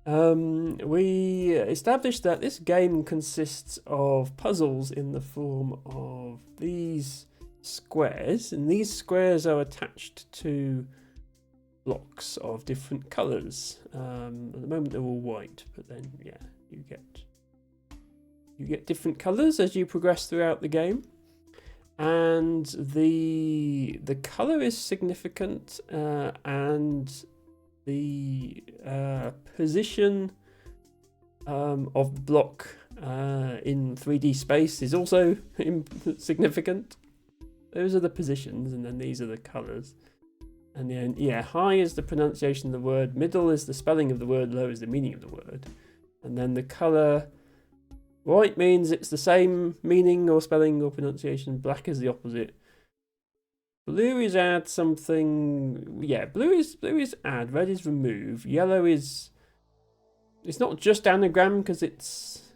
We established that this game consists of puzzles in the form of these squares, and these squares are attached to blocks of different colours. At the moment they're all white, but then yeah, you get different colours as you progress throughout the game, and the colour is significant, and the position of the block in 3D space is also significant. Those are the positions, and then these are the colours. And then, yeah, high is the pronunciation of the word, middle is the spelling of the word, low is the meaning of the word. And then the colour, white means it's the same meaning or spelling or pronunciation, black is the opposite. Blue is add something, yeah, blue is add, red is remove, yellow is, it's not just anagram because it's,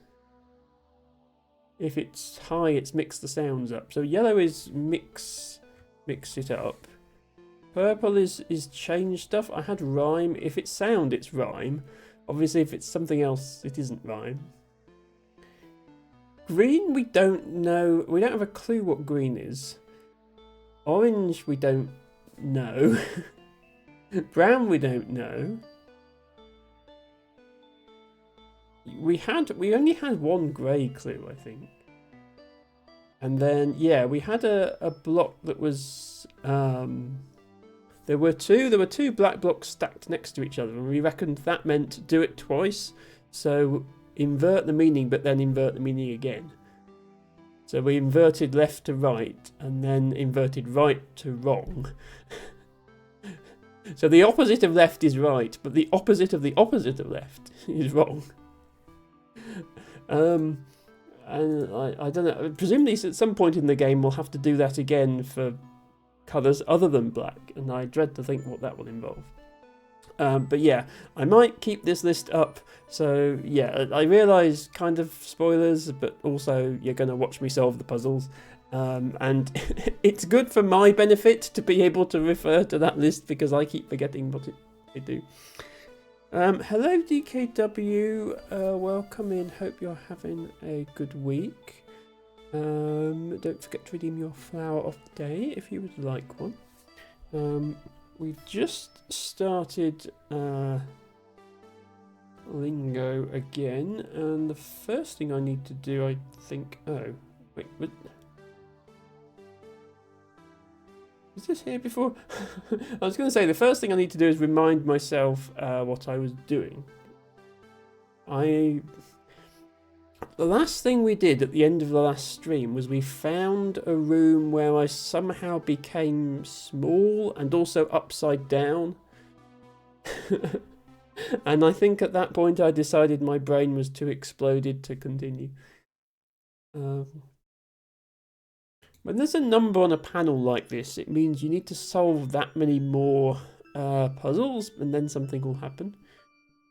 if it's high it's mix the sounds up. So yellow is mix it up. Purple is change stuff. I had rhyme. If it's sound, it's rhyme. Obviously, if it's something else, it isn't rhyme. Green, we don't know. We don't have a clue what green is. Orange, we don't know. Brown, we don't know. We only had one grey clue, I think. And then, yeah, we had a block that was... There were two black blocks stacked next to each other, and we reckoned that meant do it twice. So invert the meaning, but then invert the meaning again. So we inverted left to right, and then inverted right to wrong. So the opposite of left is right, but the opposite of left is wrong. And I don't know. Presumably, at some point in the game, we'll have to do that again for colours other than black, and I dread to think what that will involve. But yeah, I might keep this list up. So yeah, I realise kind of spoilers, but also you're going to watch me solve the puzzles. And it's good for my benefit to be able to refer to that list because I keep forgetting what it do. Hello DKW, welcome in. Hope you're having a good week. Don't forget to redeem your flower of the day if you would like one. We've just started Lingo again, and the first thing I need to do, I think... Oh, wait, what? Was this here before? I was going to say, the first thing I need to do is remind myself what I was doing. The last thing we did at the end of the last stream was we found a room where I somehow became small and also upside down. And I think at that point I decided my brain was too exploded to continue. When there's a number on a panel like this, it means you need to solve that many more puzzles and then something will happen.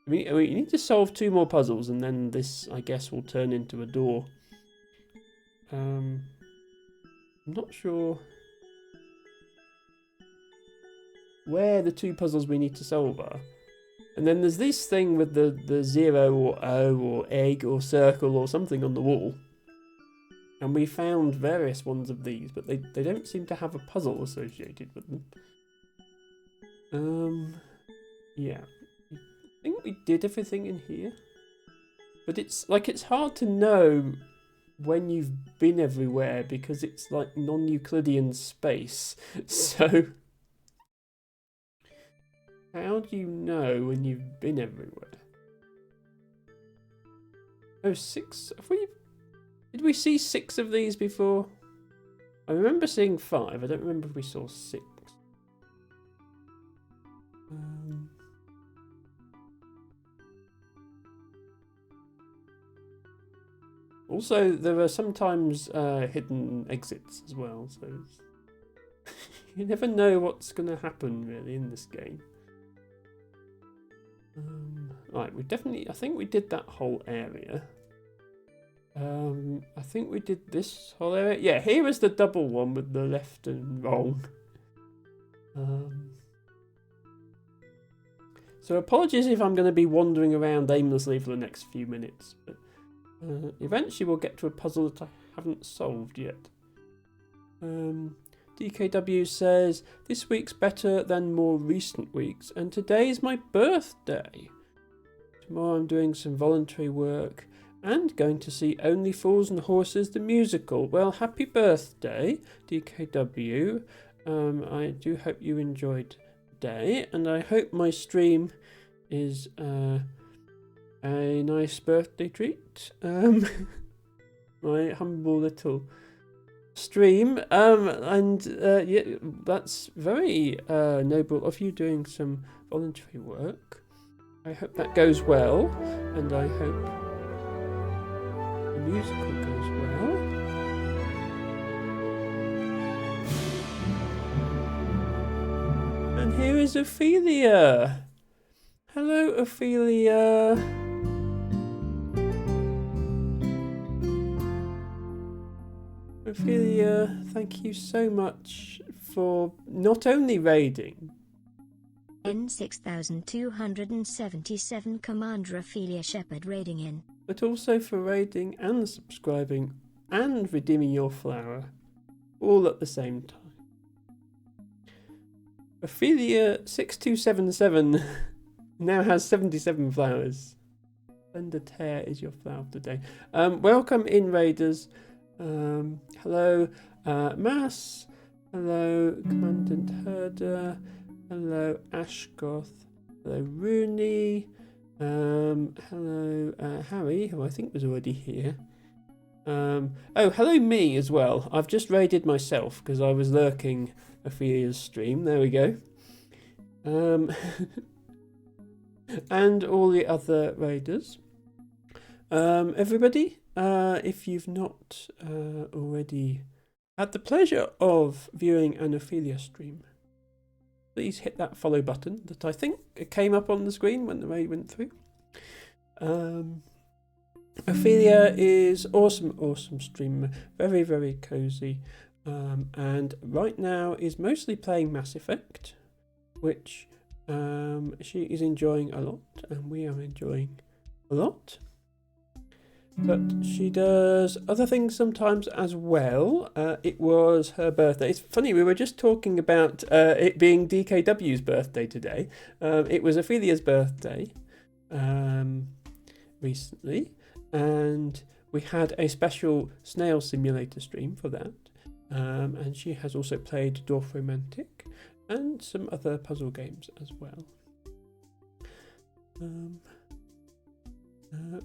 I mean, you need to solve 2 more puzzles and then this, I guess, will turn into a door. I'm not sure where the 2 puzzles we need to solve are. And then there's this thing with the 0 or O or egg or circle or something on the wall. And we found various ones of these, but they don't seem to have a puzzle associated with them. Yeah. I think we did everything in here. But it's hard to know when you've been everywhere because it's like non-Euclidean space. So how do you know when you've been everywhere? Oh, 6. Did we see 6 of these before? I remember seeing 5. I don't remember if we saw 6. Also, there are sometimes hidden exits as well, so you never know what's going to happen really in this game. Right, I think we did that whole area. I think we did this whole area. Yeah, here is the double one with the left and wrong. So apologies if I'm going to be wandering around aimlessly for the next few minutes, but eventually we'll get to a puzzle that I haven't solved yet. DKW says, this week's better than more recent weeks, and today's my birthday. Tomorrow I'm doing some voluntary work and going to see Only Fools and Horses the musical. Well, happy birthday, DKW. I do hope you enjoyed the day, and I hope my stream is a nice birthday treat. My humble little stream. Yeah, that's very noble of you doing some voluntary work. I hope that goes well, and I hope the musical goes well. And here is Ophelia. Hello, Ophelia. Ophelia, thank you so much for not only raiding. N6277 Commander Ophelia Shepherd raiding in. But also for raiding and subscribing and redeeming your flower. All at the same time. Ophelia6277 now has 77 flowers. Slender Tear is your flower of the day. Welcome in, raiders. Hello, Mass. Hello, Commandant Herder. Hello, Ashgoth. Hello, Rooney. Hello, Harry, who I think was already here. Oh, hello, me as well. I've just raided myself because I was lurking Ophelia's stream. There we go. And all the other raiders. Everybody, if you've not already had the pleasure of viewing an Ophelia stream, please hit that follow button that I think came up on the screen when the raid went through. Ophelia is awesome streamer, very, very cozy, and right now is mostly playing Mass Effect, which she is enjoying a lot, and we are enjoying a lot. But she does other things sometimes as well. It was her birthday. It's funny, we were just talking about it being DKW's birthday today. It was Ophelia's birthday recently, and we had a special Snail Simulator stream for that. And she has also played Dwarf Romantic and some other puzzle games as well.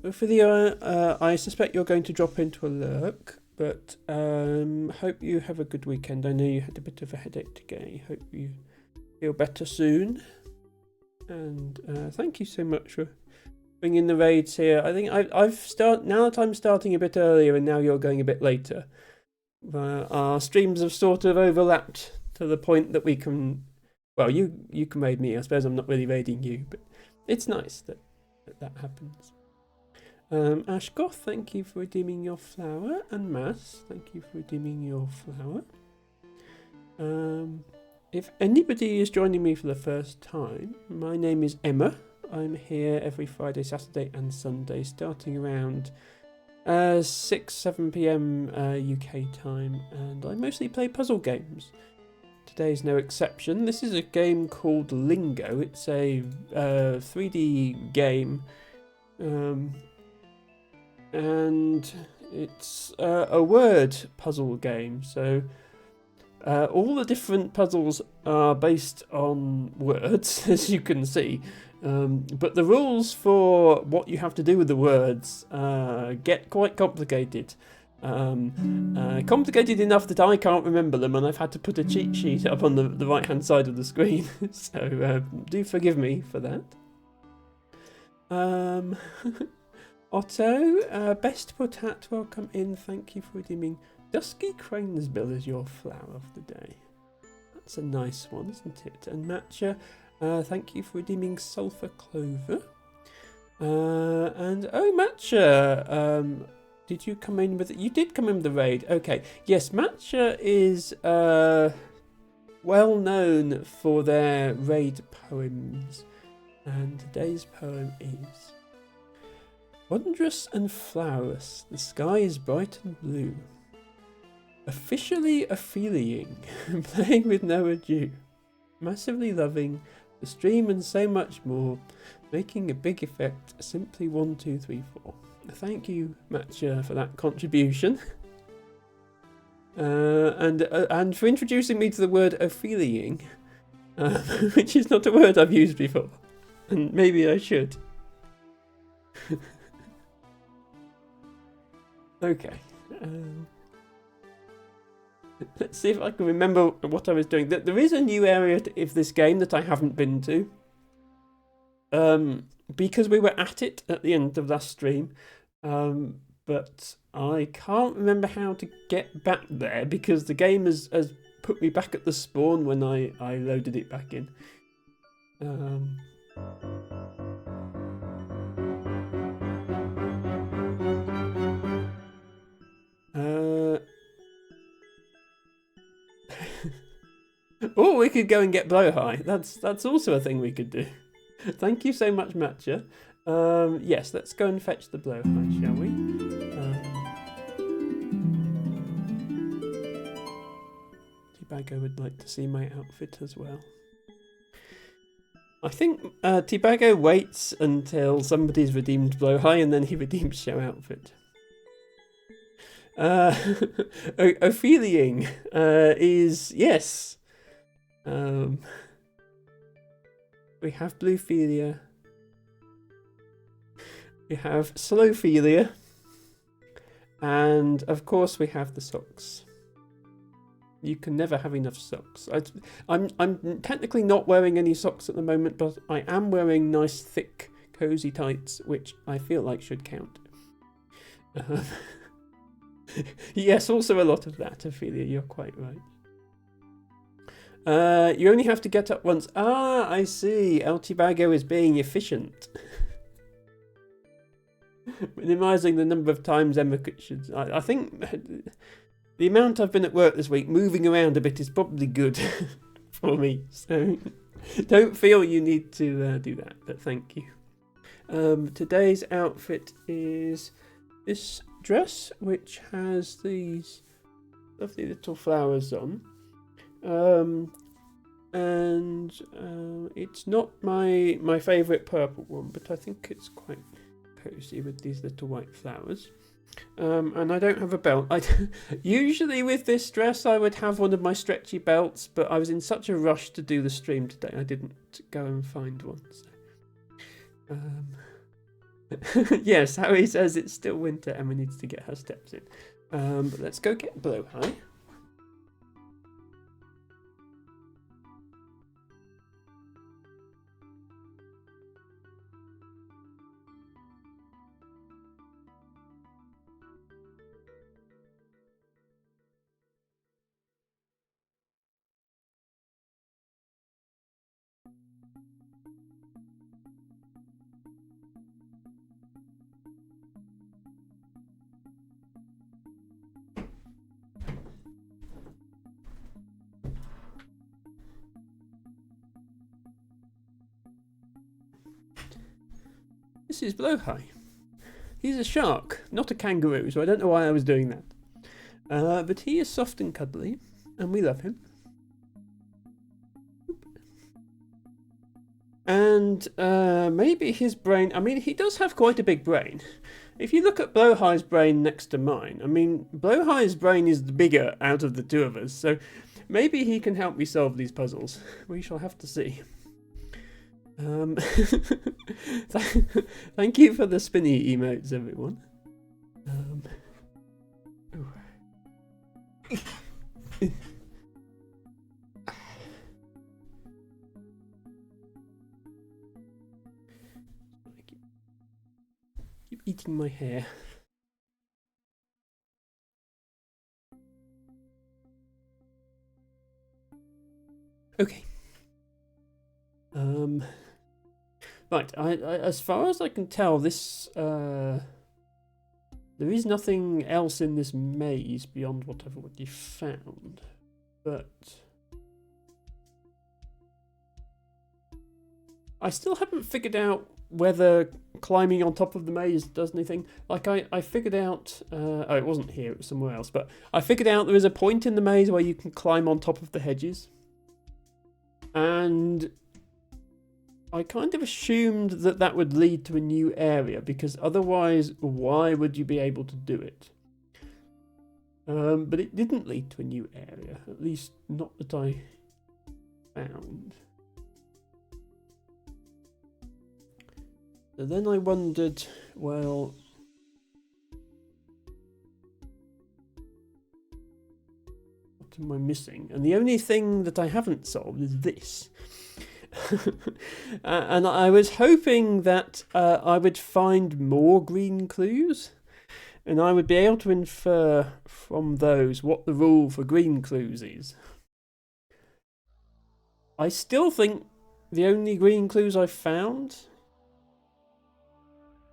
Ophelia, I suspect you're going to drop into a lurk, but hope you have a good weekend. I know you had a bit of a headache today. Hope you feel better soon. And thank you so much for bringing the raids here. I think now that I'm starting a bit earlier and now you're going a bit later. Our streams have sort of overlapped to the point that we can. Well, you can raid me. I suppose I'm not really raiding you, but it's nice that happens. Ashgoth, thank you for redeeming your flower, and Mass, thank you for redeeming your flower. If anybody is joining me for the first time, my name is Emma. I'm here every Friday, Saturday and Sunday, starting around 6-7 p.m. UK time, and I mostly play puzzle games. Today's no exception. This is a game called Lingo. It's a 3D game. And it's a word puzzle game, so all the different puzzles are based on words, as you can see, but the rules for what you have to do with the words get quite complicated. Complicated enough that I can't remember them, and I've had to put a cheat sheet up on the right hand side of the screen, so do forgive me for that. Otto, Best Potat, welcome in. Thank you for redeeming Dusky Cranesbill as your flower of the day. That's a nice one, isn't it? And Matcha, thank you for redeeming Sulphur Clover. And oh, Matcha, did you come in with it? You did come in with the raid. Okay, yes, Matcha is well known for their raid poems. And today's poem is: wondrous and flowerless, the sky is bright and blue. Officially Opheliaing, playing with no ado. Massively loving the stream and so much more, making a big effect, simply 1, 2, 3, 4. Thank you, Matcha, for that contribution. And for introducing me to the word Opheliaing, which is not a word I've used before. And maybe I should. Okay. Let's see if I can remember what I was doing. There is a new area of this game that I haven't been to. Because we were at it at the end of last stream. But I can't remember how to get back there because the game has put me back at the spawn when I loaded it back in. Oh, we could go and get Blowhigh. That's also a thing we could do. Thank you so much, Matcha. Yes, let's go and fetch the Blowhigh, shall we? Tibago would like to see my outfit as well. I think Tibago waits until somebody's redeemed Blowhigh and then he redeems show outfit. Opheliaing is yes. We have Bluephilia. We have Slowphilia. And of course we have the socks. You can never have enough socks. I'm technically not wearing any socks at the moment, but I am wearing nice thick cozy tights, which I feel like should count. Yes, also a lot of that, Ophelia, you're quite right. You only have to get up once. Ah, I see. El Tibago is being efficient. Minimising the number of times Emma should... I think the amount I've been at work this week, moving around a bit, is probably good for me. So don't feel you need to do that, but thank you. Today's outfit is this dress, which has these lovely little flowers on. It's not my favourite purple one, but I think it's quite cozy with these little white flowers. And I don't have a belt. Usually with this dress I would have one of my stretchy belts, but I was in such a rush to do the stream today I didn't go and find one. So. Yes, Harry says it's still winter. Emma needs to get her steps in. But let's go get Blowhigh. This is Blowhigh. He's a shark, not a kangaroo, so I don't know why I was doing that. But he is soft and cuddly, and we love him. And maybe his brain... I mean, he does have quite a big brain. If you look at Blowhigh's brain next to mine, I mean, Blowhigh's brain is the bigger out of the two of us, so maybe he can help me solve these puzzles. We shall have to see. Thank you for the spinny emotes, everyone. Keep eating my hair. Okay. Right, I as far as I can tell, this there is nothing else in this maze beyond what I've already found, but I still haven't figured out whether climbing on top of the maze does anything. Like, I figured out... oh, it wasn't here, it was somewhere else. But I figured out there is a point in the maze where you can climb on top of the hedges. And I kind of assumed that that would lead to a new area, because otherwise, why would you be able to do it? But it didn't lead to a new area, at least not that I found. So then I wondered, well, what am I missing? And the only thing that I haven't solved is this. And I was hoping that I would find more green clues, and I would be able to infer from those what the rule for green clues is. I still think the only green clues I've found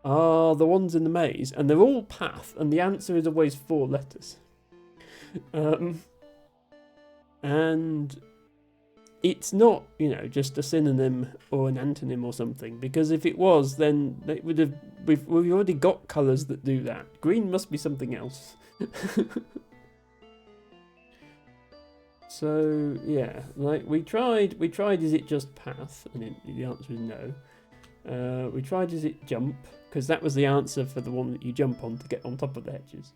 are the ones in the maze, and they're all path, and the answer is always 4 letters. And it's not, you know, just a synonym or an antonym or something, because if it was, then it would have. We've already got colours that do that. Green must be something else. So yeah, like we tried. Is it just path? And the answer is no. We tried. Is it jump? Because that was the answer for the one that you jump on to get on top of the hedges.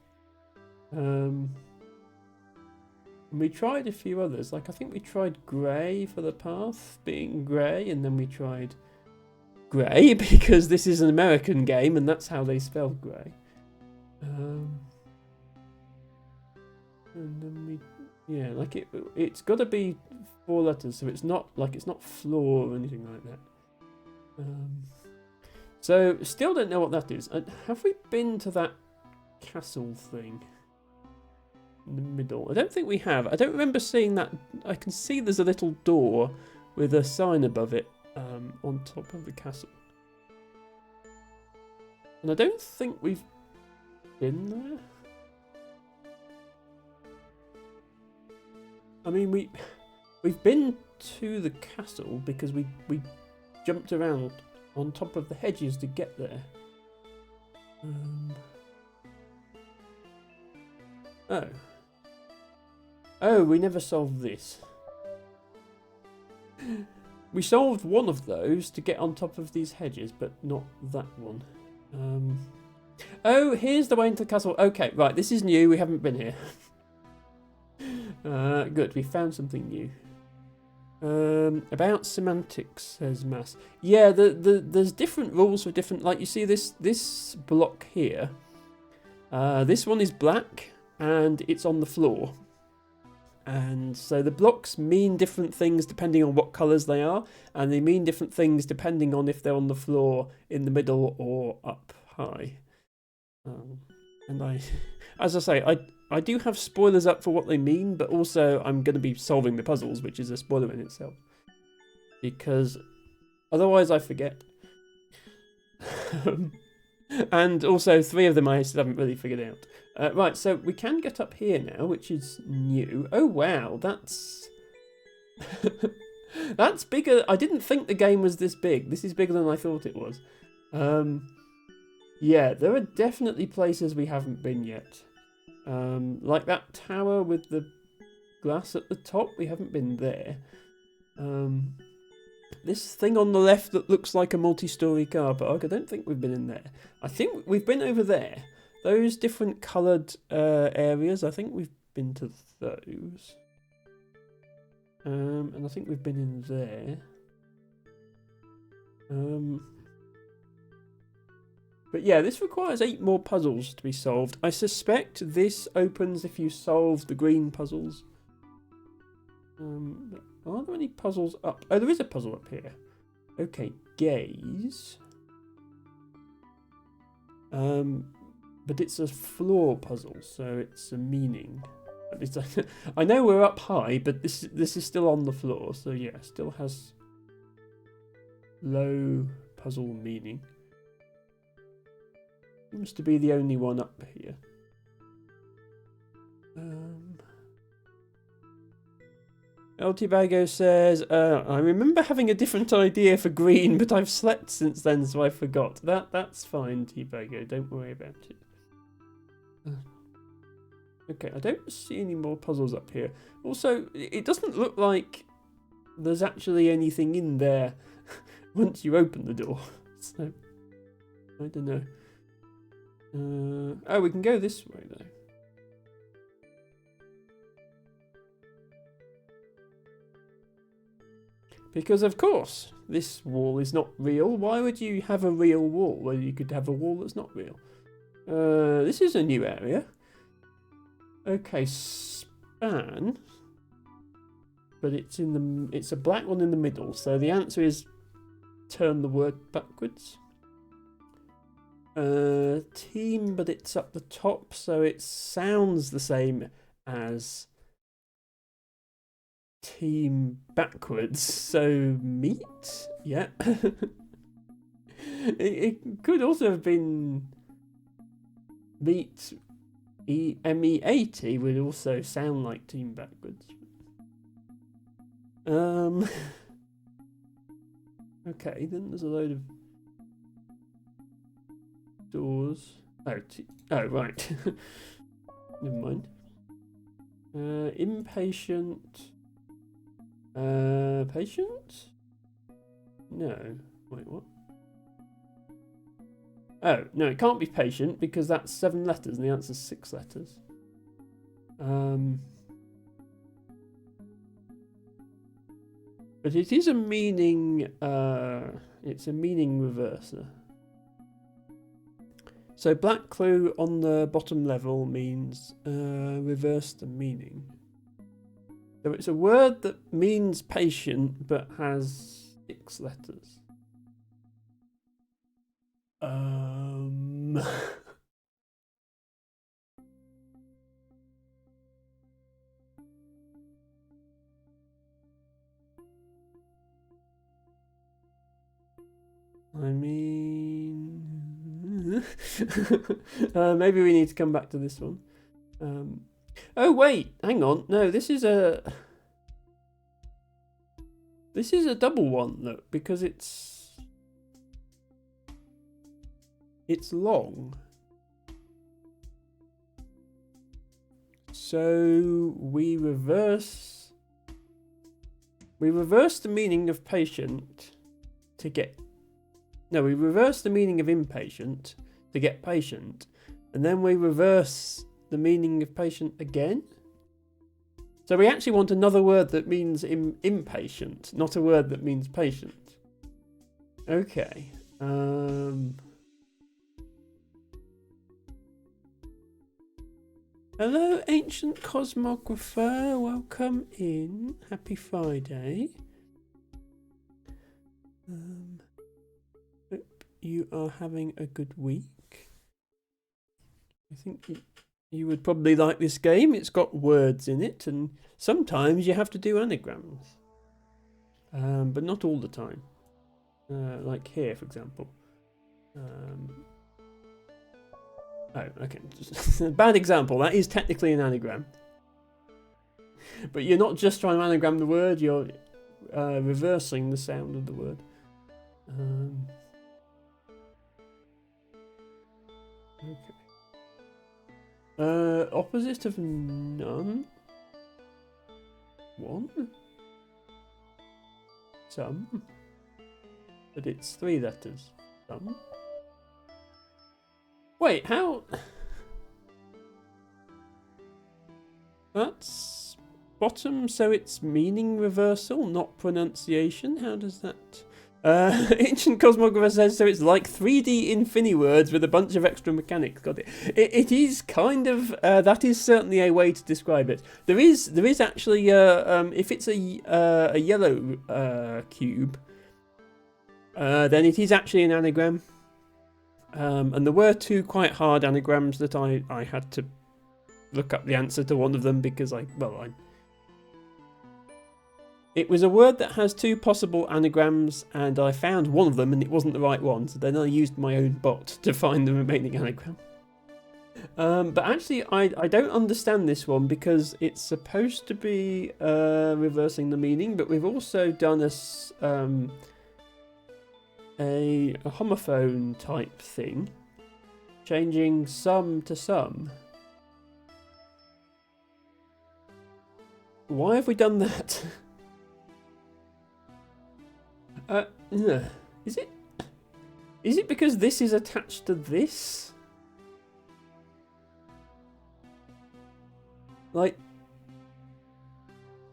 We tried a few others, like I think we tried grey for the path, being grey, and then we tried grey because this is an American game and that's how they spell grey. And then yeah, like it's got to be 4 letters, so it's not floor or anything like that. So still don't know what that is. Have we been to that castle thing in the middle? I don't think we have. I don't remember seeing that. I can see there's a little door with a sign above it on top of the castle. And I don't think we've been there. I mean, we've been to the castle because we jumped around on top of the hedges to get there. Oh, we never solved this. We solved one of those to get on top of these hedges, but not that one. Oh, here's the way into the castle. Okay, right, this is new. We haven't been here. Good, we found something new. About semantics, says Mass. Yeah, there's different rules for different... Like, you see this block here. This one is black, and it's on the floor. And so the blocks mean different things depending on what colours they are, and they mean different things depending on if they're on the floor, in the middle, or up high. And as I say, I do have spoilers up for what they mean, but also I'm going to be solving the puzzles, which is a spoiler in itself. Because otherwise I forget. And also 3 of them I still haven't really figured out. Right, so we can get up here now, which is new. Oh wow, that's... that's bigger. I didn't think the game was this big. This is bigger than I thought it was. Yeah, there are definitely places we haven't been yet. Like that tower with the glass at the top, we haven't been there. This thing on the left that looks like a multi-storey car park, I don't think we've been in there. I think we've been over there. Those different coloured areas, I think we've been to those. And I think we've been in there. But yeah, this requires 8 more puzzles to be solved. I suspect this opens if you solve the green puzzles. Are there any puzzles up? Oh, there is a puzzle up here. Okay, gaze. But it's a floor puzzle, so it's a meaning. I know we're up high, but this is still on the floor, so yeah, still has low puzzle meaning. Seems to be the only one up here. El Tibago says, I remember having a different idea for green, but I've slept since then, so I forgot. That's fine, Tibago. Don't worry about it. Okay, I don't see any more puzzles up here. Also, it doesn't look like there's actually anything in there once you open the door. So, I don't know. Oh, we can go this way, though. Because, of course, this wall is not real. Why would you have a real wall where you could have a wall that's not real? This is a new area. Okay, span. But it's it's a black one in the middle. So the answer is turn the word backwards. Team, but it's up the top, so it sounds the same as team backwards. So meet, yeah. it could also have been meet. MEAT would also sound like team backwards. Okay, then there's a load of doors. Oh, right. Never mind. Impatient. Patient? No. Wait, what? Oh, no, it can't be patient because that's 7 letters and the answer's 6 letters. But it is a meaning, it's a meaning reverser. So black clue on the bottom level means reverse the meaning. So it's a word that means patient but has 6 letters. I mean, maybe we need to come back to this one. Oh wait, hang on. No, this is a double one, look, because it's long. So we reverse the meaning of patient to get. No, we reverse the meaning of impatient to get patient, and then we reverse the meaning of patient again. So we actually want another word that means impatient, not a word that means patient. Okay. Hello, ancient cosmographer. Welcome in. Happy Friday. Hope you are having a good week. I think you would probably like this game. It's got words in it, and sometimes you have to do anagrams. But not all the time. Like here, for example. Oh, okay. Bad example. That is technically an anagram. But you're not just trying to anagram the word, you're reversing the sound of the word. Okay. Opposite of none. One. Some. But it's 3 letters. Some. Wait, how? That's bottom, so it's meaning reversal, not pronunciation. How does that? Ancient Cosmographer says so. It's like 3D InfiniWords with a bunch of extra mechanics. Got it. It is kind of. That is certainly a way to describe it. There is actually. If it's a yellow cube, then it is actually an anagram. And there were 2 quite hard anagrams that I had to look up the answer to one of them because it was a word that has 2 possible anagrams, and I found one of them and it wasn't the right one, so then I used my own bot to find the remaining anagram. But actually, I don't understand this one because it's supposed to be reversing the meaning, but we've also done a homophone type thing, changing some to some. Why have we done that? Is it because this is attached to this? Like,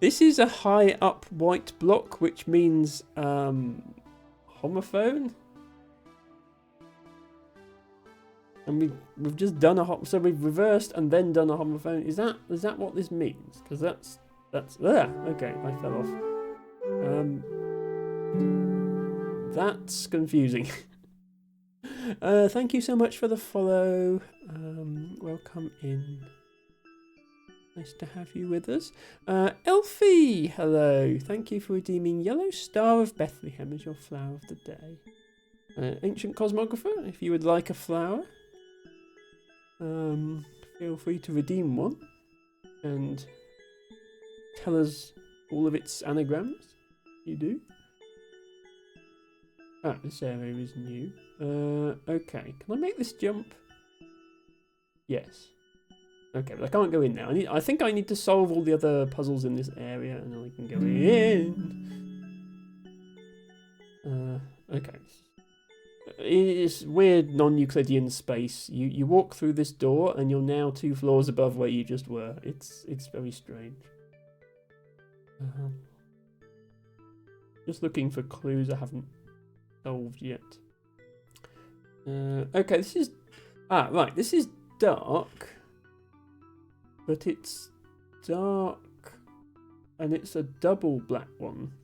this is a high up white block, which means homophone. And we've just done so we've reversed and then done a homophone. Is that what this means? Because that's okay. I fell off. That's confusing. Thank you so much for the follow. Welcome in. Nice to have you with us. Elfie, hello. Thank you for redeeming Yellow Star of Bethlehem as your flower of the day. Ancient Cosmographer, if you would like a flower, feel free to redeem one and tell us all of its anagrams. You do. Ah, this area is new. Okay, can I make this jump? Yes. Okay, but I can't go in now. I think I need to solve all the other puzzles in this area, and then I can go in. Okay. It's weird non-Euclidean space. You walk through this door, and you're now 2 floors above where you just were. It's very strange. Just looking for clues I haven't solved yet. Okay, this is... Ah, right, this is dark. But it's dark, and it's a double black one.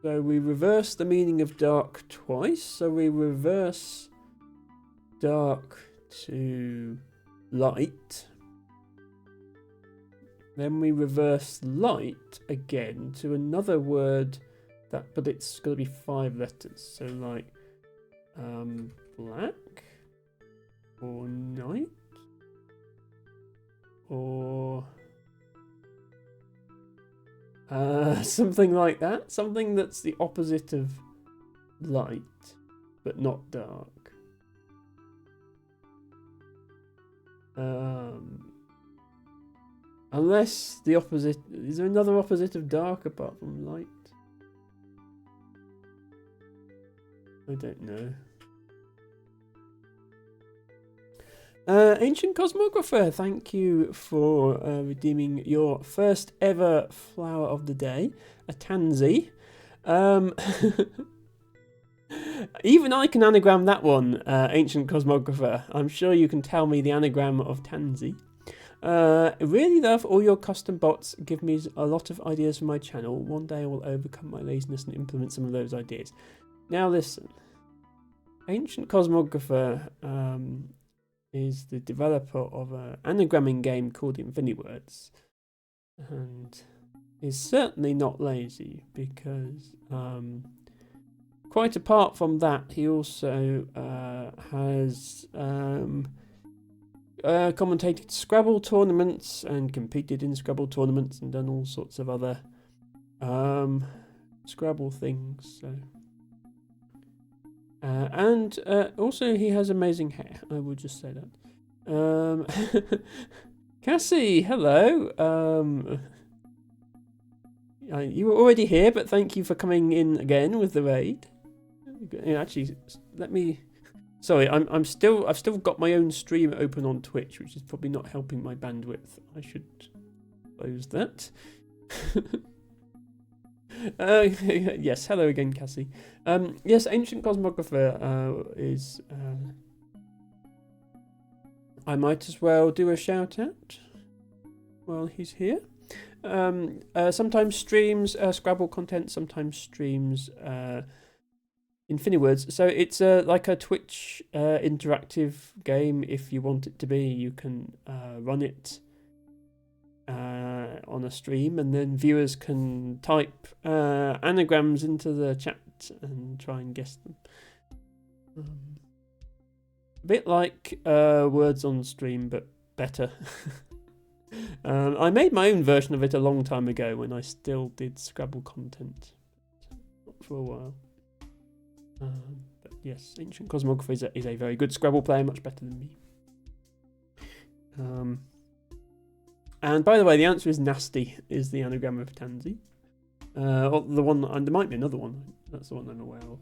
So we reverse the meaning of dark twice. So we reverse dark to light. Then we reverse light again to another word but it's going to be 5 letters. So like black or night. Or something like that. Something that's the opposite of light, but not dark. Unless the opposite... Is there another opposite of dark apart from light? I don't know. Ancient Cosmographer, thank you for redeeming your first ever flower of the day, a tansy. Even I can anagram that one, Ancient Cosmographer. I'm sure you can tell me the anagram of tansy. Really love all your custom bots. Give me a lot of ideas for my channel. One day I will overcome my laziness and implement some of those ideas. Now listen, Ancient Cosmographer is the developer of an anagramming game called InfiniWords, and is certainly not lazy because quite apart from that, he also has commentated Scrabble tournaments and competed in Scrabble tournaments and done all sorts of other Scrabble things. So. And also he has amazing hair, I would just say that. Cassie, hello. You were already here, but thank you for coming in again with the raid. Actually, let me... Sorry, I've still got my own stream open on Twitch, which is probably not helping my bandwidth. I should close that. Yes, hello again, Cassie. Yes, Ancient Cosmographer is... I might as well do a shout out while he's here. Sometimes streams Scrabble content, sometimes streams InfiniWords. So it's like a Twitch interactive game. If you want it to be, you can run it on a stream, and then viewers can type anagrams into the chat and try and guess them. A bit like Words on Stream, but better. I made my own version of it a long time ago when I still did Scrabble content. Not for a while. But yes, Ancient Cosmographer is a very good Scrabble player, much better than me. And by the way, the answer is nasty, is the anagram of Tansy. Or the one, and there might be another one. That's the one I'm aware of.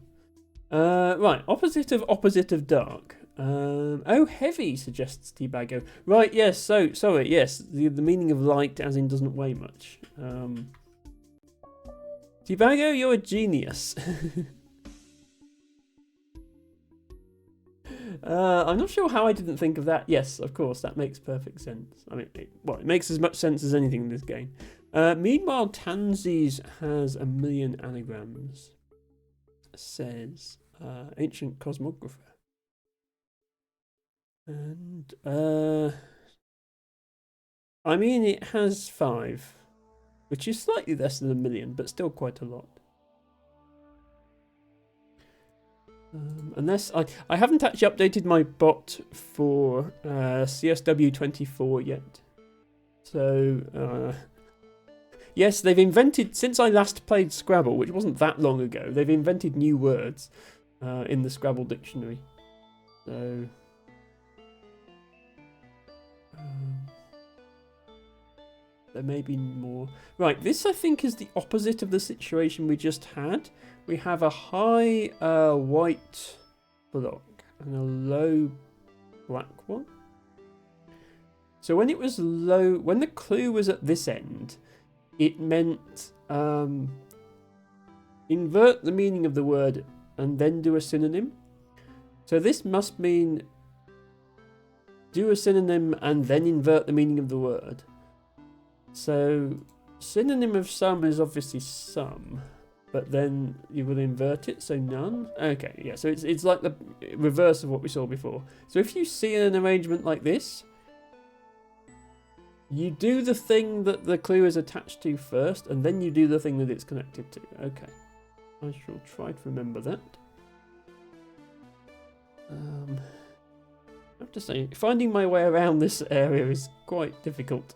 Right, opposite of dark. Oh, heavy, suggests T-Bago. Right, yes, sorry, yes, the meaning of light as in doesn't weigh much. T-Bago, you're a genius. I'm not sure how I didn't think of that. Yes, of course, that makes perfect sense. I mean, it makes as much sense as anything in this game. Meanwhile, Tansy's has 1 million anagrams, says Ancient Cosmographer. And, I mean, it has 5, which is slightly less than 1 million, but still quite a lot. Unless I haven't actually updated my bot for CSW24 yet. So, yes, they've invented, since I last played Scrabble, which wasn't that long ago, they've invented new words in the Scrabble dictionary. So, there may be more. Right, this I think is the opposite of the situation we just had. We have a high white block and a low black one. So when it was low, when the clue was at this end, it meant invert the meaning of the word and then do a synonym. So this must mean do a synonym and then invert the meaning of the word. So synonym of some is obviously some, but then you will invert it, so none. Okay, yeah, so it's like the reverse of what we saw before. So if you see an arrangement like this, you do the thing that the clue is attached to first, and then you do the thing that it's connected to. Okay, I shall try to remember that. I have to say, finding my way around this area is quite difficult.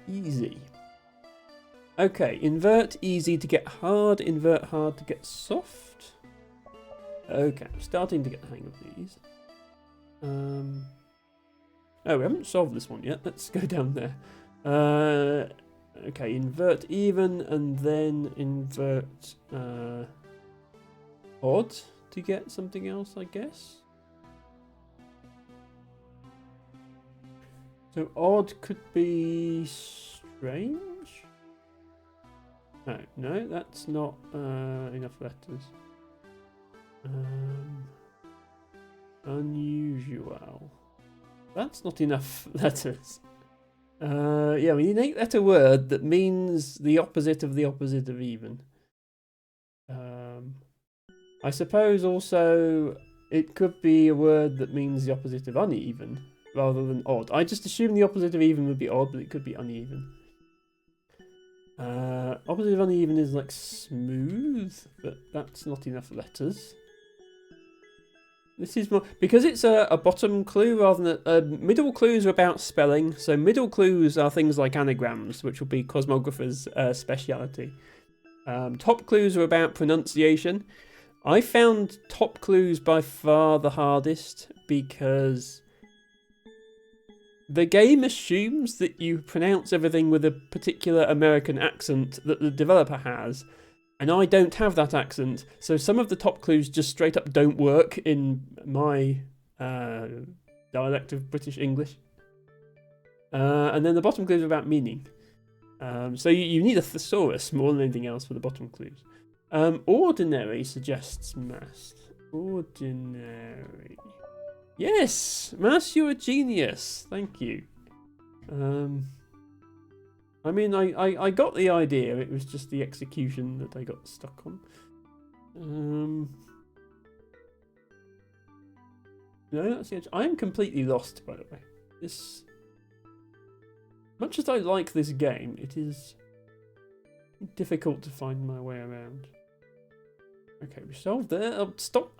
Easy. Okay, invert easy to get hard, invert hard to get soft. Okay, I'm starting to get the hang of these. Oh, we haven't solved this one yet. Let's go down there. Okay, invert even and then invert odd to get something else, I guess. So odd could be strange? No, that's not enough letters. Unusual. That's not enough letters. Yeah, we need an 8-letter word that means the opposite of even. I suppose also it could be a word that means the opposite of uneven rather than odd. I just assumed the opposite of even would be odd, but it could be uneven. Opposite of uneven is like smooth, but that's not enough letters. This is more because it's a bottom clue rather than middle clues are about spelling. So middle clues are things like anagrams, which will be Cosmographer's speciality. Top clues are about pronunciation. I found top clues by far the hardest because the game assumes that you pronounce everything with a particular American accent that the developer has, and I don't have that accent, so some of the top clues just straight up don't work in my dialect of British English. And then the bottom clues are about meaning. So you need a thesaurus more than anything else for the bottom clues. Ordinary suggests mass. Ordinary. Yes, Mass, you're a genius. Thank you. I mean, I got the idea. It was just the execution that I got stuck on. No, that's the edge. I am completely lost, by the way. This, much as I like this game, it is difficult to find my way around. Okay, we solved that. Stop.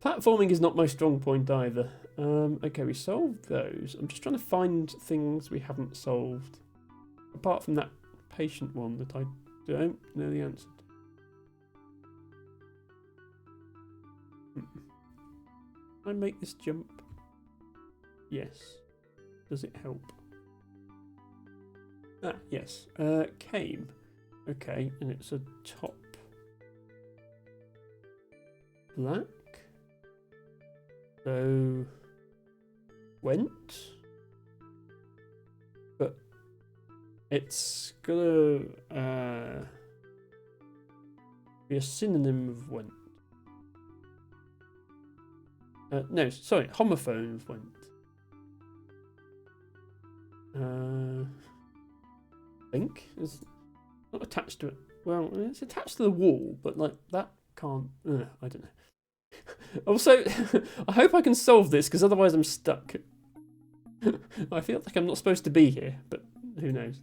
Platforming is not my strong point either. Okay, we solved those. I'm just trying to find things we haven't solved. Apart from that patient one that I don't know the answer to. Can I make this jump? Yes. Does it help? Ah, yes. Came. Okay, and it's a top black. So went. But it's gonna be a synonym of went. No, sorry, homophone of went. I think it's not attached to it. Well, it's attached to the wall, but like that can't. I don't know. Also, I hope I can solve this because otherwise I'm stuck. I feel like I'm not supposed to be here, but who knows?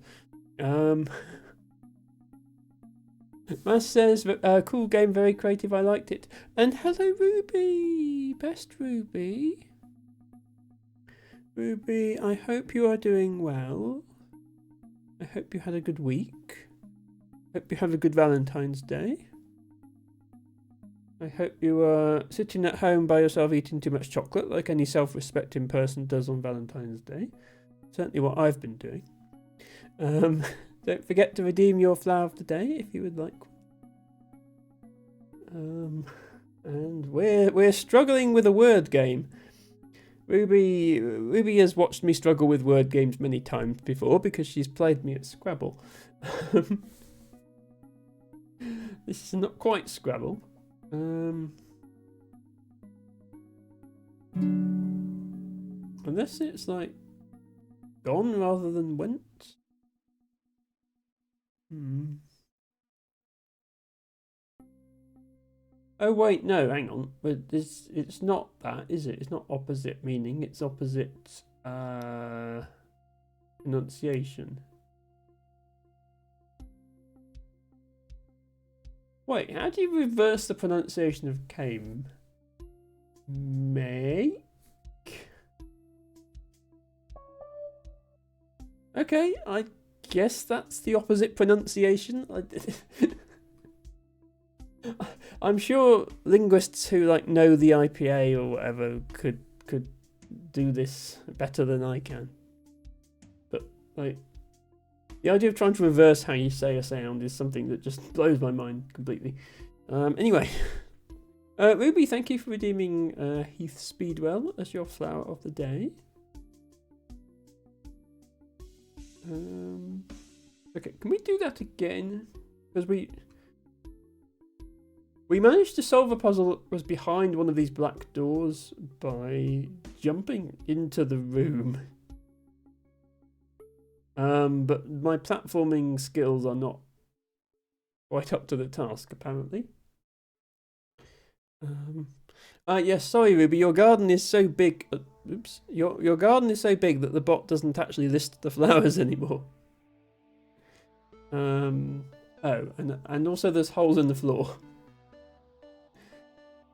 Mas says, cool game, very creative, I liked it. And hello, Ruby! Best Ruby. Ruby, I hope you are doing well. I hope you had a good week. Hope you have a good Valentine's Day. I hope you are sitting at home by yourself eating too much chocolate like any self-respecting person does on Valentine's Day. Certainly what I've been doing. Don't forget to redeem your flower of the day if you would like. And we're struggling with a word game. Ruby has watched me struggle with word games many times before because she's played me at Scrabble. This is not quite Scrabble. Unless it's like gone rather than went. Oh wait, no, hang on. But it's not that, is it? It's not opposite meaning. It's opposite pronunciation. Wait, how do you reverse the pronunciation of came? Make. Okay, I guess that's the opposite pronunciation. I'm sure linguists who like know the IPA or whatever could do this better than I can. But like the idea of trying to reverse how you say a sound is something that just blows my mind completely. Anyway, Ruby, thank you for redeeming Heath Speedwell as your flower of the day. Okay, can we do that again? Because we managed to solve a puzzle that was behind one of these black doors by jumping into the room. But my platforming skills are not quite up to the task, apparently. Yes, sorry, Ruby, your garden is so big. Oops, your garden is so big that the bot doesn't actually list the flowers anymore. Oh, and also there's holes in the floor.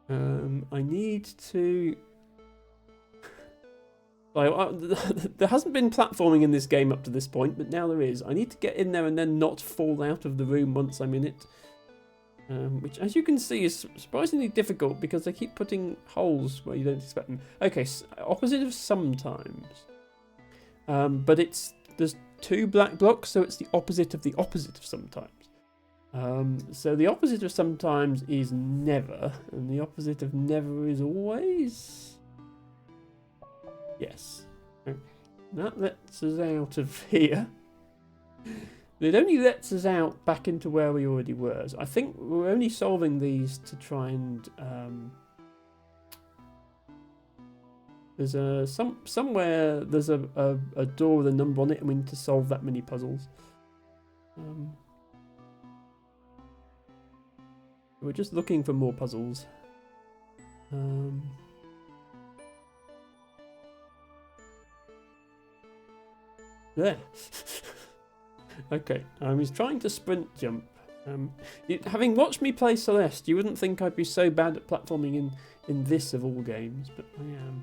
I need to. There hasn't been platforming in this game up to this point, but now there is. I need to get in there and then not fall out of the room once I'm in it. Which, as you can see, is surprisingly difficult because they keep putting holes where you don't expect them. Okay, opposite of sometimes. But there's two black blocks, so it's the opposite of sometimes. So the opposite of sometimes is never, and the opposite of never is always. Yes. Okay. That lets us out of here. It only lets us out back into where we already were. So I think we're only solving these to try and there's somewhere there's a door with a number on it, and we need to solve that many puzzles. We're just looking for more puzzles. There. Okay, I was trying to sprint jump Having watched me play Celeste, you wouldn't think I'd be so bad at platforming in this of all games, but I am.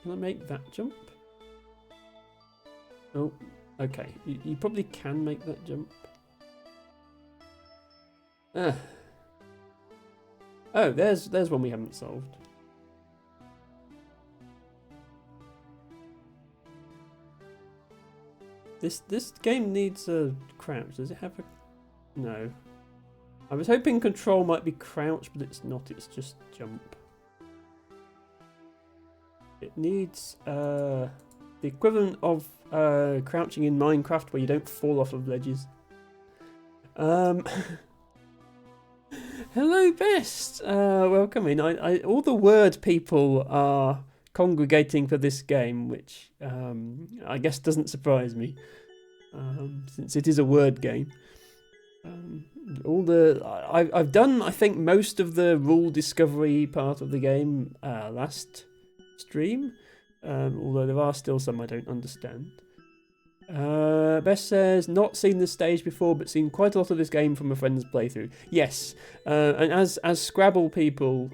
Can I make that jump? Oh, okay. You probably can make that jump. Oh, there's one we haven't solved. This game needs a crouch. Does it have a... No. I was hoping control might be crouch, but it's not. It's just jump. It needs the equivalent of crouching in Minecraft, where you don't fall off of ledges. Hello, Best. Welcome in. All the word people are congregating for this game, which I guess doesn't surprise me, since it is a word game. I've done, I think, most of the rule discovery part of the game last stream, although there are still some I don't understand. Best says, not seen this stage before, but seen quite a lot of this game from a friend's playthrough. Yes, and as Scrabble people,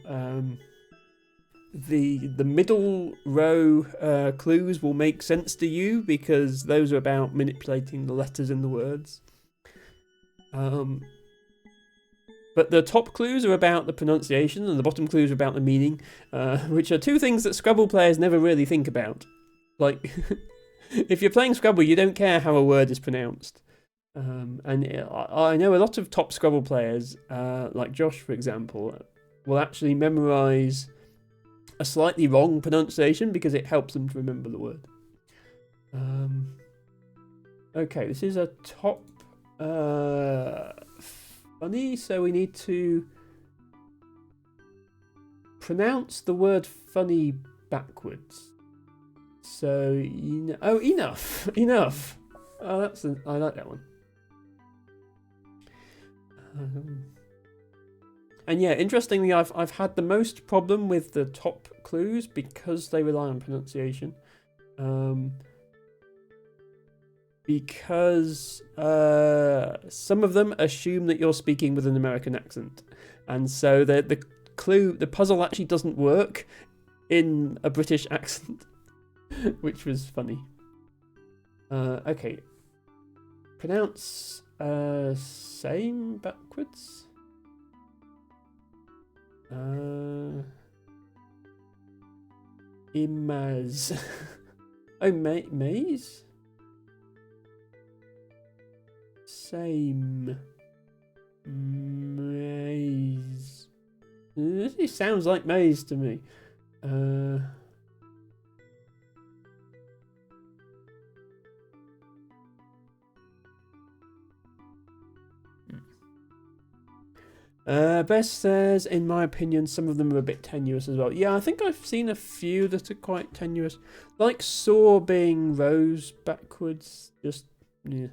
the middle row clues will make sense to you, because those are about manipulating the letters in the words. But the top clues are about the pronunciation, and the bottom clues are about the meaning, which are two things that Scrabble players never really think about. Like, if you're playing Scrabble, you don't care how a word is pronounced. And I know a lot of top Scrabble players, like Josh, for example, will actually memorise a slightly wrong pronunciation because it helps them to remember the word. Okay, this is a top funny, so we need to pronounce the word funny backwards. So, enough. Oh, I like that one. And yeah, interestingly, I've had the most problem with the top clues because they rely on pronunciation. Because some of them assume that you're speaking with an American accent, and so the puzzle actually doesn't work in a British accent, which was funny. Okay, pronounce same backwards. Imaz. Oh, maze. Same. Maze. This sounds like maze to me. Best says, in my opinion, some of them are a bit tenuous as well. Yeah, I think I've seen a few that are quite tenuous. Like saw being rose backwards. Just, yeah.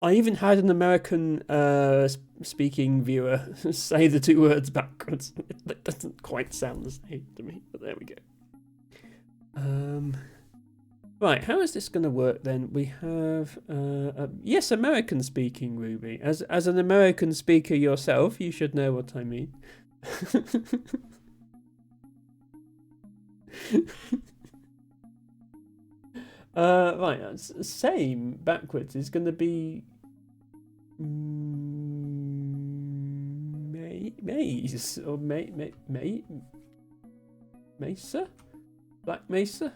I even had an American speaking viewer say the two words backwards. It doesn't quite sound the same to me, but there we go. Right, how is this going to work then? We have, yes, American speaking, Ruby. As an American speaker yourself, you should know what I mean. Right, same backwards is going to be maze or mesa, Black Mesa,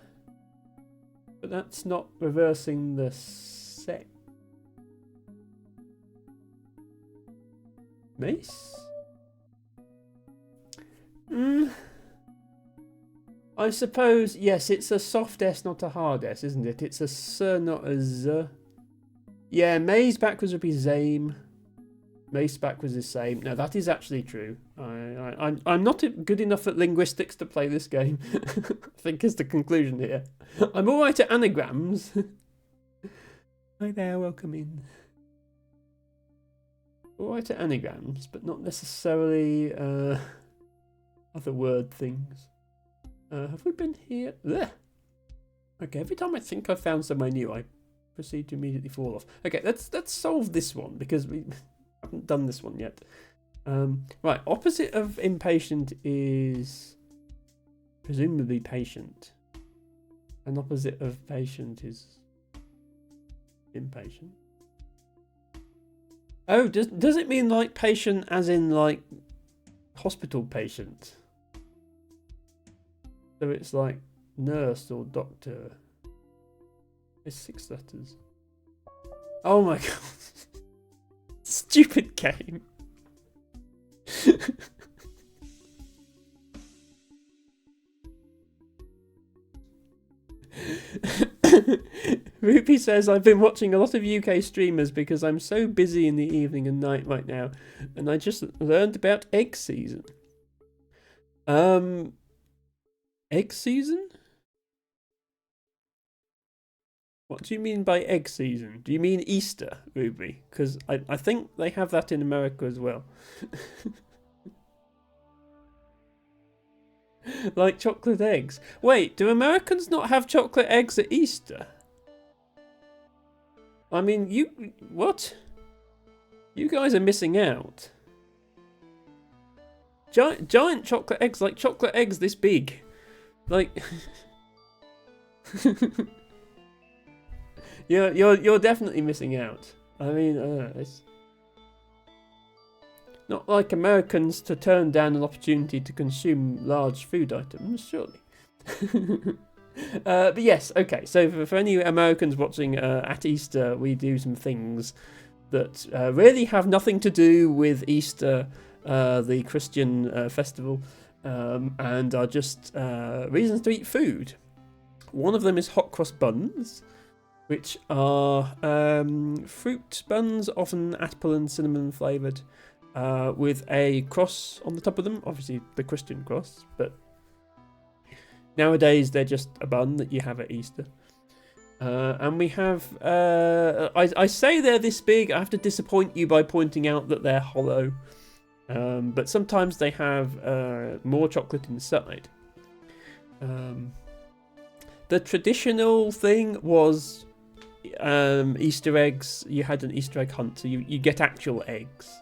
but that's not reversing the set. Mace. I suppose, yes, it's a soft S, not a hard S, isn't it? It's a S, not a Z. Yeah, maze backwards would be Zame. Mace backwards is same. No, that is actually true. I'm not good enough at linguistics to play this game, I think is the conclusion here. I'm alright at anagrams. Hi there, welcome in. Alright at anagrams, but not necessarily other word things. Have we been here? Ugh. Okay, every time I think I've found somewhere new, I proceed to immediately fall off. Okay, let's solve this one because we haven't done this one yet. Right, opposite of impatient is presumably patient, and opposite of patient is impatient. Oh, does it mean like patient as in like hospital patient? So it's like nurse or doctor. It's 6 letters. Oh my god. Stupid game. Ruby says, I've been watching a lot of UK streamers because I'm so busy in the evening and night right now, and I just learned about egg season. Egg season? What do you mean by egg season? Do you mean Easter, Ruby? Because I think they have that in America as well. Like chocolate eggs. Wait, do Americans not have chocolate eggs at Easter? I mean, what? You guys are missing out. Giant chocolate eggs, like chocolate eggs this big. Like... You're definitely missing out. I mean, it's not like Americans to turn down an opportunity to consume large food items, surely. But yes, okay. So for any Americans watching at Easter, we do some things that really have nothing to do with Easter, the Christian festival, and are just reasons to eat food. One of them is hot cross buns, which are fruit buns, often apple and cinnamon flavoured, with a cross on the top of them, obviously the Christian cross, but nowadays they're just a bun that you have at Easter. And we have, I say they're this big, I have to disappoint you by pointing out that they're hollow, but sometimes they have more chocolate inside. The traditional thing was Easter eggs. You had an Easter egg hunt, so you get actual eggs,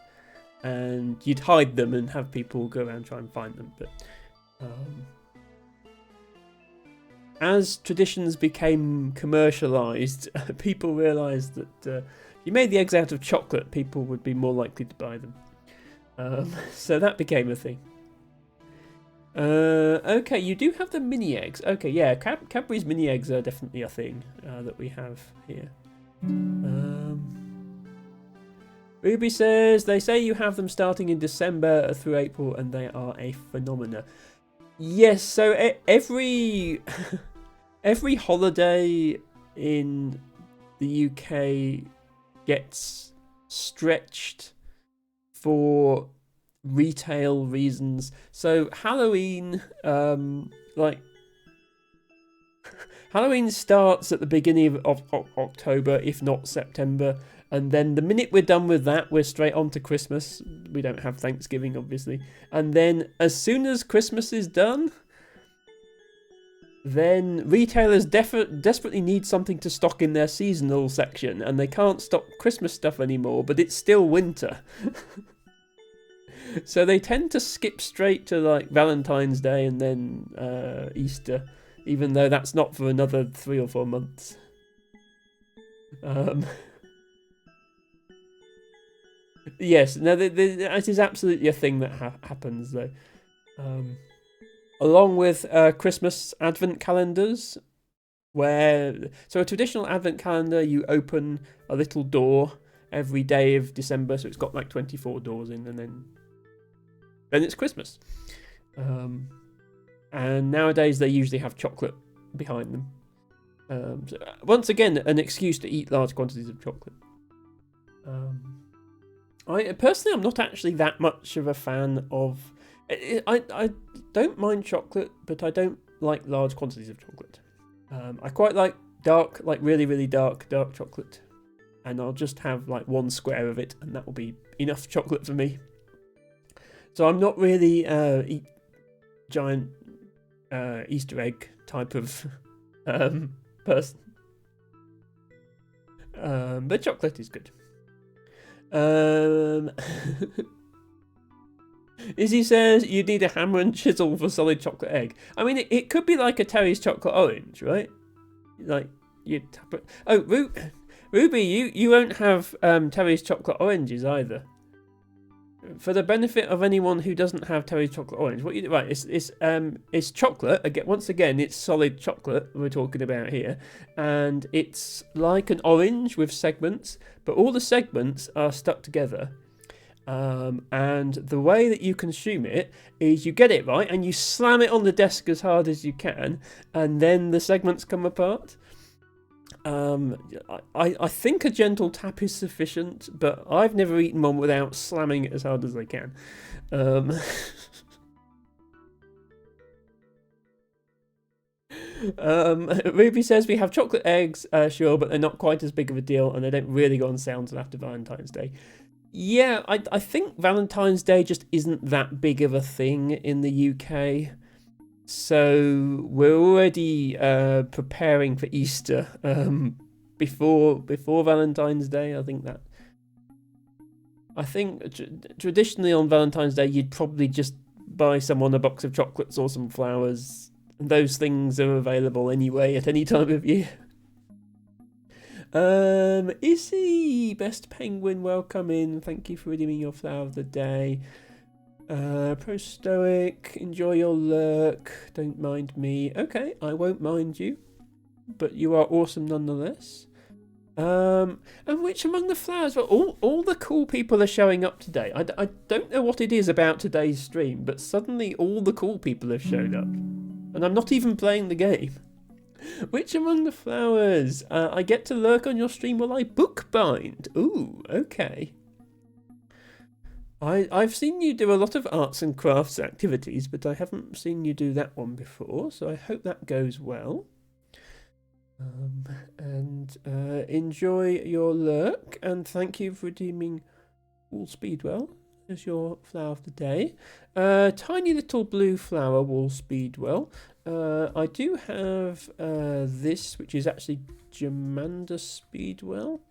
and you'd hide them and have people go around and try and find them. But as traditions became commercialized, people realized that if you made the eggs out of chocolate, people would be more likely to buy them. So that became a thing. Okay, you do have the mini eggs. Okay, yeah, Cadbury's mini eggs are definitely a thing that we have here. Ruby says, they say you have them starting in December through April and they are a phenomena. Yes, so every holiday in the UK gets stretched for retail reasons. So Halloween, Halloween starts at the beginning of October, if not September, and then the minute we're done with that, we're straight on to Christmas. We don't have Thanksgiving, obviously. And then as soon as Christmas is done, then retailers desperately need something to stock in their seasonal section, and they can't stock Christmas stuff anymore, but it's still winter. So they tend to skip straight to like Valentine's Day and then Easter, even though that's not for another 3 or 4 months. Yes, no, that is absolutely a thing that happens though. Along with Christmas advent calendars, so a traditional advent calendar, you open a little door every day of December, so it's got like 24 doors in, and then it's Christmas. And nowadays they usually have chocolate behind them. So once again, an excuse to eat large quantities of chocolate. I personally, I'm not actually that much of a fan of. I don't mind chocolate, but I don't like large quantities of chocolate. I quite like dark, like really, really dark chocolate, and I'll just have like 1 square of it, and that will be enough chocolate for me. So I'm not really giant Easter egg type of person. But chocolate is good. Izzy says you need a hammer and chisel for solid chocolate egg. I mean, it could be like a Terry's chocolate orange, right? Like you tap it. Oh, Ruby, you won't have Terry's chocolate oranges either. For the benefit of anyone who doesn't have Terry's chocolate orange, what you do, right? It's chocolate. Again, once again, it's solid chocolate we're talking about here, and it's like an orange with segments, but all the segments are stuck together. And the way that you consume it is you get it right and you slam it on the desk as hard as you can, and then the segments come apart. I think a gentle tap is sufficient, but I've never eaten one without slamming it as hard as I can. Ruby says we have chocolate eggs, sure, but they're not quite as big of a deal, and they don't really go on sale until after Valentine's Day. Yeah, I think Valentine's Day just isn't that big of a thing in the UK. So we're already preparing for Easter before Valentine's Day. I think traditionally on Valentine's Day you'd probably just buy someone a box of chocolates or some flowers. And those things are available anyway at any time of year. Izzy, Best Penguin, welcome in. Thank you for redeeming your flower of the day. Pro Stoic, enjoy your lurk. Don't mind me. Okay, I won't mind you, but you are awesome nonetheless. And which among the flowers? Well, all the cool people are showing up today. I don't know what it is about today's stream, but suddenly all the cool people have showed up, and I'm not even playing the game. Which among the flowers? I get to lurk on your stream while I bookbind. Ooh, okay. I've seen you do a lot of arts and crafts activities, but I haven't seen you do that one before, so I hope that goes well. And enjoy your lurk, and thank you for redeeming Wool Speedwell as your flower of the day. Tiny little blue flower, Wool Speedwell. I do have this, which is actually Jamander Speedwell.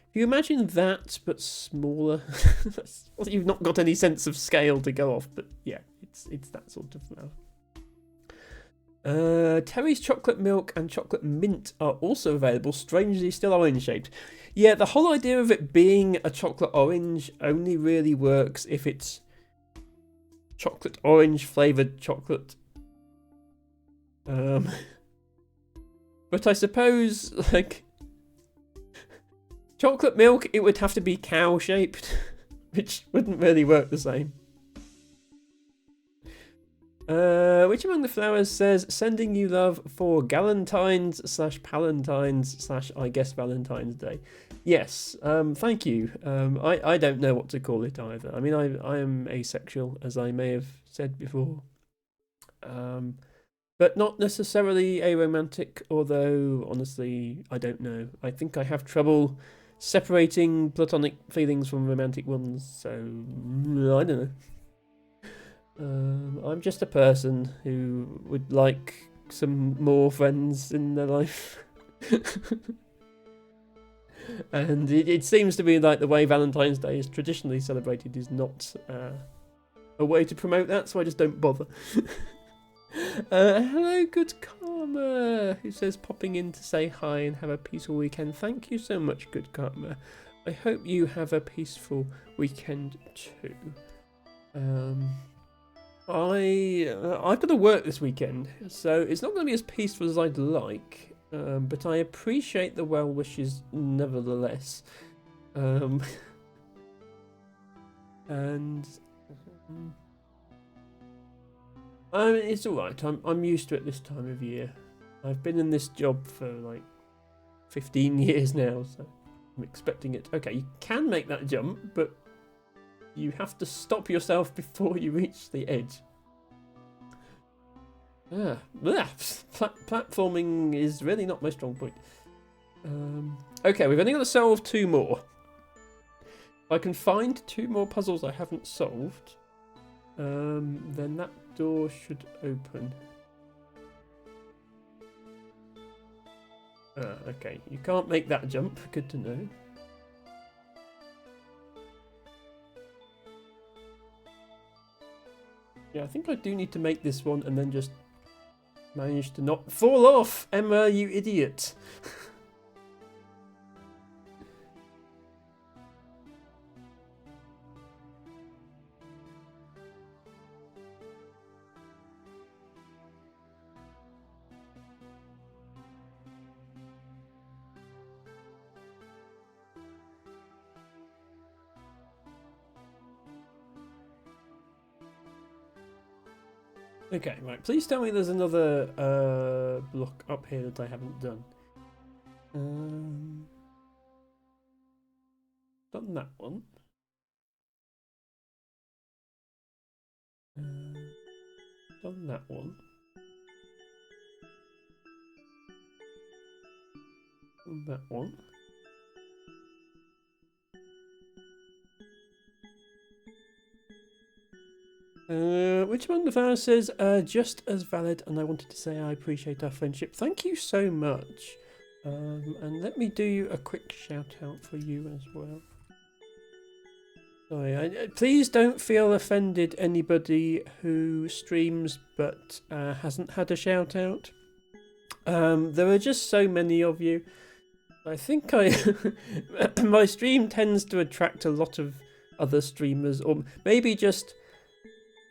If you imagine that, but smaller, you've not got any sense of scale to go off, but yeah, it's that sort of flower. Terry's chocolate milk and chocolate mint are also available, strangely still orange shaped. Yeah, the whole idea of it being a chocolate orange only really works if it's chocolate orange flavoured chocolate. But I suppose, like, chocolate milk, it would have to be cow shaped, which wouldn't really work the same. Which among the flowers says sending you love for Galentine's / Palentine's / I guess Valentine's Day? Yes, thank you. I don't know what to call it either. I mean, I am asexual, as I may have said before. But not necessarily aromantic, although honestly, I don't know. I think I have trouble separating platonic feelings from romantic ones, so I don't know. I'm just a person who would like some more friends in their life. And it seems to be like the way Valentine's Day is traditionally celebrated is not a way to promote that, so I just don't bother. Hello, Good Karma, who says popping in to say hi and have a peaceful weekend. Thank you so much, Good Karma. I hope you have a peaceful weekend too. I've got to work this weekend, so it's not going to be as peaceful as I'd like, but I appreciate the well wishes nevertheless. And I mean, it's alright. I'm used to it this time of year. I've been in this job for like 15 years now, so I'm expecting it. Okay, you can make that jump, but you have to stop yourself before you reach the edge. Platforming is really not my strong point. Okay, we've only got to solve 2 more. If I can find 2 more puzzles I haven't solved, then that door should open. Okay, you can't make that jump. Good to know. Yeah, I think I do need to make this one and then just manage to not fall off. Emma, you idiot. Okay, right. Please tell me there's another block up here that I haven't done. Done that one. Done that one. Done that one. Richmond the says, just as valid, and I wanted to say I appreciate our friendship. Thank you so much. And let me do a quick shout out for you as well. Sorry, please don't feel offended, anybody who streams but hasn't had a shout out. There are just so many of you. I think my stream tends to attract a lot of other streamers, or maybe just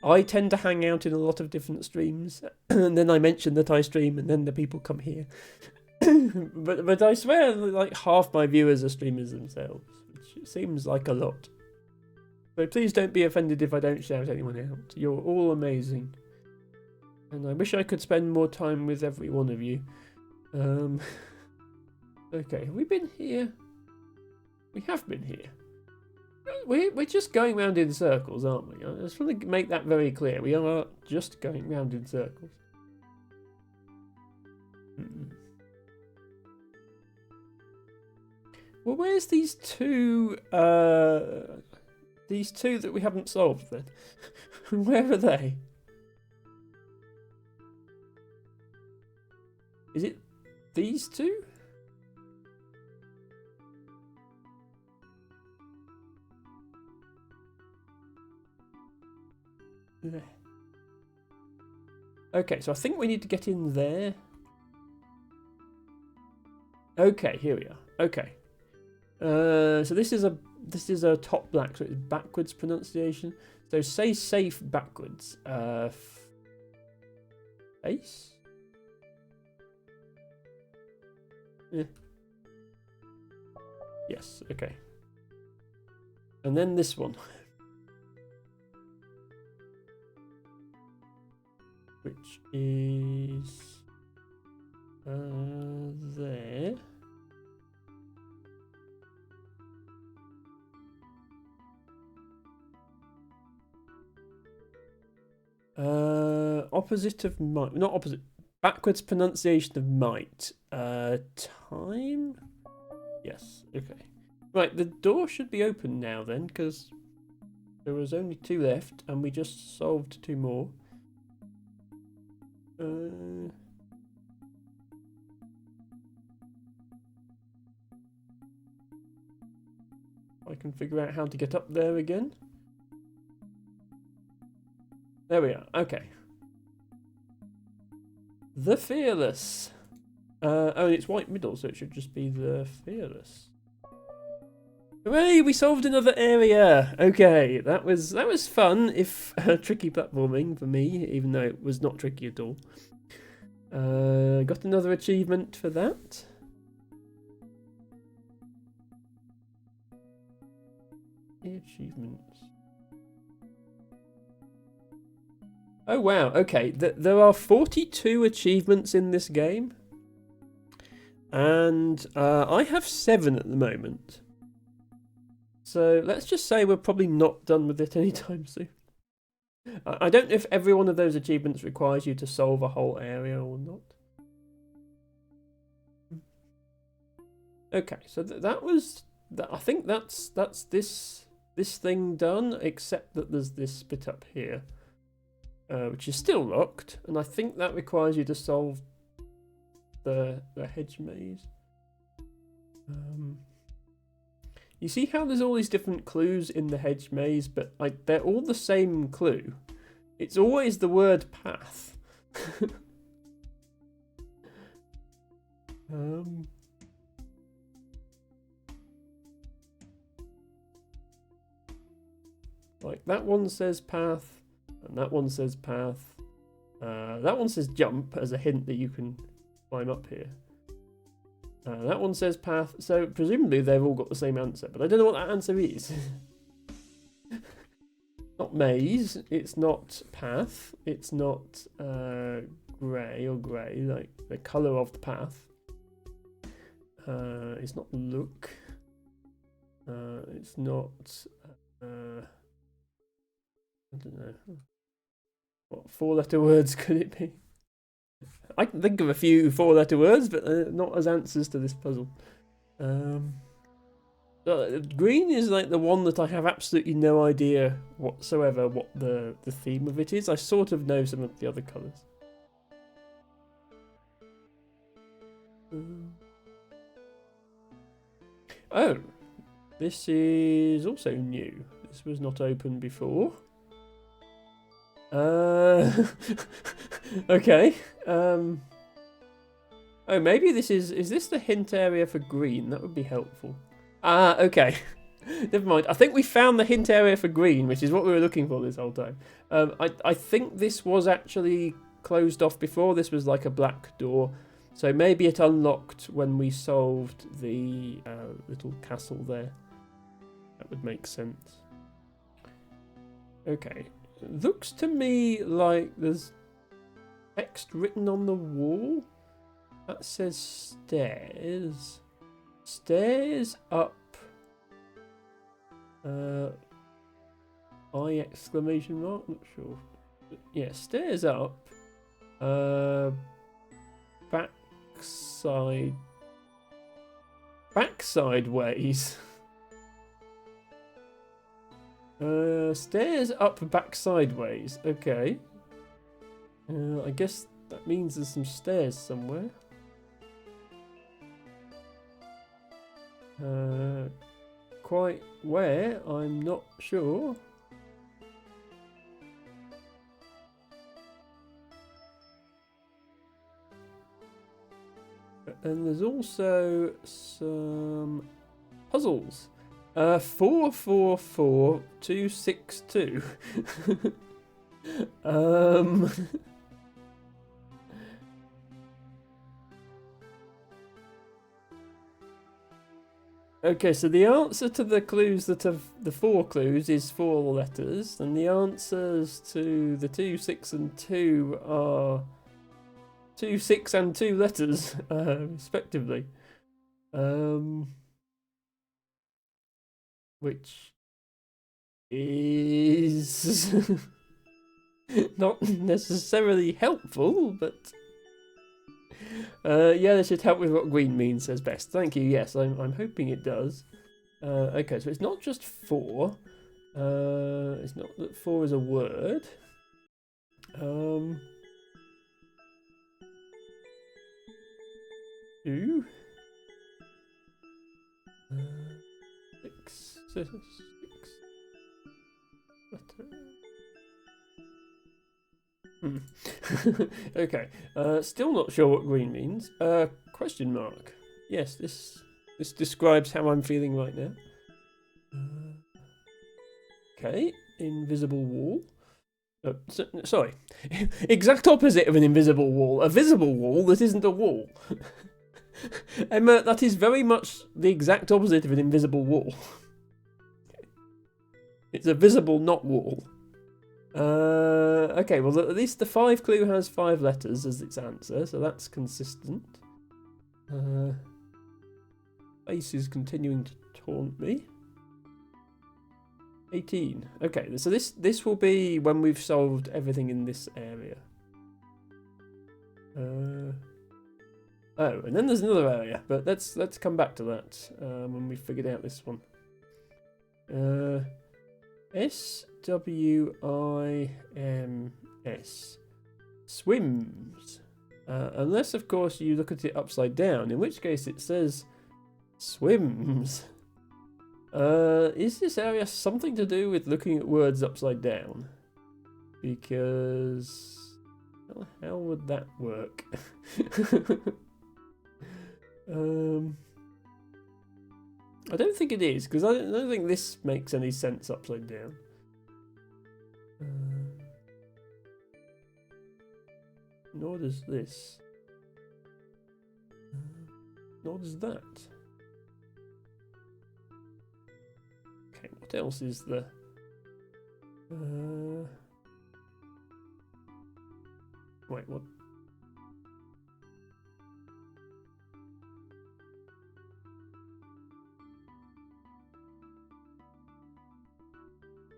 I tend to hang out in a lot of different streams, and then I mention that I stream, and then the people come here. but I swear, like half my viewers are streamers themselves, which seems like a lot. So please don't be offended if I don't shout anyone out. You're all amazing, and I wish I could spend more time with every one of you. Okay, have we been here? We have been here. We're just going round in circles, aren't we? I just want to make that very clear. We are just going round in circles. Well, where's these two that we haven't solved then? Where are they? Is it these two? Okay, so I think we need to get in there. Okay, here we are. Okay. So this is a top black, so it's backwards pronunciation. So say safe backwards. Face? Yeah. Yes, okay. And then this one. Which is there. Opposite of might, not opposite. Backwards pronunciation of might. Time. Yes. Okay. Right. The door should be open now then, because there was only 2 left, and we just solved 2 more. I can figure out how to get up there again. There we are. Okay. The Fearless. Oh, it's white middle, so it should just be the Fearless. Hooray! We solved another area. Okay, that was fun. If tricky platforming for me, even though it was not tricky at all. Got another achievement for that. Achievements. Oh wow, okay. There are 42 achievements in this game. And I have 7 at the moment. So let's just say we're probably not done with it anytime soon. I don't know if every one of those achievements requires you to solve a whole area or not. Okay, so that was... I think that's this thing done, except that there's this bit up here. Which is still locked, and I think that requires you to solve the hedge maze. You see how there's all these different clues in the hedge maze, but like they're all the same clue. It's always the word path. Like that one says path, and that one says path. That one says jump as a hint that you can climb up here. That one says path, so presumably they've all got the same answer, but I don't know what that answer is. Not maze, it's not path, it's not grey, like the colour of the path. It's not look. It's not... I don't know. What 4-letter words could it be? I can think of a few 4-letter words, but not as answers to this puzzle. Green is like the one that I have absolutely no idea whatsoever what the theme of it is. I sort of know some of the other colours. Oh, this is also new. This was not open before. Okay. Oh, maybe this is this the hint area for green? That would be helpful. Ah, okay. Never mind. I think we found the hint area for green, which is what we were looking for this whole time. I think this was actually closed off before. This was like a black door. So maybe it unlocked when we solved the little castle there. That would make sense. Okay. Looks to me like there's text written on the wall. That says stairs. Stairs up. I exclamation mark? Not sure. Yeah, stairs up. Backside ways. Stairs up back sideways. Okay. I guess that means there's some stairs somewhere. Quite where, I'm not sure. And there's also some puzzles. 444262. Okay, so the answer to the clues that have the 4 clues is 4 letters, and the answers to the 2, 6, and 2 are 2, 6, and 2 letters, respectively. Which is not necessarily helpful, but yeah, this should help with what green means says best. Thank you. Yes, I'm hoping it does. Okay, so it's not just 4. It's not that 4 is a word. 2. 6. 6. Okay. Still not sure what green means. Question mark. Yes, this describes how I'm feeling right now. Okay. Invisible wall. Sorry. Exact opposite of an invisible wall. A visible wall that isn't a wall. Emma, that is very much the exact opposite of an invisible wall. It's a visible not wall. Okay, well at least the 5 clue has 5 letters as its answer, so that's consistent. Face is continuing to taunt me. 18. Okay, so this will be when we've solved everything in this area. Oh, and then there's another area, but let's come back to that when we've figured out this one. SWIMS. Swims. Unless, of course, you look at it upside down, in which case it says Swims. Is this area something to do with looking at words upside down? Because how the hell would that work? I don't think it is, because I don't think this makes any sense upside down. Nor does this. Nor does that. Okay, what else is there? Wait, what?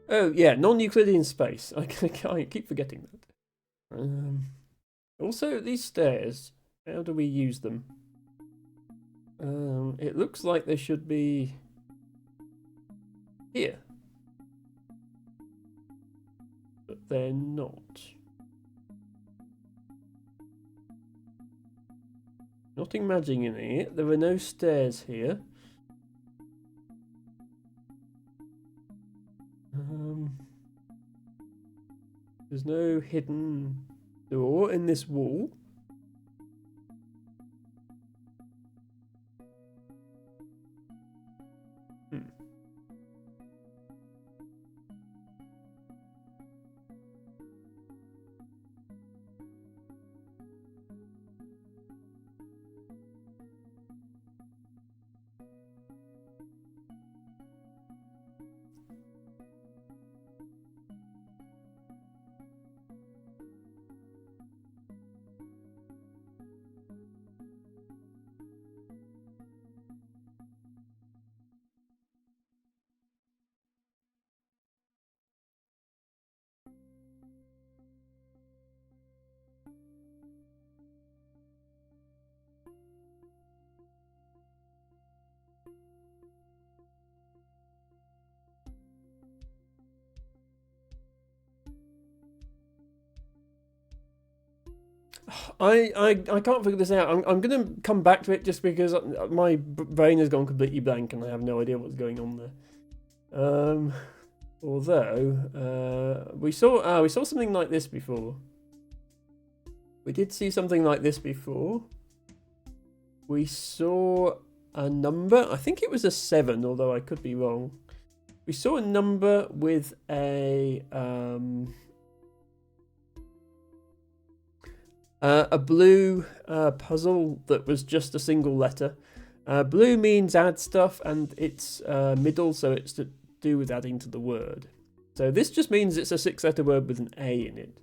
Oh, yeah, non-Euclidean space. I keep forgetting that. Also, these stairs, how do we use them? It looks like they should be here. But they're not. Not imagining it. There are no stairs here. There's no hidden door in this wall. I can't figure this out. I'm going to come back to it just because my brain has gone completely blank and I have no idea what's going on there. Although we saw something like this before. We did see something like this before. We saw a number. I think it was a 7, although I could be wrong. We saw a number with a blue puzzle that was just a single letter. Blue means add stuff, and it's middle, so it's to do with adding to the word. So this just means it's a 6-letter word with an A in it.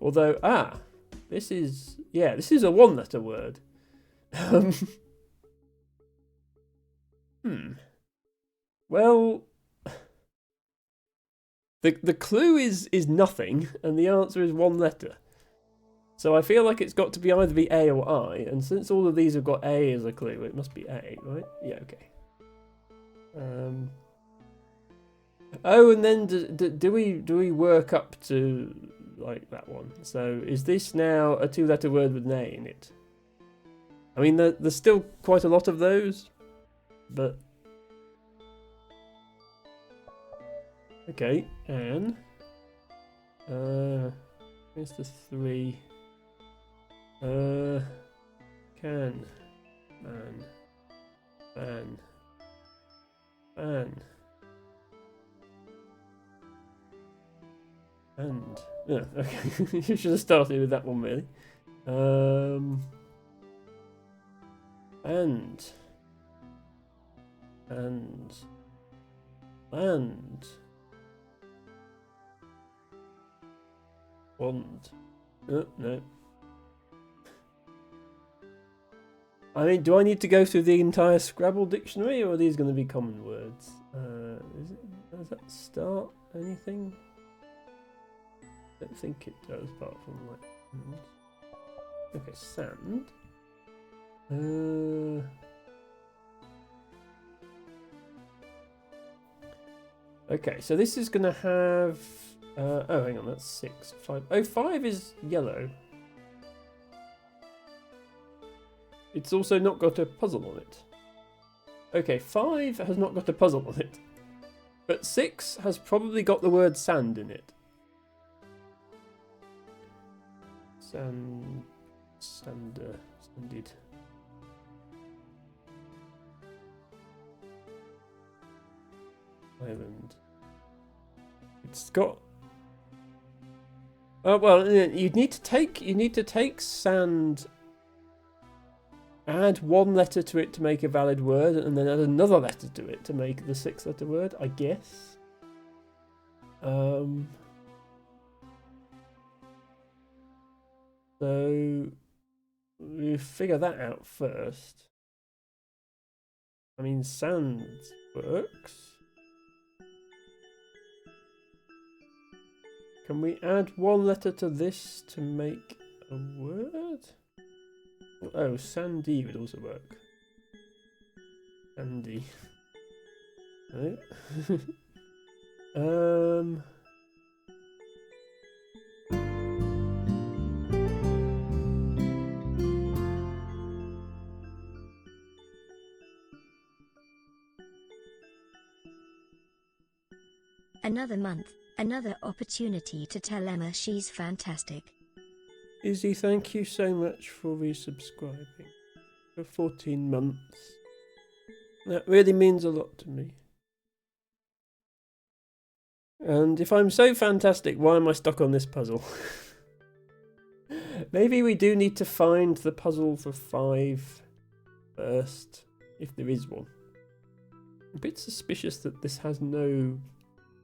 Although, this is a 1-letter word. Well, the clue is nothing, and the answer is 1 letter. So I feel like it's got to be either be A or I, and since all of these have got A as a clue, it must be A, right? Yeah, okay. Oh, and then do we work up to like that one? So is this now a 2-letter word with an A in it? I mean, there's still quite a lot of those, but okay. And here's the 3. Can, man, ban, ban, and yeah, okay. You should have started with that one, really. And wand. No. I mean, do I need to go through the entire Scrabble dictionary, or are these going to be common words? Does that start anything? I don't think it does, apart from like. Okay, sand. Okay, so this is going to have. Oh, hang on, that's 6. 5. Oh, 5 is yellow. It's also not got a puzzle on it. Okay, 5 has not got a puzzle on it. But 6 has probably got the word sand in it. Sanded. Island. It's got. Oh well, you need to take sand. Add one letter to it to make a valid word, and then add another letter to it to make the 6-letter word, I guess. So we figure that out first. I mean, sand works. Can we add one letter to this to make a word? Oh, sandy would also work. Sandy. No. Another month, another opportunity to tell Emma she's fantastic. Izzy, thank you so much for resubscribing for 14 months. That really means a lot to me. And if I'm so fantastic, why am I stuck on this puzzle? Maybe we do need to find the puzzle for 5 first, if there is one. I'm a bit suspicious that this has no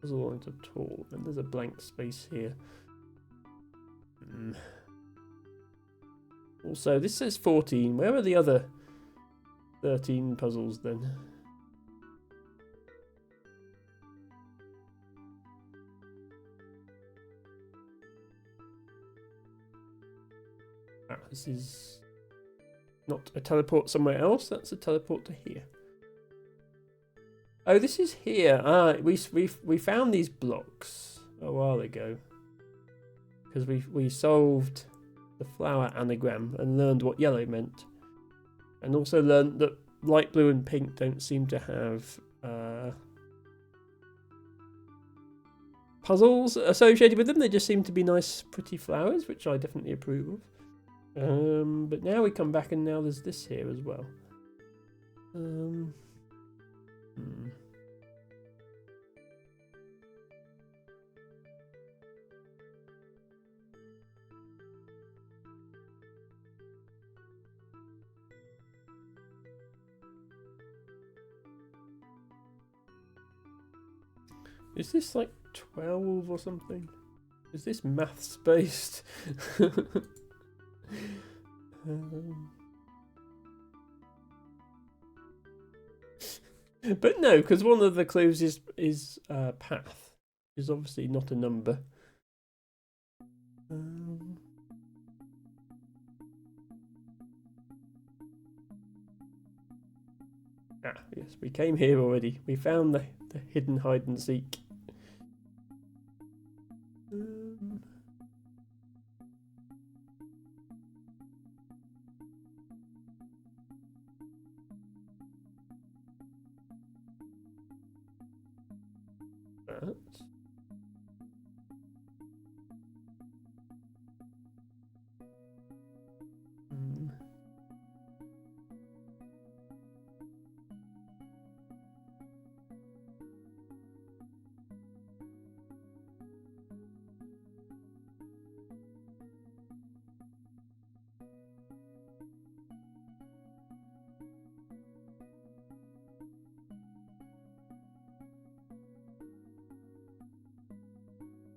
puzzle on it at all, and there's a blank space here. Also, this says 14. Where are the other 13 puzzles then? Ah, this is not a teleport somewhere else. That's a teleport to here. Oh, this is here. Ah, we found these blocks a while ago because we solved the flower anagram and learned what yellow meant, and also learned that light blue and pink don't seem to have puzzles associated with them. They just seem to be nice, pretty flowers, which I definitely approve of. But now we come back, and now there's this here as well. Is this like 12 or something? Is this maths based? But no, because one of the clues is path, which is obviously not a number. Yes, we came here already. We found the hidden hide and seek.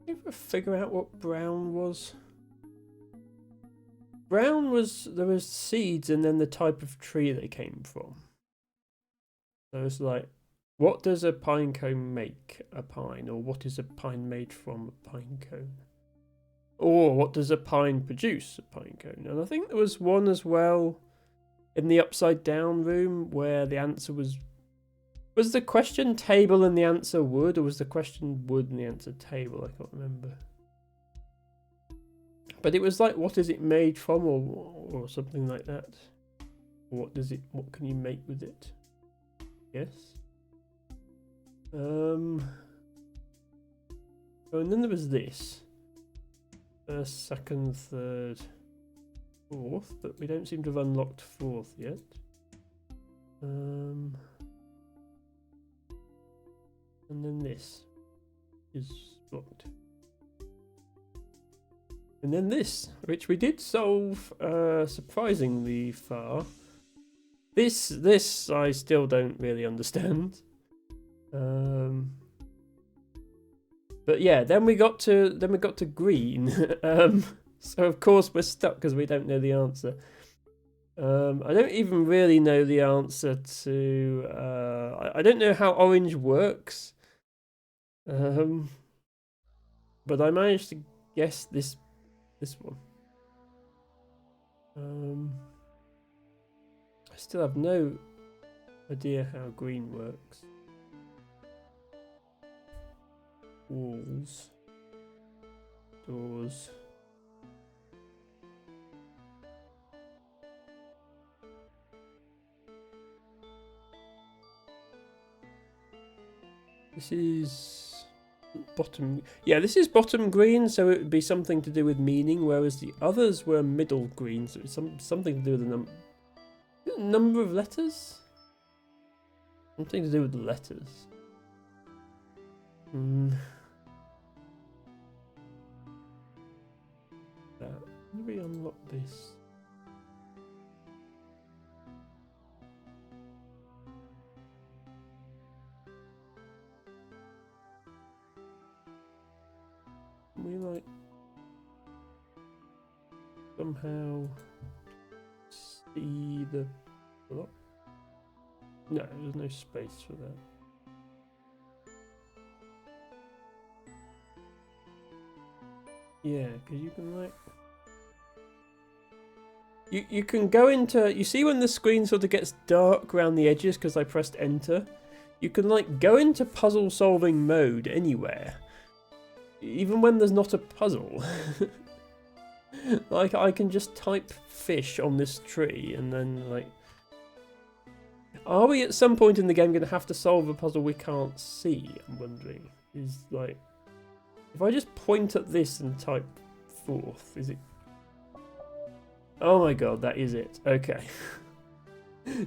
Ever figure out what brown was? Brown was, there was seeds and then the type of tree they came from. So it's like, what does a pine cone make a pine? Or what is a pine made from a pine cone? Or what does a pine produce a pine cone? And I think there was one as well in the upside down room where the answer was the question table and the answer wood, or was the question wood and the answer table? I can't remember. But it was like, what is it made from, or something like that. What does it? What can you make with it? Yes. Oh, and then there was this. First, second, third, fourth, but we don't seem to have unlocked fourth yet. And then this is blocked. And then this, which we did solve surprisingly far. This I still don't really understand. But yeah, then we got to green. So of course we're stuck because we don't know the answer. I don't even really know the answer to. I don't know how orange works. But I managed to guess this one. I still have no idea how green works. Walls, doors. This is bottom. Yeah, this is bottom green, so it would be something to do with meaning, whereas the others were middle green, so it's something to do with the number of letters. Something to do with the letters. How do we unlock this? Can we like somehow see the block? No, there's no space for that. Yeah, because you can like you can go into, you see when the screen sort of gets dark around the edges because I pressed enter, you can like go into puzzle solving mode anywhere, even when there's not a puzzle. Like I can just type fish on this tree and then like, are we at some point in the game going to have to solve a puzzle we can't see? I'm wondering. Is like, if I just point at this and type fourth, is it? Oh my god, that is it. Okay.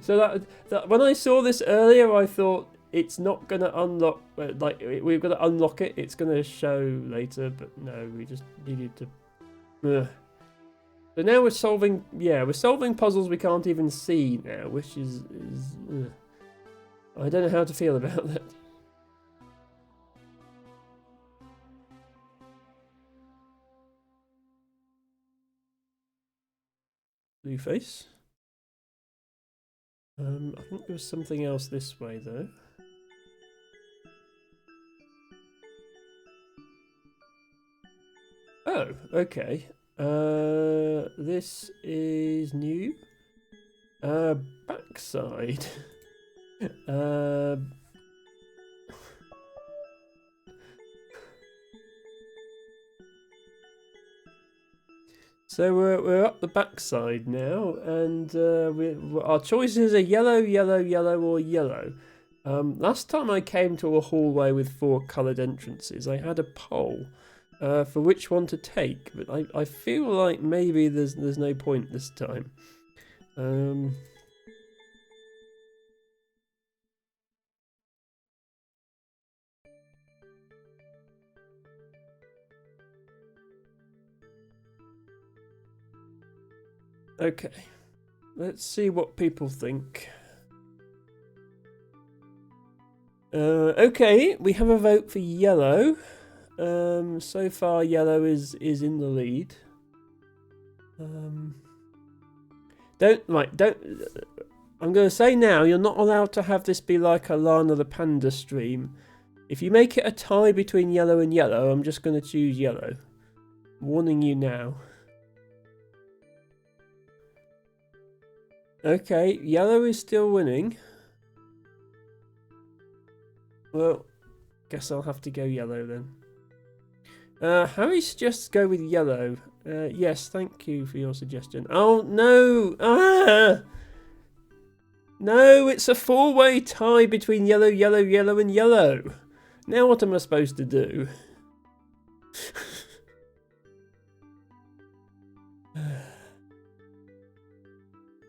So that when I saw this earlier, I thought it's not going to unlock, like we've got to unlock it. It's going to show later, but no, we just needed to. So now we're solving. Yeah, we're solving puzzles we can't even see now, which is. I don't know how to feel about that. Blue face. I think there was something else this way though. Oh, okay. This is new. Backside. So we're up the backside now, and our choices are yellow, yellow, yellow, or yellow. Last time I came to a hallway with 4 coloured entrances, I had a poll for which one to take, but I feel like maybe there's no point this time. Okay, let's see what people think. Okay, we have a vote for yellow. So far yellow is in the lead. I'm going to say now, you're not allowed to have this be like a Lana the Panda stream. If you make it a tie between yellow and yellow, I'm just going to choose yellow. I'm warning you now. Okay, yellow is still winning. Well, guess I'll have to go yellow then. Harry suggests go with yellow. Yes, thank you for your suggestion. Oh no! Ah! No, it's a four-way tie between yellow, yellow, yellow, and yellow. Now what am I supposed to do?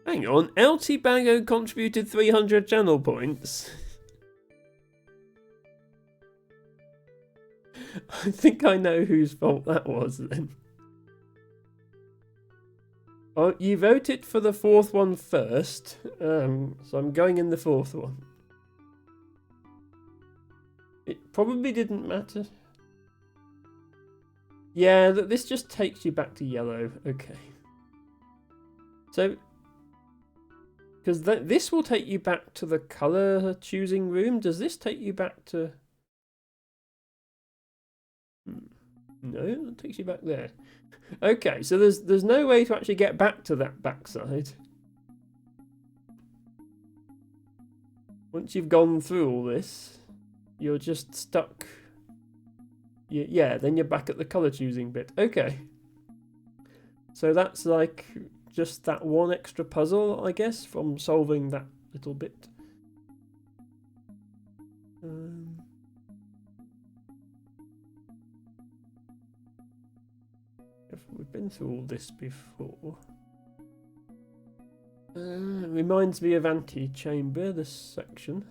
Hang on, LT Bango contributed 300 channel points. I think I know whose fault that was then. Oh, you voted for the fourth one first, so I'm going in the fourth one. It probably didn't matter. Yeah, this just takes you back to yellow. Okay. So, because this will take you back to the color choosing room. Does this take you back to... No, it takes you back there. Okay, so there's no way to actually get back to that backside. Once you've gone through all this, you're just stuck. Yeah, then you're back at the color choosing bit. Okay. So that's like just that one extra puzzle, I guess, from solving that little bit. We've been through all this before. Reminds me of Antechamber, this section.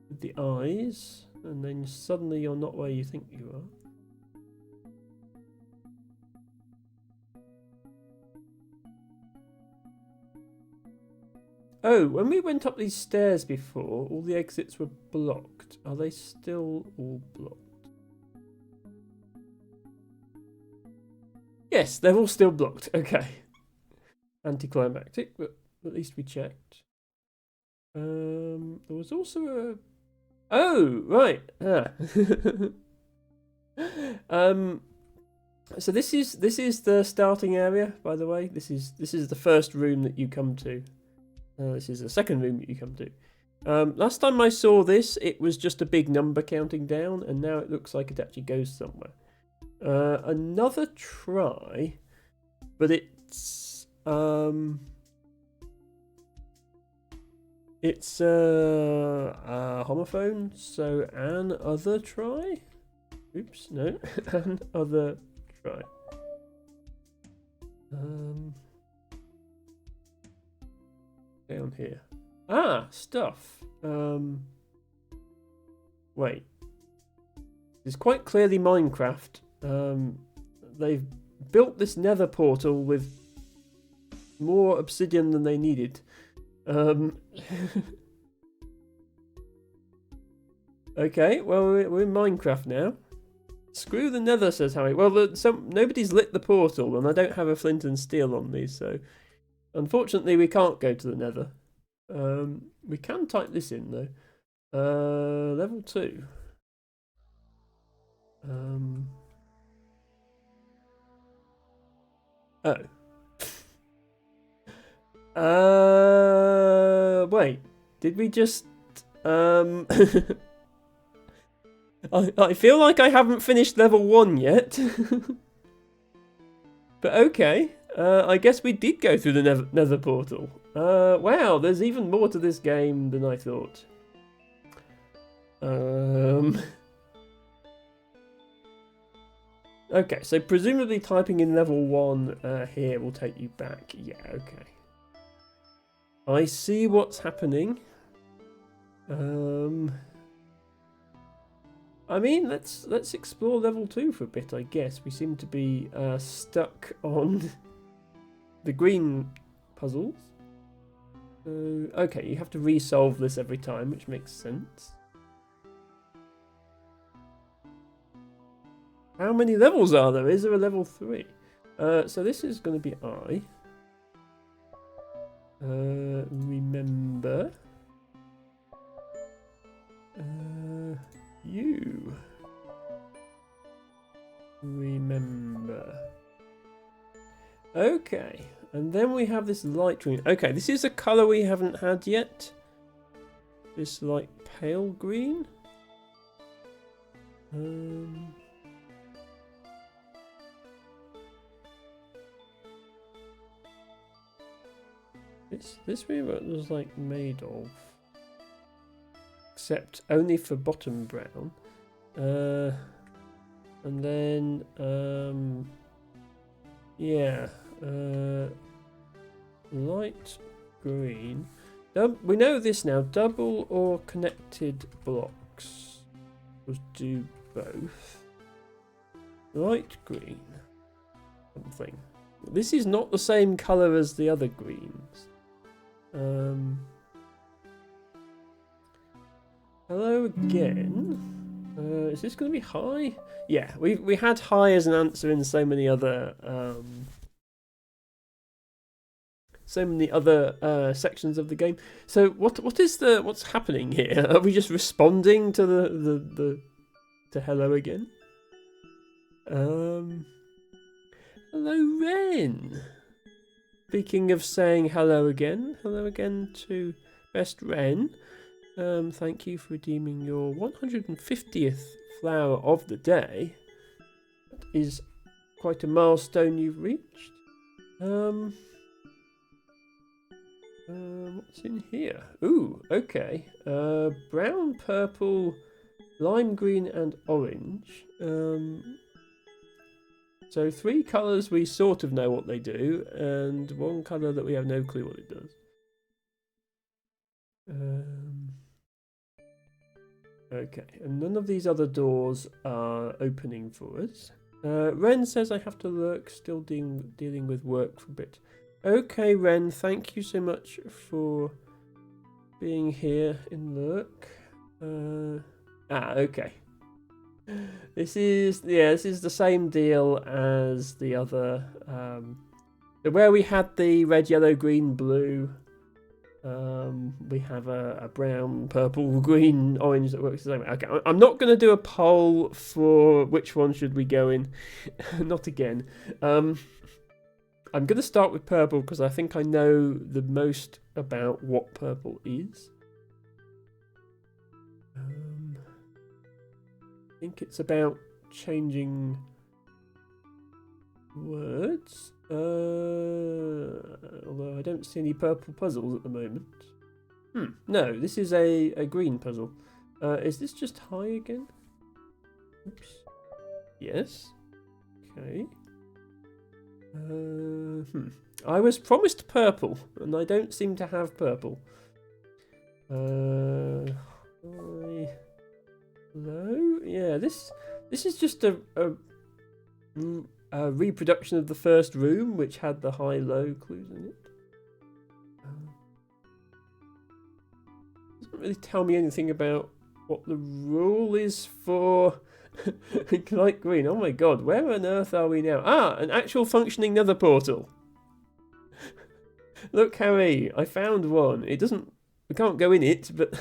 With the eyes. And then suddenly you're not where you think you are. Oh, when we went up these stairs before, all the exits were blocked. Are they still all blocked? Yes, they're all still blocked. Okay. Anticlimactic, but at least we checked. There was also a... Oh, right. Ah. So this is the starting area, by the way. This is the first room that you come to. This is the second room that you come to. Last time I saw this, it was just a big number counting down, and now it looks like it actually goes somewhere. Another try, but it's a homophone, so an other try. Oops, no, an other try. Down here. Ah, stuff. Wait. It's quite clearly Minecraft. They've built this nether portal with more obsidian than they needed. Okay, well, we're in Minecraft now. Screw the nether, says Harry. Well, nobody's lit the portal, and I don't have a flint and steel on me, so unfortunately we can't go to the nether. We can type this in, though. Level 2. Wait. Did we just... I feel like I haven't finished level 1 yet. But okay. I guess we did go through the nether portal. Wow, there's even more to this game than I thought. Okay, so presumably typing in level 1 here will take you back. Yeah, okay. I see what's happening. I mean, let's explore level 2 for a bit, I guess. We seem to be stuck on the green puzzles. Okay, you have to resolve this every time, which makes sense. How many levels are there? Is there a level 3? So this is going to be I. Remember. You. Remember. Okay. And then we have this light green. Okay, this is a colour we haven't had yet. This light pale green. This rework was like made of, except only for bottom brown. And then yeah, light green. We know this now. Double or connected blocks. We'll do both. Light green. Something. This is not the same colour as the other greens. Hello again. Is this going to be high? Yeah, we had high as an answer in so many other sections of the game. So what's happening here? Are we just responding to the hello again? Hello, Ren. Speaking of saying hello again to Best Ren. Thank you for redeeming your 150th flower of the day. That is quite a milestone you've reached. What's in here? Ooh, okay. Brown, purple, lime green, and orange. So 3 colours we sort of know what they do, and 1 colour that we have no clue what it does. Okay, and none of these other doors are opening for us. Ren says I have to lurk, still dealing with work for a bit. Okay, Ren, thank you so much for being here in lurk. Okay. This is the same deal as the other. Where we had the red, yellow, green, blue. We have a brown, purple, green, orange that works the same way. Okay, I'm not going to do a poll for which one should we go in. Not again. I'm going to start with purple because I think I know the most about what purple is. I think it's about changing words. Although I don't see any purple puzzles at the moment. No, this is a green puzzle. Is this just high again? Oops. Yes. Okay. I was promised purple, and I don't seem to have purple. Hello? Yeah, this is just a reproduction of the first room, which had the high-low clues in it. Doesn't really tell me anything about what the rule is for light green. Oh my god, where on earth are we now? An actual functioning nether portal. Look, Harry, I found one. We can't go in it, but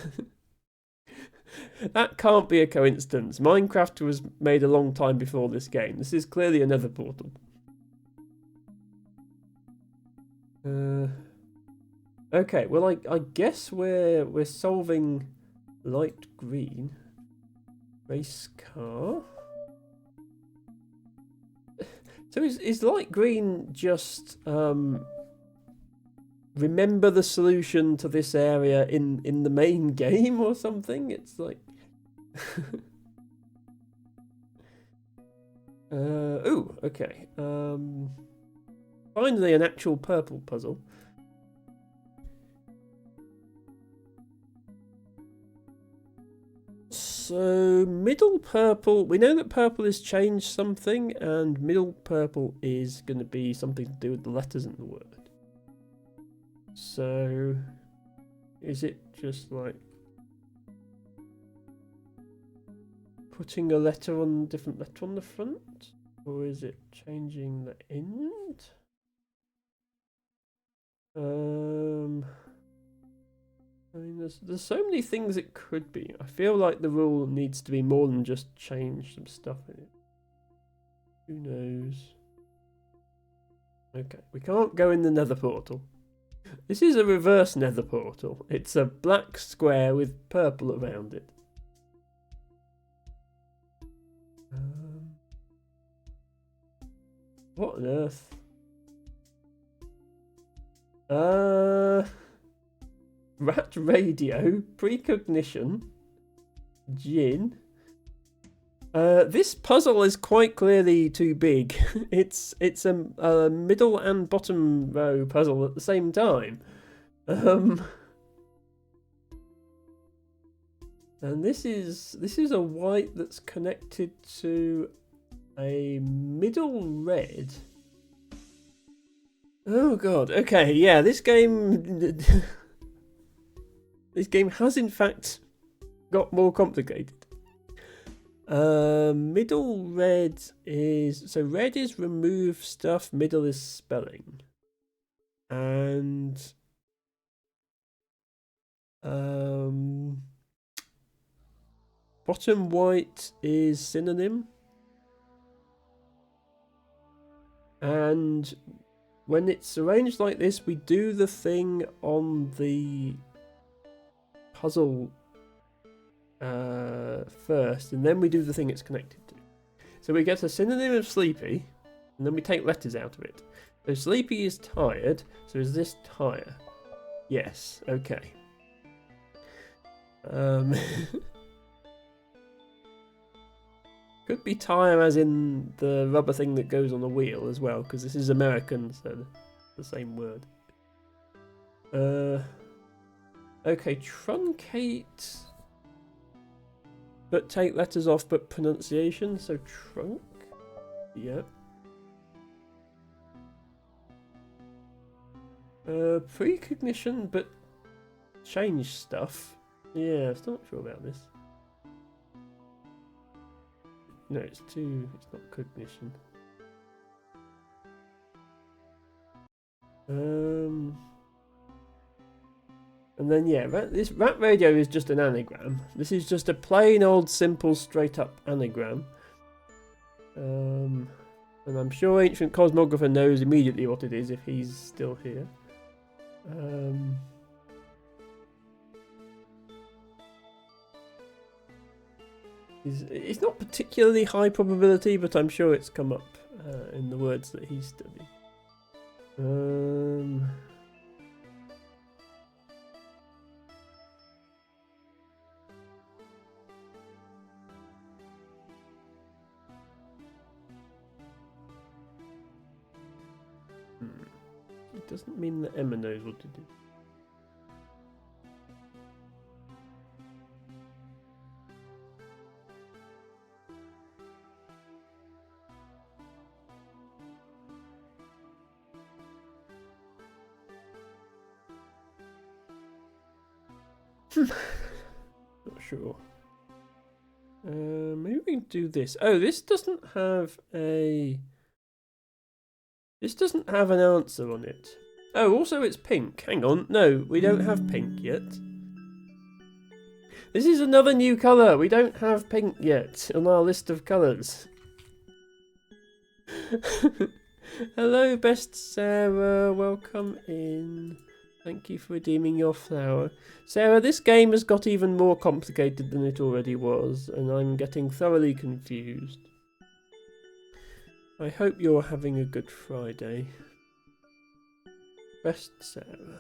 that can't be a coincidence. Minecraft was made a long time before this game. This is clearly a nether portal. Okay, well, I guess we're solving light green. Race car. So is light green just remember the solution to this area in the main game or something? It's like ooh, okay. Finally an actual purple puzzle. So middle purple, we know that purple has changed something, and middle purple is going to be something to do with the letters in the word. So is it just like putting a different letter on the front, or is it changing the end? I mean, there's so many things it could be. I feel like the rule needs to be more than just change some stuff in it. Who knows? Okay, we can't go in the nether portal. This is a reverse nether portal. It's a black square with purple around it. What on earth? rat radio, precognition, Jinn. This puzzle is quite clearly too big. It's a middle and bottom row puzzle at the same time. And this is a white that's connected to a middle red. Oh god. Okay, yeah, this game has in fact got more complicated. Middle red is red is remove stuff, middle is spelling. And bottom white is synonym. And when it's arranged like this, we do the thing on the puzzle first, and then we do the thing it's connected to. So we get a synonym of sleepy, and then we take letters out of it. So sleepy is tired, so is this tire? Yes, okay. Could be tire as in the rubber thing that goes on the wheel as well, because this is American, so the same word. Okay, truncate, but take letters off, but pronunciation, so trunk, yep. Precognition, but change stuff. Yeah, I'm still not sure about this. No, it's not cognition. And then yeah, this rat radio is just an anagram. This is just a plain old simple straight up anagram. And I'm sure Ancient Cosmographer knows immediately what it is if he's still here. It's not particularly high probability, but I'm sure it's come up in the words that he's studied. It doesn't mean that Emma knows what to do. Not sure. Maybe we can do this. Oh, this doesn't have an answer on it. Oh, also it's pink. Hang on. No, we don't have pink yet. This is another new colour. We don't have pink yet on our list of colours. Hello, best Sarah. Welcome in. Thank you for redeeming your flower. Sarah, this game has got even more complicated than it already was, and I'm getting thoroughly confused. I hope you're having a good Friday. Best Sarah.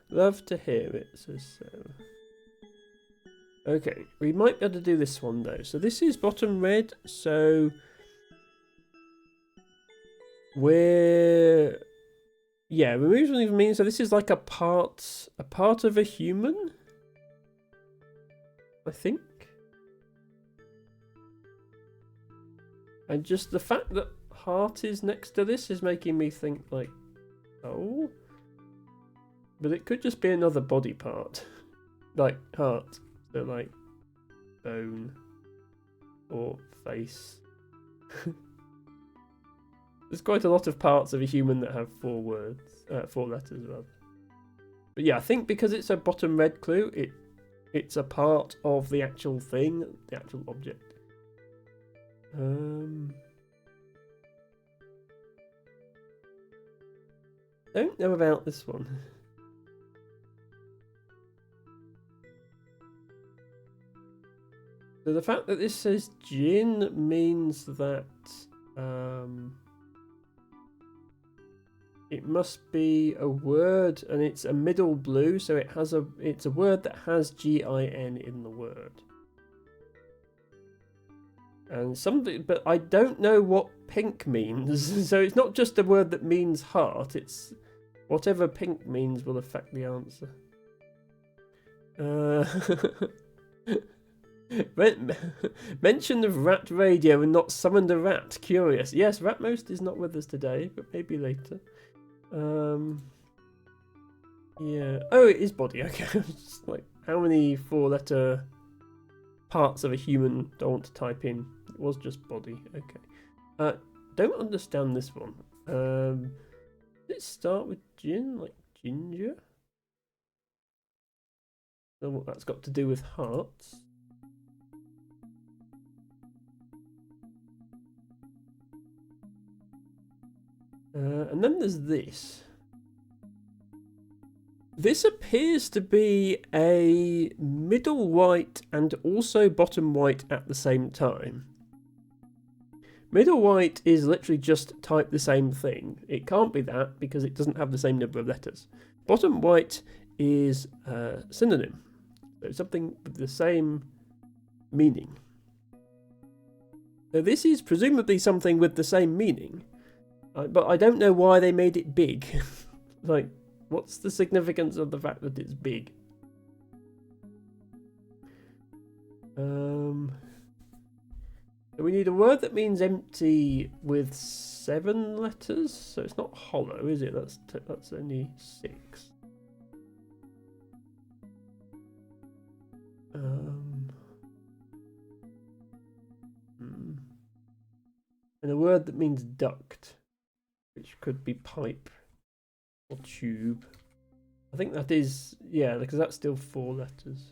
Love to hear it, says Sarah. Okay, we might be able to do this one though. So this is bottom red, so we're... Yeah, removes doesn't even mean, so this is like a part of a human, I think. And just the fact that heart is next to this is making me think like, oh, but it could just be another body part, like heart, so like bone or face. There's quite a lot of parts of a human that have 4 letters rather. But yeah, I think because it's a bottom red clue, it's a part of the actual thing, the actual object. Don't know about this one. So the fact that this says Jinn means that It must be a word, and it's a middle blue, so it's a word that has GIN in the word. And something, but I don't know what pink means. So it's not just a word that means heart. It's whatever pink means will affect the answer. Mention of rat radio and not summoned a rat. Curious. Yes, Ratmost is not with us today, but maybe later. Yeah. Oh, it is body. Okay. Just like, how many 4-letter parts of a human do I want to type in? It was just body. Okay. Don't understand this one. Let's start with gin, like ginger. Don't know what that's got to do with hearts. And then there's this. This appears to be a middle white and also bottom white at the same time. Middle white is literally just type the same thing. It can't be that because it doesn't have the same number of letters. Bottom white is a synonym. So something with the same meaning. So this is presumably something with the same meaning. But I don't know why they made it big. Like, what's the significance of the fact that it's big? So we need a word that means empty with 7 letters. So it's not hollow, is it? That's only 6. And a word that means duct, which could be pipe or tube. I think that is, yeah, because that's still 4 letters.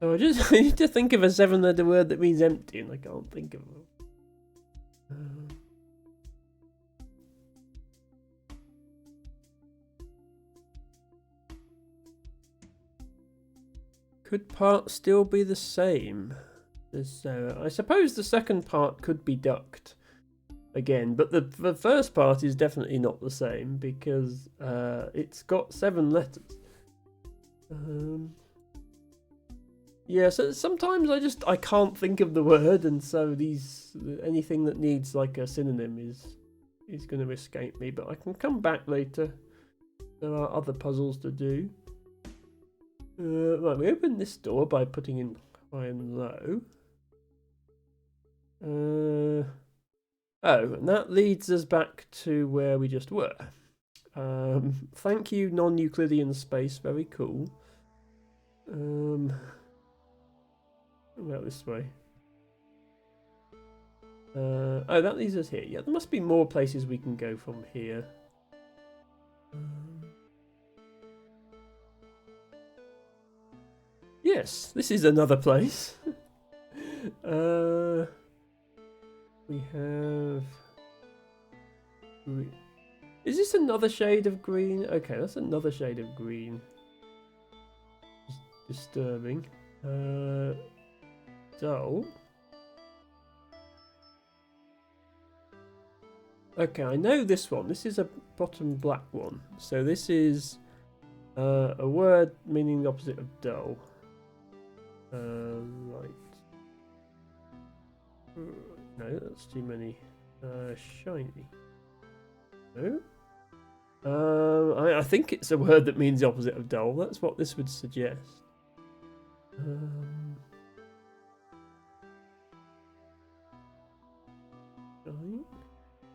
So I need to think of a 7-letter word that means empty, and I can't think of it. Could part still be the same? I suppose the second part could be duct again, but the first part is definitely not the same because it's got 7 letters. Yeah, so sometimes I can't think of the word, and so anything that needs like a synonym is going to escape me. But I can come back later. There are other puzzles to do. Right, we open this door by putting in high and low. Oh, and that leads us back to where we just were. Thank you, non-Euclidean space. Very cool. About this way. Oh, that leads us here. Yeah, there must be more places we can go from here. Yes, this is another place. We have... Is this another shade of green? Okay, that's another shade of green. It's disturbing. Dull. Okay, I know this one. This is a bottom black one. So this is a word meaning the opposite of dull. Right. No, that's too many. Shiny. No. I think it's a word that means the opposite of dull. That's what this would suggest.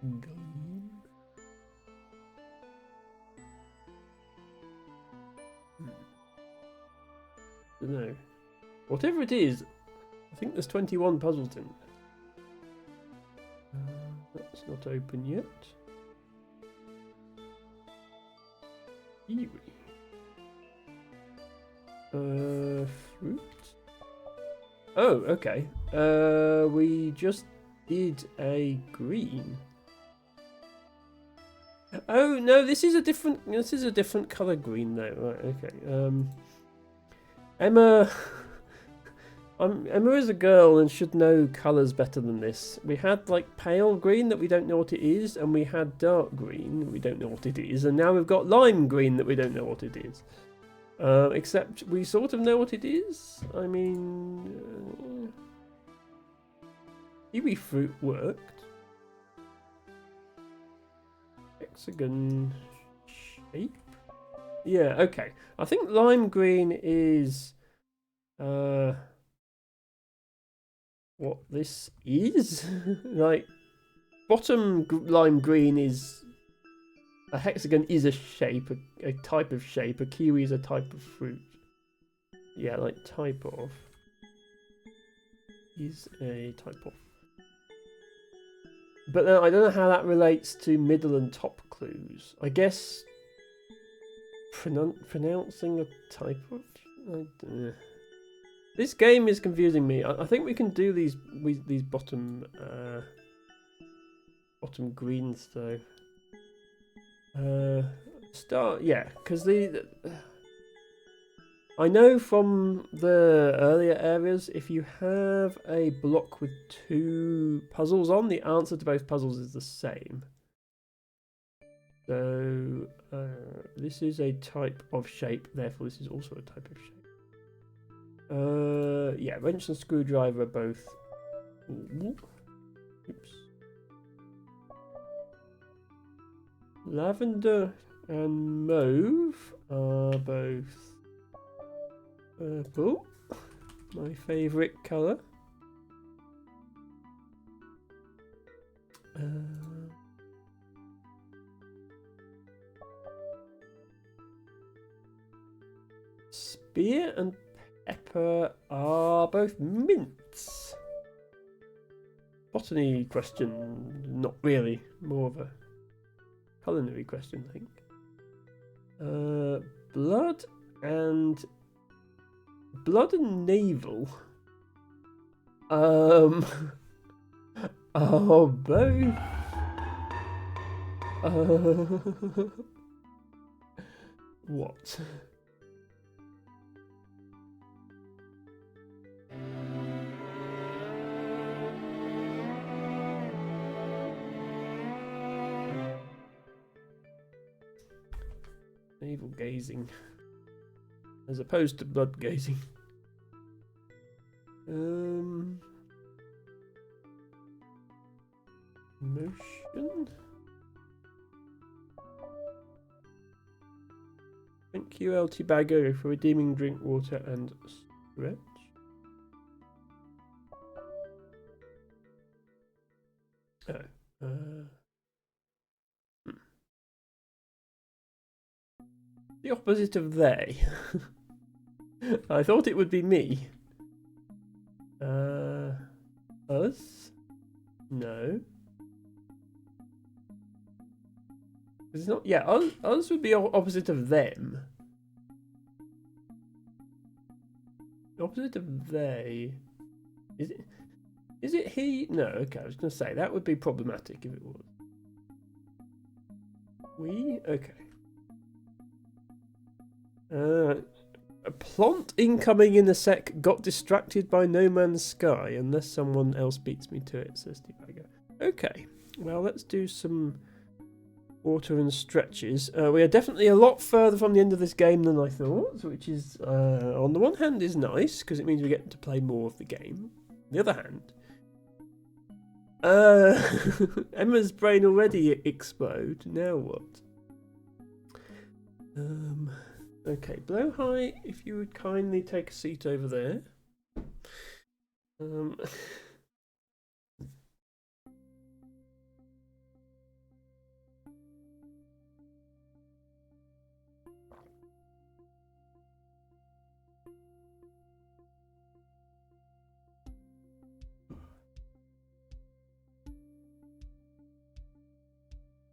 Green. No. Whatever it is, I think there's 21 puzzles in there. That's not open yet. Kiwi. Fruit. Oh, okay. We just did a green. Oh no, this is a different colour green though. Right, okay. Emma Emma is a girl and should know colours better than this. We had like pale green that we don't know what it is, and we had dark green, we don't know what it is, and now we've got lime green that we don't know what it is. Except we sort of know what it is. I mean, kiwi fruit worked. Hexagon shape. Yeah, okay. I think lime green is what this is. Like, bottom lime green is a hexagon is a shape, a type of shape. A kiwi is a type of fruit. Yeah, like type of is a type of. But then I don't know how that relates to middle and top clues. I guess pronouncing a type of. This game is confusing me. I think we can do these bottom bottom greens though. Because I know from the earlier areas, if you have a block with 2 puzzles on, the answer to both puzzles is the same. So this is a type of shape, therefore this is also a type of shape. Yeah, wrench and screwdriver are both. Oops. Lavender and mauve are both purple, my favourite colour. Spear and pepper are both mints. Botany question, not really, more of a culinary question, I think. Blood and navel are both what? Navel gazing, as opposed to blood gazing. Motion. Thank you, LT Bagger, for redeeming drink water and stretch. The opposite of they. I thought it would be me. Us? No. It's not. Yeah, us would be opposite of them. The opposite of they. Is it? Is it he? No. Okay, I was going to say that would be problematic if it was. We? Okay. A plot incoming in a sec. Got distracted by No Man's Sky. Unless someone else beats me to it, says Devago. Okay. Well, let's do some water and stretches. We are definitely a lot further from the end of this game than I thought, which is, on the one hand, is nice because it means we get to play more of the game. On the other hand, Emma's brain already explode. Now what? Okay, Blowhigh, if you would kindly take a seat over there.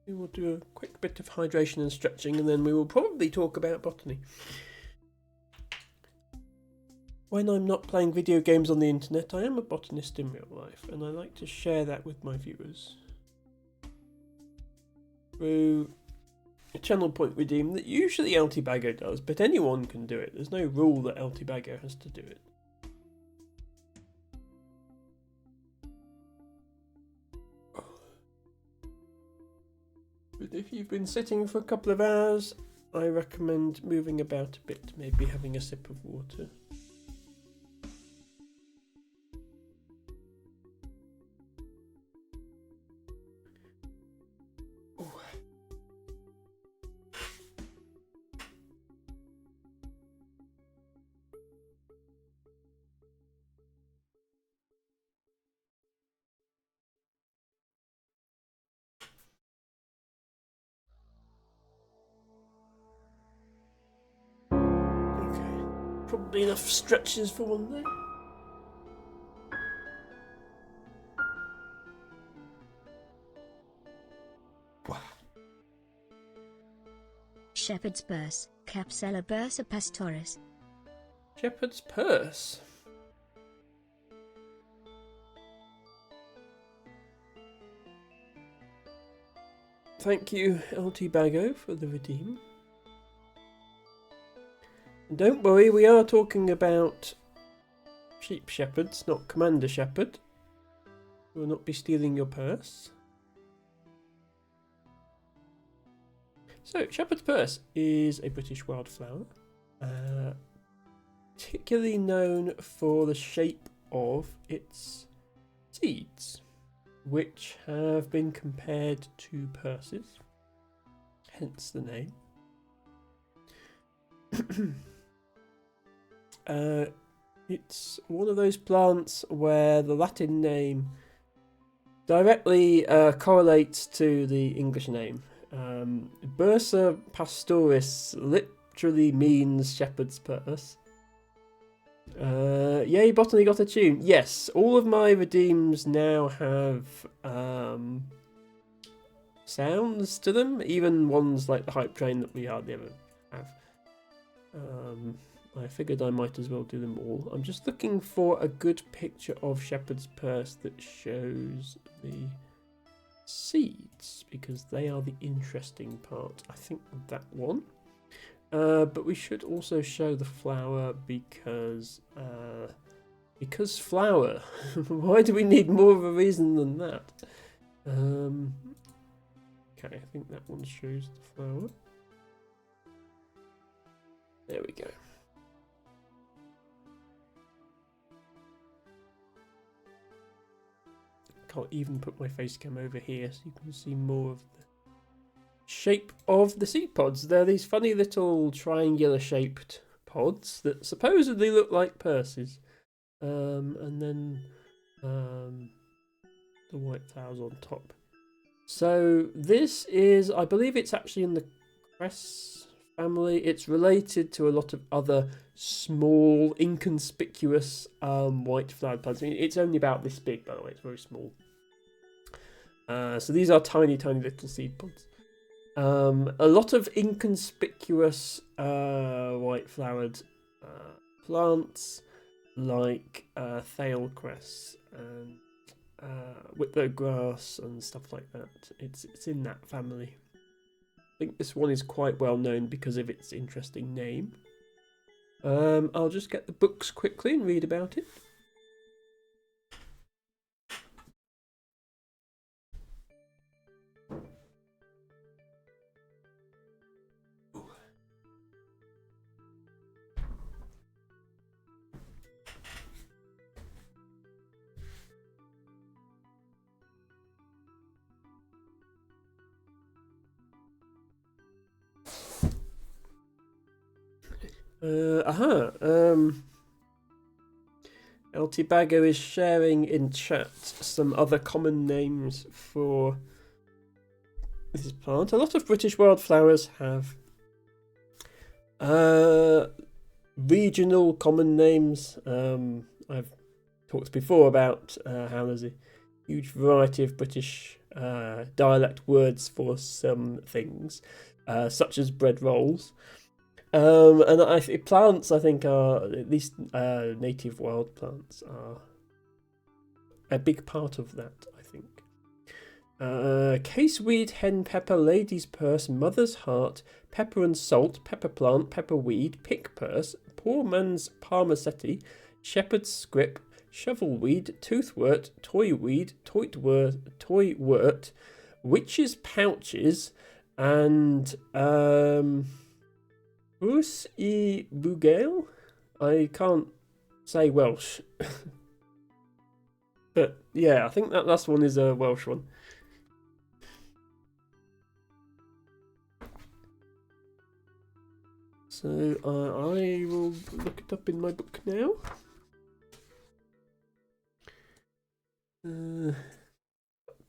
We will do a quick bit of hydration and stretching, and then we will probably talk about botany. When I'm not playing video games on the internet, I am a botanist in real life, and I like to share that with my viewers through channel point redeem that usually Altibago does, but anyone can do it. There's no rule that Altibago has to do it. But if you've been sitting for a couple of hours, I recommend moving about a bit, maybe having a sip of water. Probably enough stretches for one day. Shepherd's purse, Capsella bursa pastoris. Shepherd's purse. Thank you, Altibago, for the redeem. And don't worry, we are talking about sheep shepherds, not Commander Shepherd. We will not be stealing your purse. So, shepherd's purse is a British wildflower, particularly known for the shape of its seeds, which have been compared to purses, hence the name. It's one of those plants where the Latin name directly correlates to the English name. Bursa pastoris literally means shepherd's purse. Yay, Botany got a tune. Yes, all of my redeems now have sounds to them, even ones like the hype train that we hardly ever have. I figured I might as well do them all. I'm just looking for a good picture of shepherd's purse that shows the seeds, because they are the interesting part. I think that one. But we should also show the flower because flower. Why do we need more of a reason than that? Okay, I think that one shows the flower. There we go. Can't even put my face cam over here so you can see more of the shape of the seed pods. They're these funny little triangular shaped pods that supposedly look like purses. And then the white flowers on top. So this is, I believe it's actually in the cress family. It's related to a lot of other small, inconspicuous white flowered plants. I mean, it's only about this big, by the way. It's very small. So these are tiny, tiny little seed pods. A lot of inconspicuous white flowered plants like thale cress and whitlow grass and stuff like that. It's in that family. I think this one is quite well known because of its interesting name. I'll just get the books quickly and read about it. Altibago is sharing in chat some other common names for this plant. A lot of British wildflowers have regional common names. I've talked before about how there's a huge variety of British dialect words for some things, such as bread rolls. And plants, I think, are, at least native wild plants, are a big part of that, I think. Caseweed, hen pepper, lady's purse, mother's heart, pepper and salt, pepper plant, pepper weed, pick purse, poor man's parmacetti, shepherd's scrip, shovelweed, toothwort, toyweed, toywort, witch's pouches, and Rus I Bugale? I can't say Welsh. But yeah, I think that last one is a Welsh one. So I will look it up in my book now.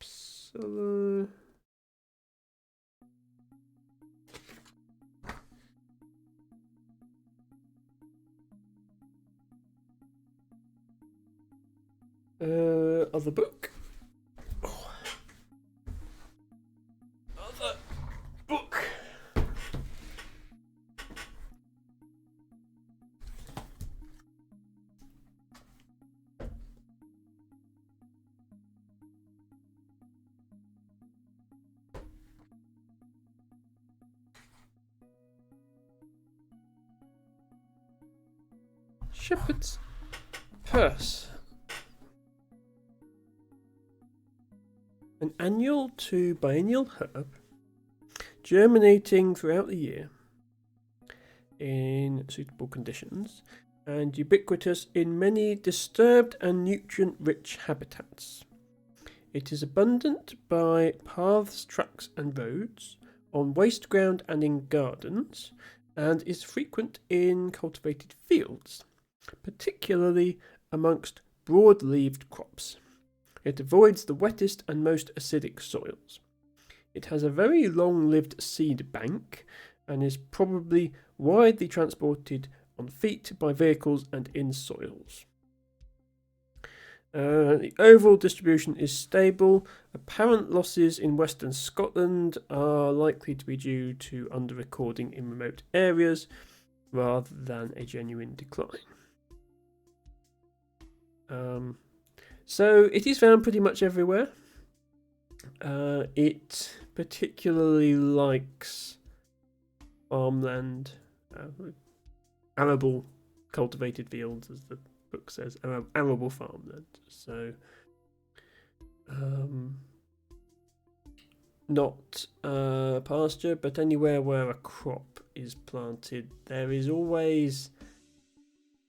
Uppsala. Other book. Oh. Other book. Shepherd's purse. An annual to biennial herb, germinating throughout the year in suitable conditions and ubiquitous in many disturbed and nutrient-rich habitats. It is abundant by paths, tracks and roads, on waste ground and in gardens, and is frequent in cultivated fields, particularly amongst broad-leaved crops. It avoids the wettest and most acidic soils. It has a very long-lived seed bank and is probably widely transported on feet by vehicles and in soils. The overall distribution is stable. Apparent losses in western Scotland are likely to be due to under-recording in remote areas rather than a genuine decline. So it is found pretty much everywhere. It particularly likes farmland, arable cultivated fields, as the book says, arable farmland. So, not pasture, but anywhere where a crop is planted,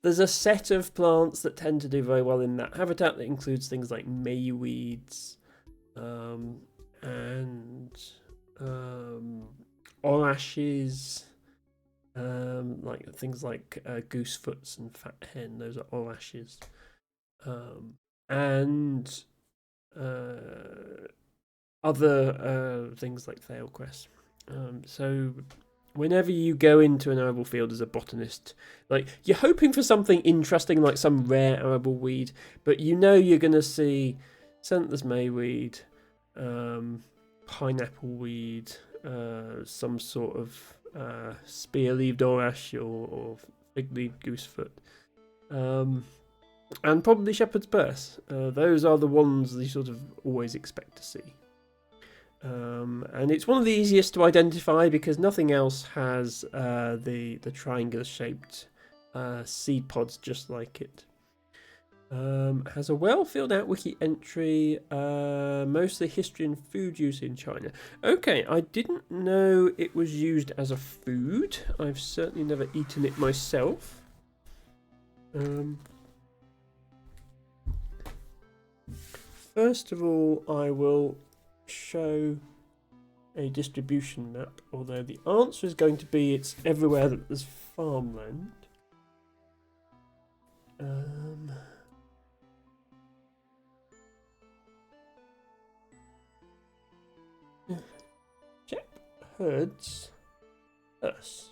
there's a set of plants that tend to do very well in that habitat that includes things like mayweeds and orashes, like things like goosefoots and fat hen. Those are orashes, and other things like thailcress. So whenever you go into an arable field as a botanist, like, you're hoping for something interesting, like some rare arable weed, but you know you're going to see Scentless mayweed, pineapple weed, some sort of spear-leaved orash or fig-leaved goosefoot, and probably shepherd's purse. Those are the ones you sort of always expect to see. And it's one of the easiest to identify because nothing else has the triangular shaped seed pods just like it. Has a well filled out wiki entry, mostly history and food use in China. Okay, I didn't know it was used as a food. I've certainly never eaten it myself. First of all, I will show a distribution map, although the answer is going to be it's everywhere that there's farmland. Shepherd's purse.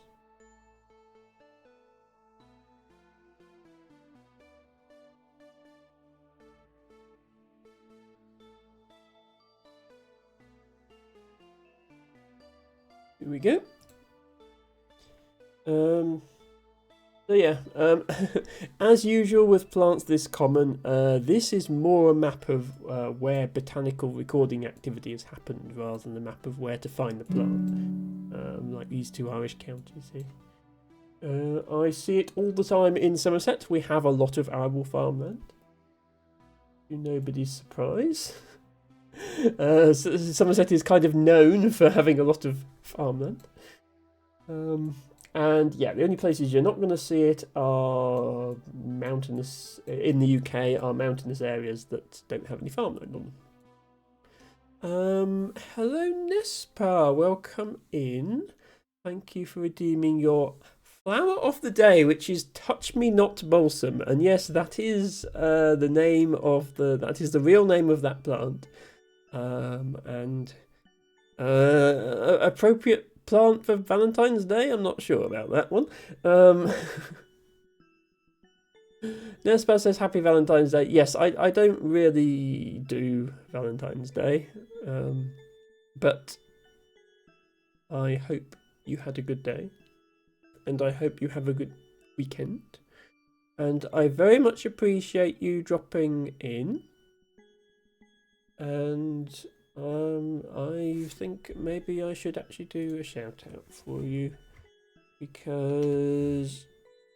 Here we go. So yeah, as usual with plants this common, this is more a map of where botanical recording activity has happened rather than a map of where to find the plant, like these two Irish counties here. I see it all the time in Somerset. We have a lot of arable farmland. To nobody's surprise. Somerset is kind of known for having a lot of farmland. And yeah, the only places you're not going to see it are mountainous, in the UK, are mountainous areas that don't have any farmland on them. Hello Nespa, welcome in. Thank you for redeeming your flower of the day, which is Touch Me Not Balsam. And yes, that is the name of that is the real name of that plant. And appropriate plant for Valentine's Day? I'm not sure about that one. Nespa says Happy Valentine's Day. Yes, I don't really do Valentine's Day, but I hope you had a good day, and I hope you have a good weekend, and I very much appreciate you dropping in, and I think maybe I should actually do a shout out for you because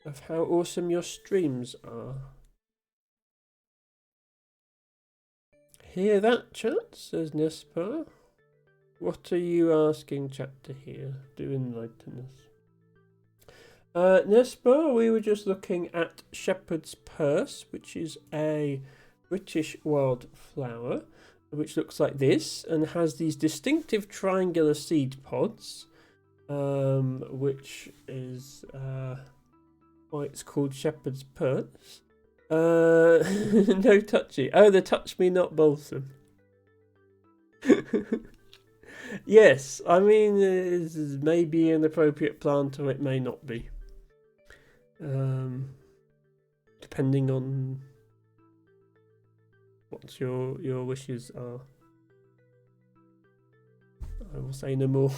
of how awesome your streams are. Hear that, chat? Says Nespa. What are you asking chat to hear? Do enlighten us. Nespa, we were just looking at Shepherd's Purse, which is a British wildflower, which looks like this and has these distinctive triangular seed pods, which is why it's called Shepherd's Purse. No touchy. Oh, the Touch Me Not Balsam. Yes, I mean, it is maybe an appropriate plant or it may not be. Depending on what your wishes are. I will say no more.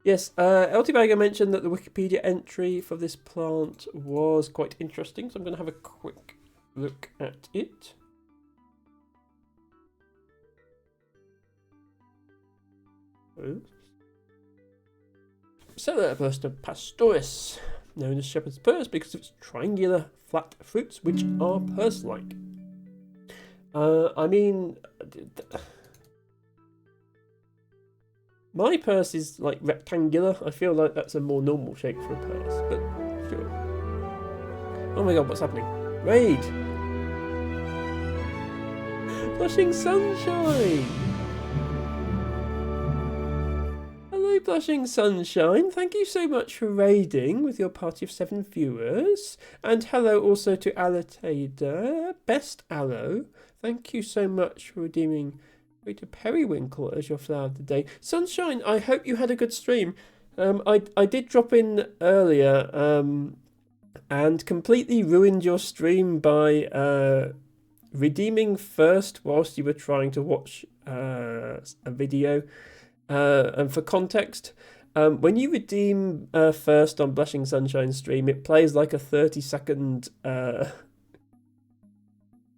Yes, Eltibager mentioned that the Wikipedia entry for this plant was quite interesting, so I'm going to have a quick look at it. Celebesta pastoris, known as shepherd's purse because of its triangular flat fruits, which are purse-like. I mean, my purse is like rectangular. I feel like that's a more normal shape for a purse, but sure. Oh my god, what's happening? Raid! Blushing Sunshine! Hello, Blushing Sunshine. Thank you so much for raiding with your party of 7 viewers. And hello also to Alatada, Best Aloe. Thank you so much for redeeming Rita Periwinkle as your flower of the day. Sunshine, I hope you had a good stream. I did drop in earlier and completely ruined your stream by redeeming first whilst you were trying to watch a video. And for context, when you redeem first on Blushing Sunshine stream, it plays like a 30-second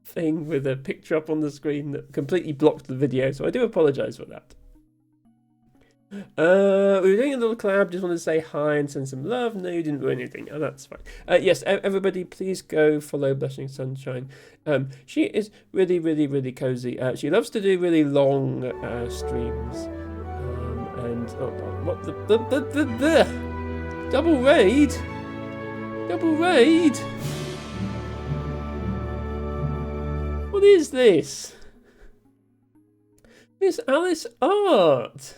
thing with a picture up on the screen that completely blocked the video, so I do apologise for that. We were doing a little collab, just wanted to say hi and send some love. No, you didn't do anything. Oh, that's fine. Yes, everybody, please go follow Blushing Sunshine. She is really, really, really cozy. She loves to do really long streams. And what the double raid? Double raid? What is this? Miss Alice Art.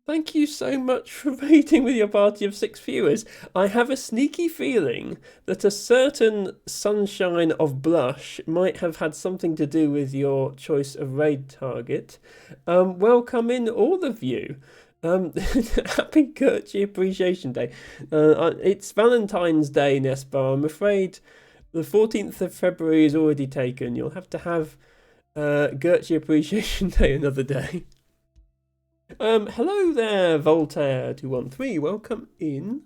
Thank you so much for raiding with your party of 6 viewers. I have a sneaky feeling that a certain sunshine of blush might have had something to do with your choice of raid target. Welcome in, all of you. Happy Gertrude Appreciation Day. It's Valentine's Day, Nespa. I'm afraid the 14th of February is already taken. You'll have to have Gertrude Appreciation Day another day. Hello there, Voltaire213. Welcome in.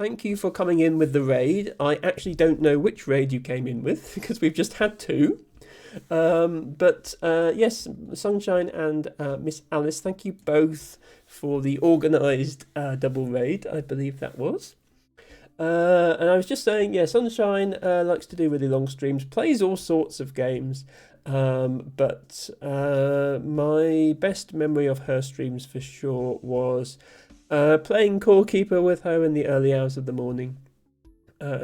thank you for coming in with the raid. I actually don't know which raid you came in with because we've just had two. But yes, Sunshine and Miss Alice, thank you both for the organised double raid, I believe that was. And I was just saying, yeah, Sunshine likes to do really long streams, plays all sorts of games, but my best memory of her streams for sure was playing Core Keeper with her in the early hours of the morning.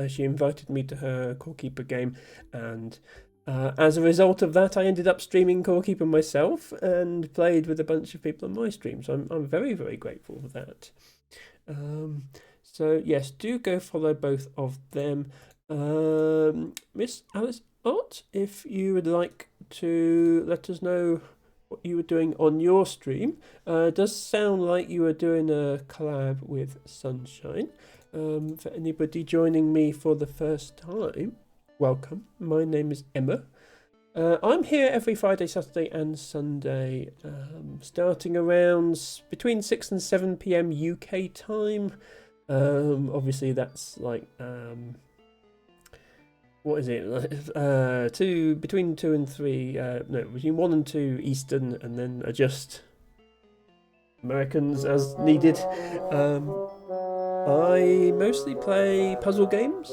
She invited me to her Core Keeper game, and as a result of that, I ended up streaming Core Keeper myself and played with a bunch of people on my stream. So I'm very, very grateful for that. So yes, do go follow both of them. Miss Alice Art, if you would like to let us know what you were doing on your stream. It does sound like you were doing a collab with Sunshine. For anybody joining me for the first time, welcome. My name is Emma. I'm here every Friday, Saturday and Sunday, starting around between 6 and 7 p.m. UK time. Obviously that's like what is it? Between 2 and 3. No, between 1 and 2 Eastern, and then adjust Americans as needed. I mostly play puzzle games.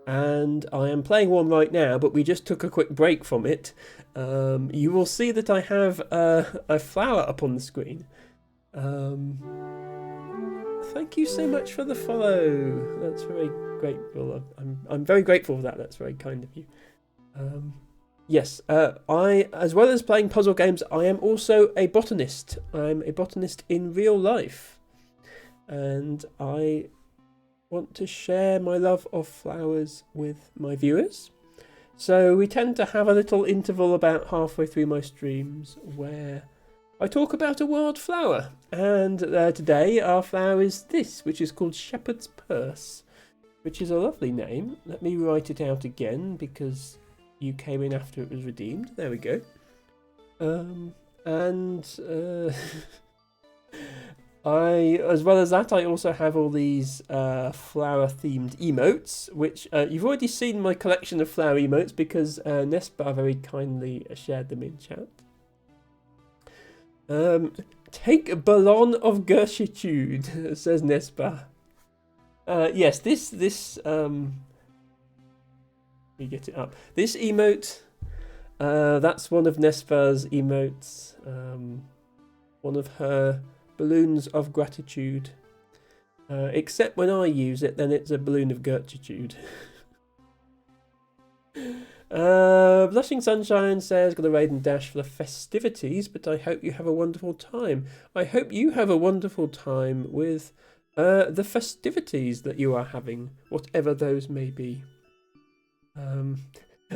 And I am playing one right now, but we just took a quick break from it. You will see that I have a flower up on the screen. Thank you so much for the follow. That's very grateful. I'm very grateful for that. That's very kind of you. Yes, I, as well as playing puzzle games, I am also a botanist. I'm a botanist in real life, and I want to share my love of flowers with my viewers. So we tend to have a little interval about halfway through my streams where I talk about a wild flower, and today our flower is this, which is called Shepherd's Purse, which is a lovely name. Let me write it out again because you came in after it was redeemed. There we go. I, as well as that, I also have all these flower-themed emotes, which you've already seen my collection of flower emotes because Nespa very kindly shared them in chat. Take a ballon of gratitude, says Nespa. Yes, this let me get it up. This emote, that's one of Nespa's emotes. One of her balloons of gratitude. Except when I use it, then it's a balloon of gratitude. Blushing Sunshine says, got a raid and dash for the festivities, but I hope you have a wonderful time. I hope you have a wonderful time with the festivities that you are having, whatever those may be.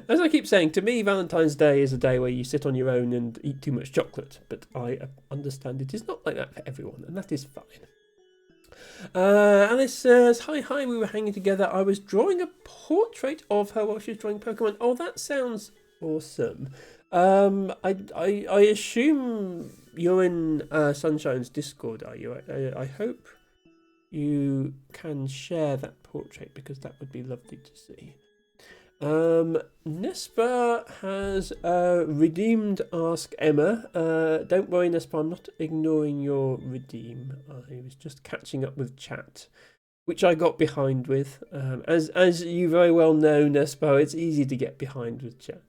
As I keep saying, to me, Valentine's Day is a day where you sit on your own and eat too much chocolate, but I understand it is not like that for everyone, and that is fine. Alice says, hi, we were hanging together. I was drawing a portrait of her while she was drawing Pokemon. Oh, that sounds awesome. I assume you're in Sunshine's Discord, are you? I hope you can share that portrait because that would be lovely to see. Nespa has redeemed Ask Emma. Don't worry, Nespa, I'm not ignoring your redeem. I was just catching up with chat, which I got behind with. As you very well know, Nespa, it's easy to get behind with chat.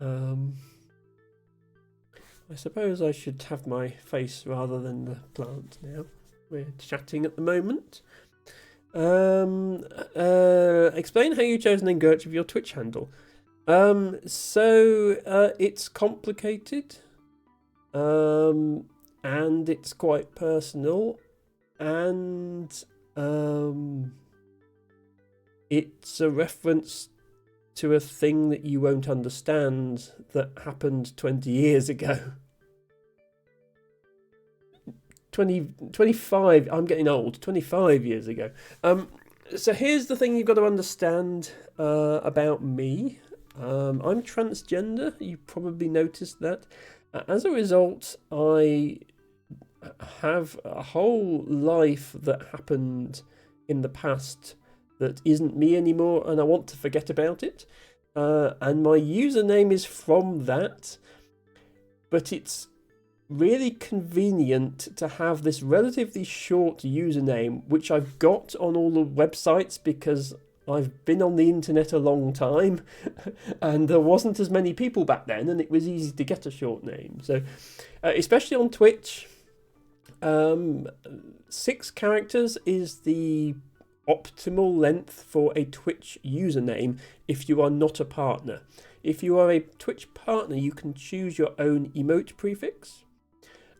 I suppose I should have my face rather than the plant now. We're chatting at the moment. Explain how you chose name Gertch of your Twitch handle. It's complicated, and it's quite personal, and it's a reference to a thing that you won't understand that happened 20 years ago. 25, I'm getting old, 25 years ago. So here's the thing you've got to understand about me. I'm transgender, you probably noticed that. As a result, I have a whole life that happened in the past that isn't me anymore, and I want to forget about it. And my username is from that, but it's really convenient to have this relatively short username, which I've got on all the websites because I've been on the internet a long time and there wasn't as many people back then, and it was easy to get a short name. So, especially on Twitch, 6 characters is the optimal length for a Twitch username if you are not a partner. If you are a Twitch partner, you can choose your own emote prefix.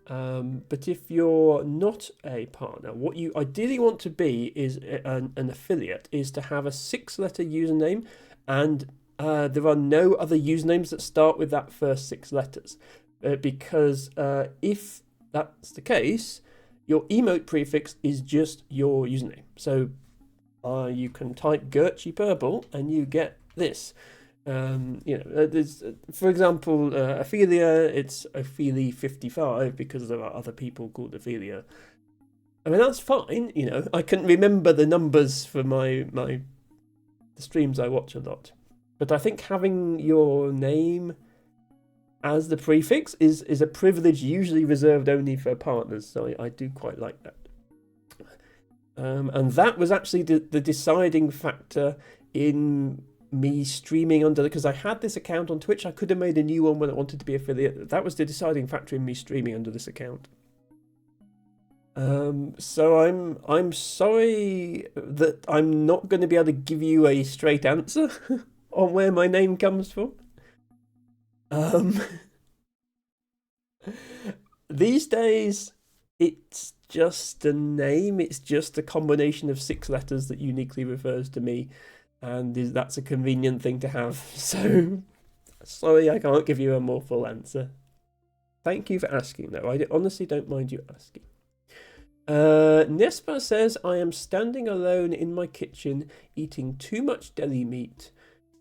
But if you're not a partner, what you ideally want to be is an affiliate, is to have a 6-letter username, and there are no other usernames that start with that first 6 letters. Because if that's the case, your emote prefix is just your username. So you can type Gertrude Purple and you get this. There's, for example, Ophelia, it's Ophelia55 because there are other people called Ophelia. I mean, that's fine, I can remember the numbers for the streams I watch a lot. But I think having your name as the prefix is a privilege usually reserved only for partners, so I do quite like that. And that was actually the deciding factor in me streaming under, because I had this account on Twitch. I could have made a new one when I wanted to be affiliate. That was the deciding factor in me streaming under this account. So I'm sorry that I'm not going to be able to give you a straight answer on where my name comes from. These days, it's just a name. It's just a combination of 6 letters that uniquely refers to me. And that's a convenient thing to have. So, sorry I can't give you a more full answer. Thank you for asking, though. I honestly don't mind you asking. Nespa says, I am standing alone in my kitchen eating too much deli meat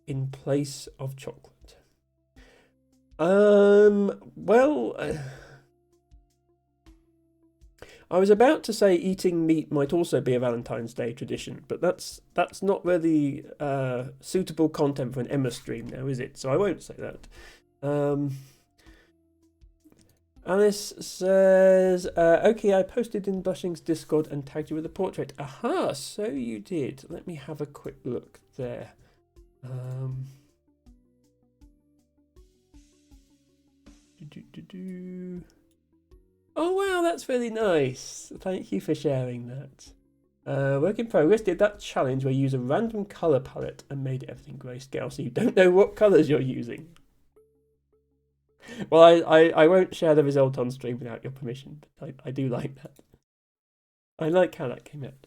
in place of chocolate. I was about to say eating meat might also be a Valentine's Day tradition, but that's not really suitable content for an Emma stream now, is it? So I won't say that. Alice says, okay, I posted in Blushing's Discord and tagged you with a portrait. Aha, so you did. Let me have a quick look there. Oh wow, that's really nice. Thank you for sharing that. Work in progress did that challenge where you use a random colour palette and made everything grayscale, so you don't know what colours you're using. Well, I won't share the result on stream without your permission, but I do like that. I like how that came out.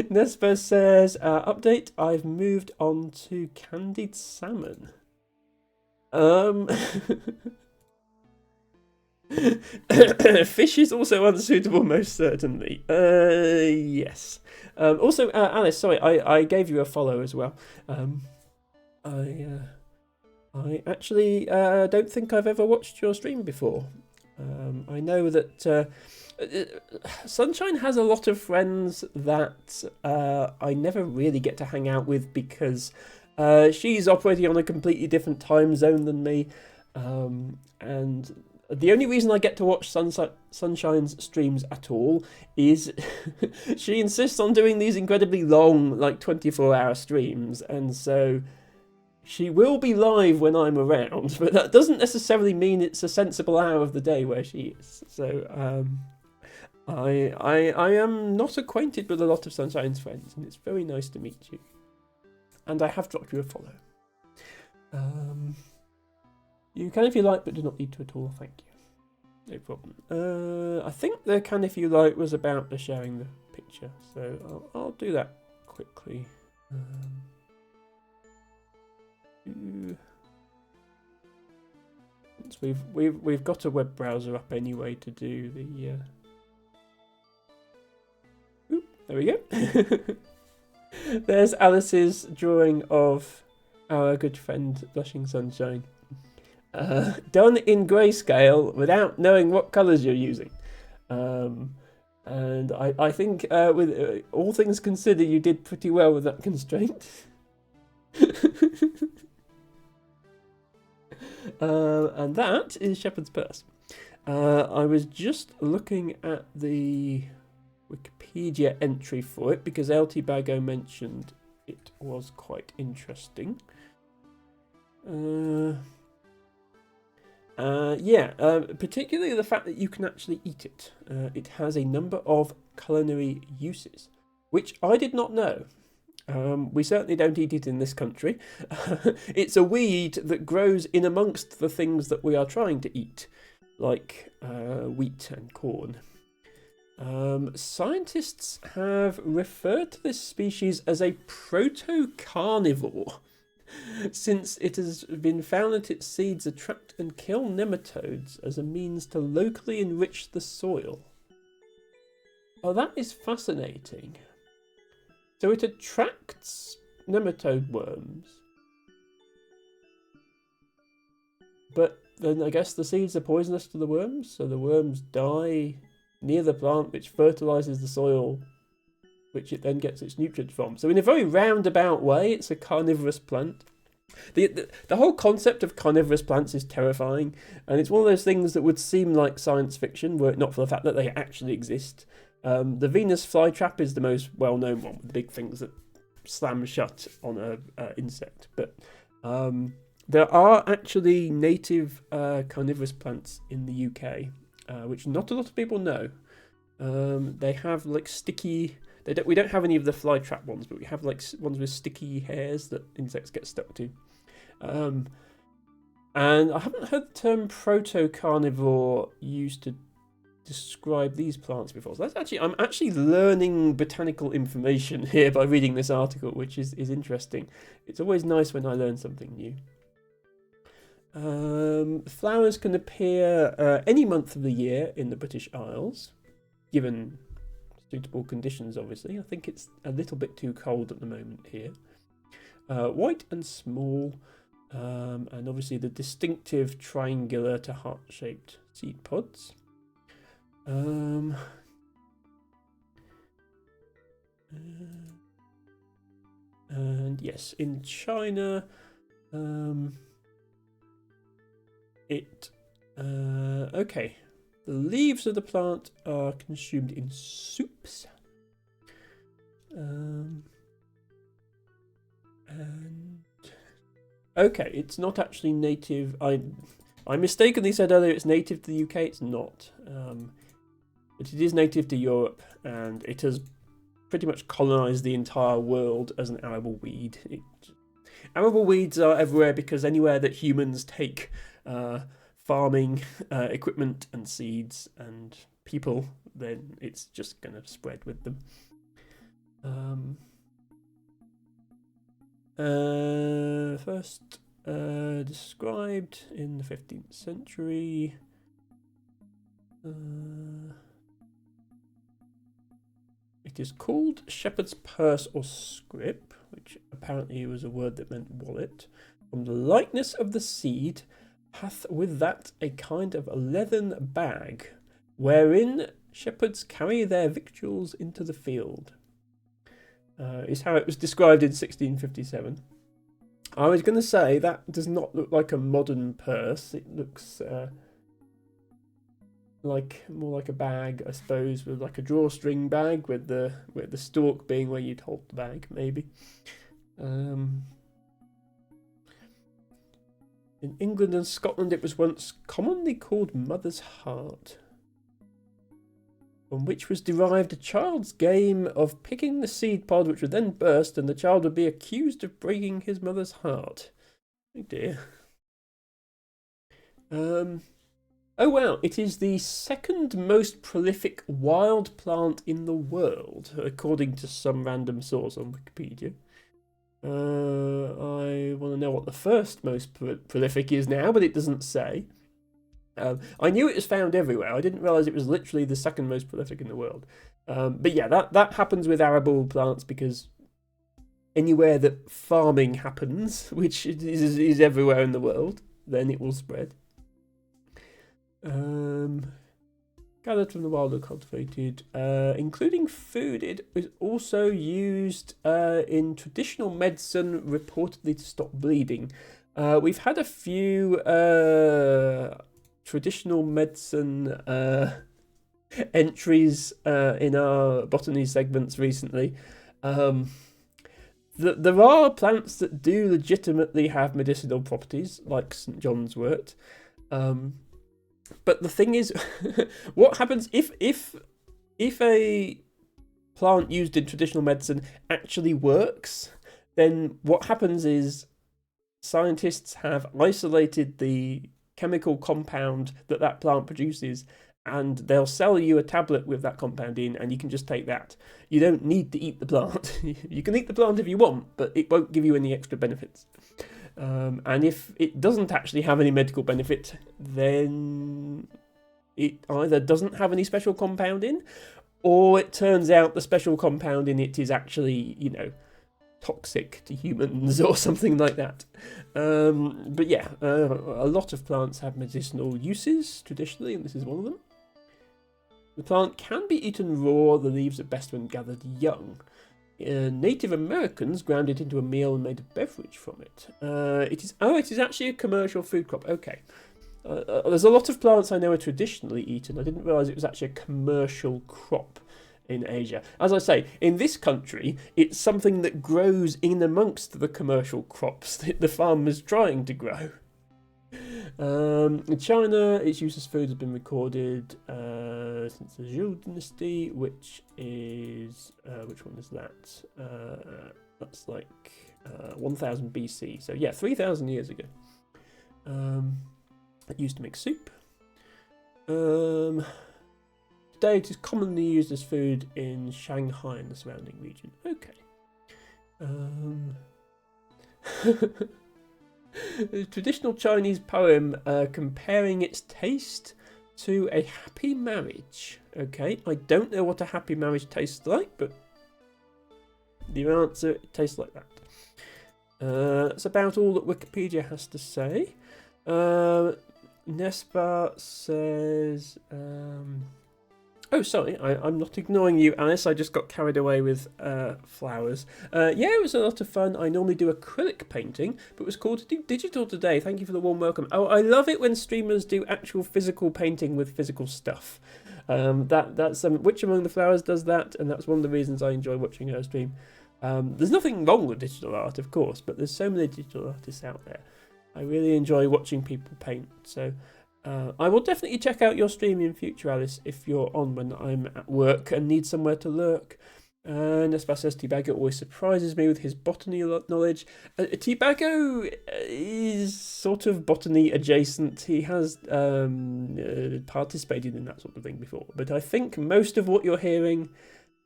Nespa says, update, I've moved on to candied salmon. Fish is also unsuitable, most certainly. Yes. Also, Alice, sorry, I gave you a follow as well. I actually don't think I've ever watched your stream before. I know that Sunshine has a lot of friends that I never really get to hang out with because she's operating on a completely different time zone than me, and the only reason I get to watch Sunshine's streams at all is she insists on doing these incredibly long, like 24-hour streams, and so she will be live when I'm around, but that doesn't necessarily mean it's a sensible hour of the day where she is. So I am not acquainted with a lot of Sunshine's friends, and it's very nice to meet you. And I have dropped you a follow. You can if you like, but do not need to at all, thank you. No problem. I think the can if you like was about the sharing the picture, so I'll do that quickly. Since we've got a web browser up anyway to do the Oop, there we go. There's Alice's drawing of our good friend Blushing Sunshine. done in grayscale without knowing what colours you're using. And I think with all things considered, you did pretty well with that constraint. And that is Shepherd's Purse. I was just looking at the Wikipedia entry for it because LT Bago mentioned it was quite interesting. Particularly the fact that you can actually eat it. It has a number of culinary uses, which I did not know. We certainly don't eat it in this country. It's a weed that grows in amongst the things that we are trying to eat, like wheat and corn. Scientists have referred to this species as a proto-carnivore, since it has been found that its seeds attract and kill nematodes as a means to locally enrich the soil. Oh, that is fascinating. So it attracts nematode worms, but then I guess the seeds are poisonous to the worms, so the worms die near the plant, which fertilizes the soil, which it then gets its nutrients from. So in a very roundabout way, it's a carnivorous plant. The whole concept of carnivorous plants is terrifying, and it's one of those things that would seem like science fiction were it not for the fact that they actually exist. The Venus flytrap is the most well-known one, with the big things that slam shut on an insect. But there are actually native carnivorous plants in the UK, which not a lot of people know. They have like sticky. We don't have any of the flytrap ones, but we have like ones with sticky hairs that insects get stuck to. And I haven't heard the term proto-carnivore used to describe these plants before. So I'm actually learning botanical information here by reading this article, which is interesting. It's always nice when I learn something new. Flowers can appear any month of the year in the British Isles, given suitable conditions, obviously. I think it's a little bit too cold at the moment here. White and small, and obviously the distinctive triangular to heart-shaped seed pods. And yes, in China, okay. The leaves of the plant are consumed in soups. And okay, it's not actually native. I mistakenly said earlier it's native to the UK. It's not. But it is native to Europe, and it has pretty much colonised the entire world as an arable weed. Arable weeds are everywhere because anywhere that humans take farming equipment and seeds and people, then it's just going to spread with them. First described in the 15th century. It is called shepherd's purse or scrip, which apparently was a word that meant wallet. From the likeness of the seed, hath with that a kind of a leathern bag, wherein shepherds carry their victuals into the field. Is how it was described in 1657. I was going to say that does not look like a modern purse. It looks like more like a bag, I suppose, with like a drawstring bag with the stalk being where you'd hold the bag, maybe. In England and Scotland, it was once commonly called mother's heart, from which was derived a child's game of picking the seed pod, which would then burst, and the child would be accused of breaking his mother's heart. Oh dear. Oh wow, it is the second most prolific wild plant in the world, according to some random source on Wikipedia. I want to know what the first most prolific is now, but it doesn't say. I knew it was found everywhere. I didn't realise it was literally the second most prolific in the world. But yeah, that happens with arable plants because anywhere that farming happens, which is everywhere in the world, then it will spread. Gathered from the wild or cultivated, including food. It is also used in traditional medicine, reportedly to stop bleeding. We've had a few traditional medicine entries in our botany segments recently. There are plants that do legitimately have medicinal properties, like St. John's wort. But the thing is, what happens if a plant used in traditional medicine actually works? Then what happens is scientists have isolated the chemical compound that plant produces, and they'll sell you a tablet with that compound in, and you can just take that. You don't need to eat the plant. You can eat the plant if you want, but it won't give you any extra benefits. And if it doesn't actually have any medical benefit, then it either doesn't have any special compound in, or it turns out the special compound in it is actually, toxic to humans or something like that. But yeah, a lot of plants have medicinal uses traditionally, and this is one of them. The plant can be eaten raw. The leaves are best when gathered young. Native Americans ground it into a meal and made a beverage from it. It is actually a commercial food crop. Okay. There's a lot of plants I know are traditionally eaten. I didn't realise it was actually a commercial crop in Asia. As I say, in this country, it's something that grows in amongst the commercial crops that the farmer's trying to grow. In China, its use as food has been recorded since the Zhou dynasty, which one is that? That's like 1000 BC. So yeah, 3000 years ago. It used to make soup. Today it is commonly used as food in Shanghai and the surrounding region. Okay. A traditional Chinese poem comparing its taste to a happy marriage. Okay, I don't know what a happy marriage tastes like, but the answer, it tastes like that. That's about all that Wikipedia has to say. Nespa says... Oh, sorry, I'm not ignoring you, Alice. I just got carried away with flowers. Yeah, it was a lot of fun. I normally do acrylic painting, but was called to do digital today. Thank you for the warm welcome. Oh, I love it when streamers do actual physical painting with physical stuff. That's Which Among the Flowers does that, and that's one of the reasons I enjoy watching her stream. There's nothing wrong with digital art, of course, but there's so many digital artists out there. I really enjoy watching people paint, so... I will definitely check out your stream in future, Alice, if you're on when I'm at work and need somewhere to lurk. Nespa says Teabago always surprises me with his botany knowledge. Teabago is sort of botany adjacent. He has participated in that sort of thing before. But I think most of what you're hearing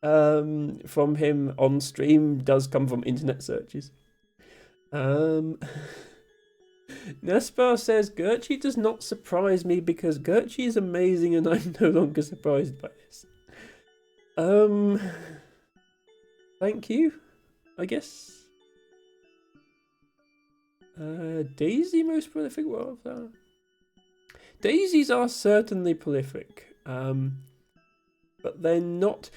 from him on stream does come from internet searches. Nespar says, Gertrude does not surprise me because Gertrude is amazing and I'm no longer surprised by this. Thank you, I guess. Daisy most prolific wildflower. Daisies are certainly prolific, but they're not...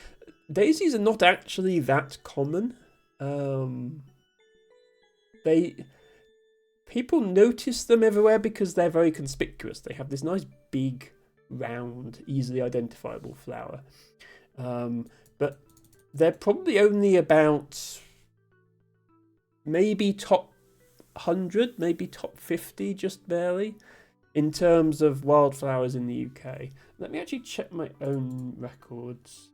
Daisies are not actually that common. People notice them everywhere because they're very conspicuous. They have this nice big, round, easily identifiable flower. But they're probably only about maybe top 100, maybe top 50, just barely, in terms of wildflowers in the UK. Let me actually check my own records.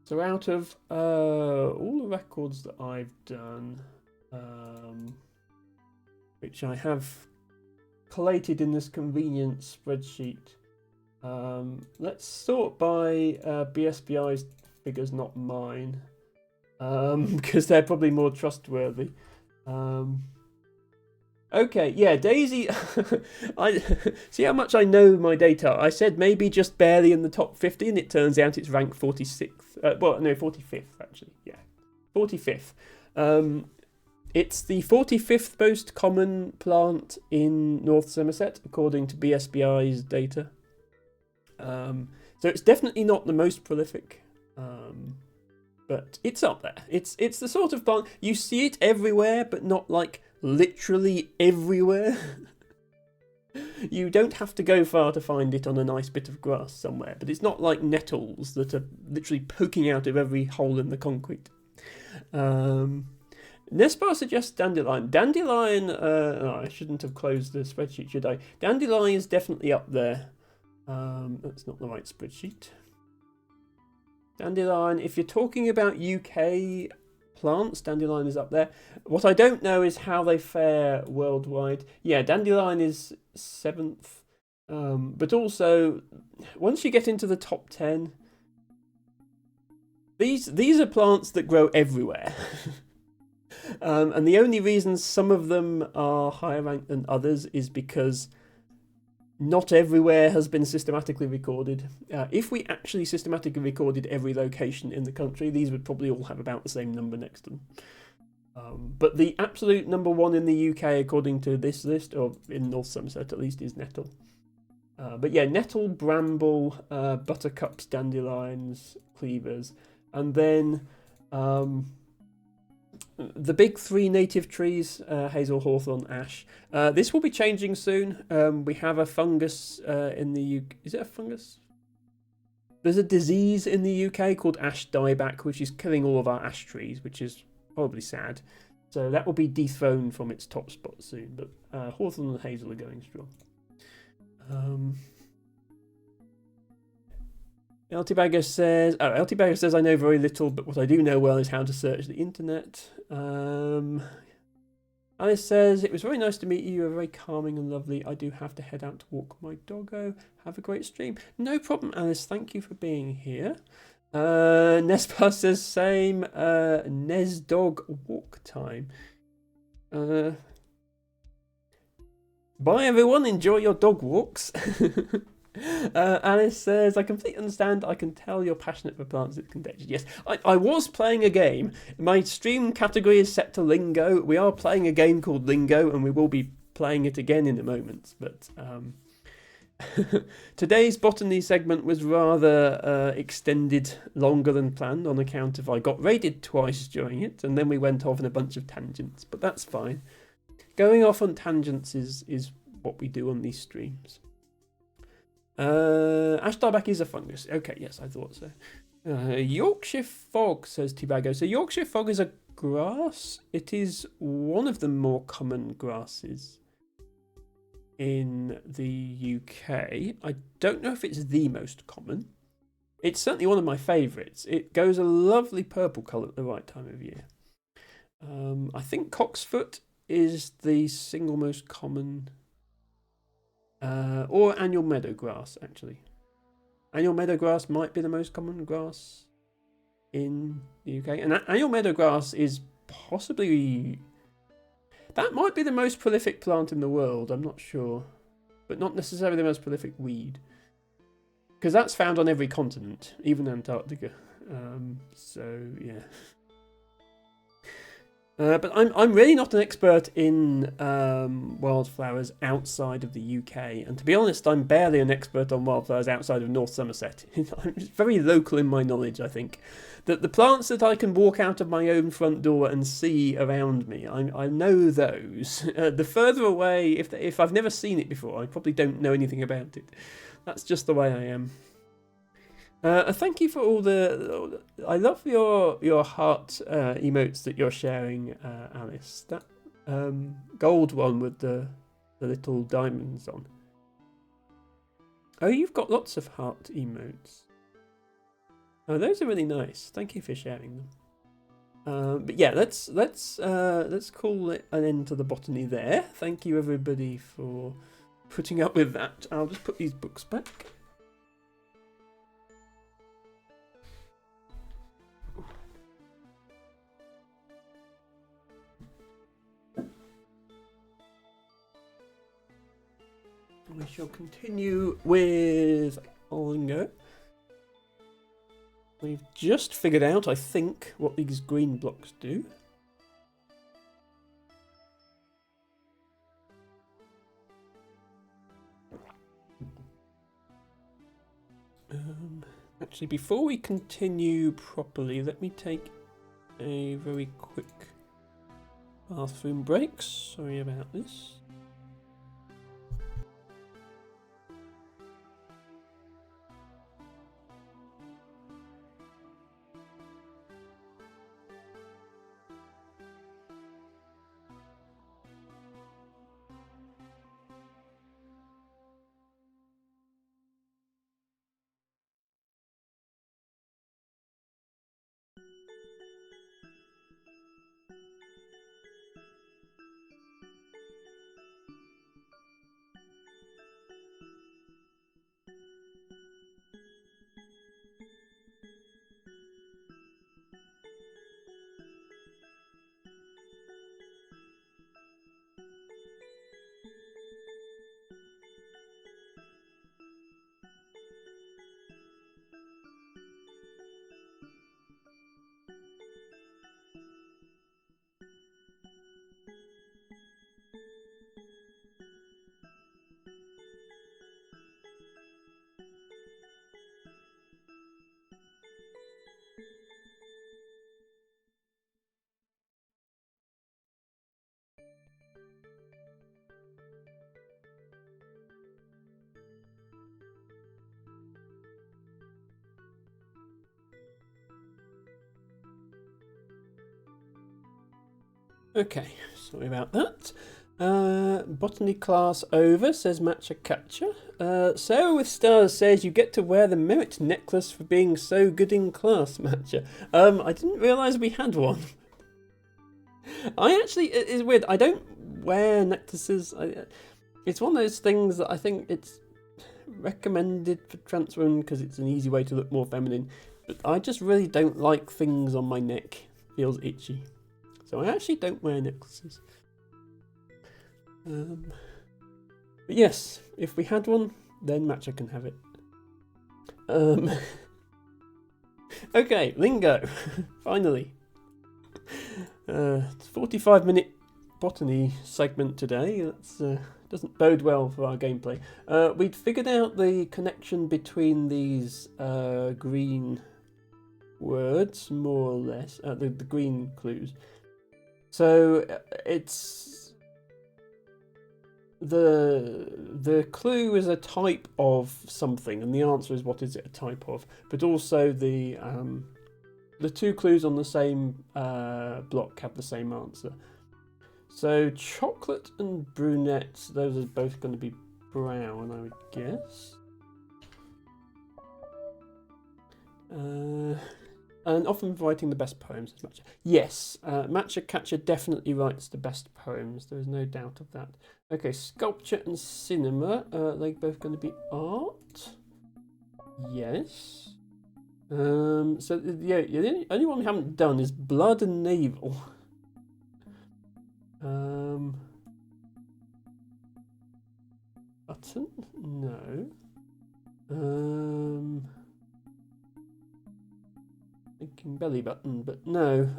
So out of all the records that I've done, which I have collated in this convenient spreadsheet, let's sort by BSBI's figures, not mine, because they're probably more trustworthy. Okay, yeah, Daisy, I see how much I know my data. I said maybe just barely in the top 50, and it turns out it's ranked 46th. 45th, actually, yeah. 45th. It's the 45th most common plant in North Somerset, according to BSBI's data. So it's definitely not the most prolific, but it's up there. It's the sort of plant, you see it everywhere, but not like literally everywhere. You don't have to go far to find it on a nice bit of grass somewhere, but it's not like nettles that are literally poking out of every hole in the concrete. Nespar suggests dandelion. Dandelion, I shouldn't have closed the spreadsheet, should I? Dandelion is definitely up there. That's not the right spreadsheet. Dandelion, if you're talking about UK plants, dandelion is up there. What I don't know is how they fare worldwide. Yeah, dandelion is 7th. But also, once you get into the top 10, these are plants that grow everywhere. And the only reason some of them are higher ranked than others is because not everywhere has been systematically recorded. If we actually systematically recorded every location in the country, these would probably all have about the same number next to them. But the absolute number one in the UK, according to this list, or in North Somerset at least, is nettle. But yeah, nettle, bramble, buttercups, dandelions, cleavers, and then the big three native trees, hazel, hawthorn, ash. This will be changing soon. We have a fungus in the UK. Is it a fungus? There's a disease in the UK called ash dieback, which is killing all of our ash trees, which is probably sad. So that will be dethroned from its top spot soon. But hawthorn and hazel are going strong. LTBagger says, I know very little, but what I do know well is how to search the internet. Alice says, it was very nice to meet you. You're very calming and lovely. I do have to head out to walk my doggo. Have a great stream. No problem, Alice. Thank you for being here. Nespar says, same. Nes dog walk time. Bye, everyone. Enjoy your dog walks. Alice says, I completely understand. I can tell you're passionate for plants. It's contagious. Yes, I was playing a game. My stream category is set to Lingo. We are playing a game called Lingo, and we will be playing it again in a moment. But today's botany segment was rather extended, longer than planned, on account of I got raided twice during it, and then we went off on a bunch of tangents. But that's fine. Going off on tangents is what we do on these streams. Ash dieback is a fungus. Okay, yes, I thought so. Yorkshire fog, says Tibago. So Yorkshire fog is a grass. It is one of the more common grasses in the UK. I don't know if it's the most common. It's certainly one of my favourites. It goes a lovely purple colour at the right time of year. I think cocksfoot is the single most common. Or annual meadowgrass, actually. Annual meadowgrass might be the most common grass in the UK. And annual meadowgrass is possibly... That might be the most prolific plant in the world, I'm not sure. But not necessarily the most prolific weed. Because that's found on every continent, even Antarctica. So, yeah. But I'm really not an expert in wildflowers outside of the UK, and to be honest, I'm barely an expert on wildflowers outside of North Somerset. I'm very local in my knowledge, I think. That the plants that I can walk out of my own front door and see around me, I know those. The further away, if I've never seen it before, I probably don't know anything about it. That's just the way I am. Thank you for all the... I love your heart emotes that you're sharing, Alice. That gold one with the little diamonds on. Oh, you've got lots of heart emotes. Oh, those are really nice. Thank you for sharing them. But yeah, let's call it an end to the botany there. Thank you everybody for putting up with that. I'll just put these books back. We shall continue with Lingo. We've just figured out, I think, what these green blocks do. Actually, before we continue properly, let me take a very quick bathroom break. Sorry about this. Okay, sorry about that. Botany class over, says Matcha Catcher. Sarah with Stars says you get to wear the merit necklace for being so good in class, Matcha. I didn't realise we had one. I actually, it's weird, I don't wear necklaces. It's one of those things that I think it's recommended for trans women because it's an easy way to look more feminine. But I just really don't like things on my neck. Feels itchy. So I actually don't wear necklaces. But yes, if we had one, then Matcha can have it. Okay, lingo. Finally. It's 45-minute botany segment today. That doesn't bode well for our gameplay. We'd figured out the connection between these green words, more or less, the green clues. So it's the clue is a type of something, and the answer is what is it a type of. But also the two clues on the same block have the same answer. So chocolate and brunette, those are both going to be brown, I would guess. And often writing the best poems. Yes, Matcha Catcher definitely writes the best poems. There is no doubt of that. Okay, sculpture and cinema. Are they both going to be art? Yes. So yeah, the only one we haven't done is blood and navel. Button? No. Thinking belly button, but no.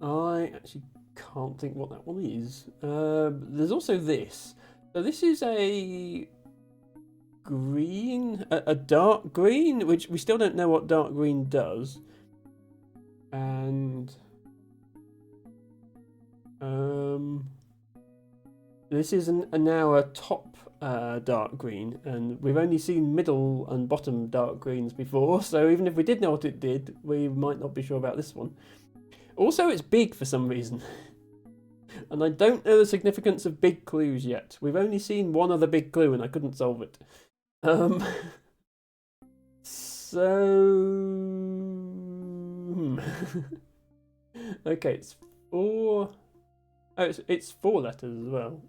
I actually can't think what that one is. There's also this. So this is a green, a dark green, which we still don't know what dark green does. And this is now a top dark green, and we've only seen middle and bottom dark greens before, so even if we did know what it did, we might not be sure about this one. Also, it's big for some reason. And I don't know the significance of big clues yet. We've only seen one other big clue and I couldn't solve it. Okay, it's 4... Oh, it's 4 letters as well.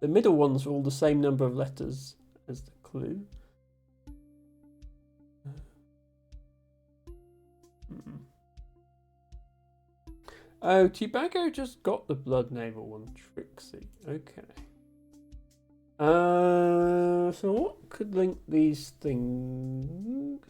The middle ones are all the same number of letters as the clue. Oh, Tobacco just got the blood navel one. Trixie. Okay. So what could link these things?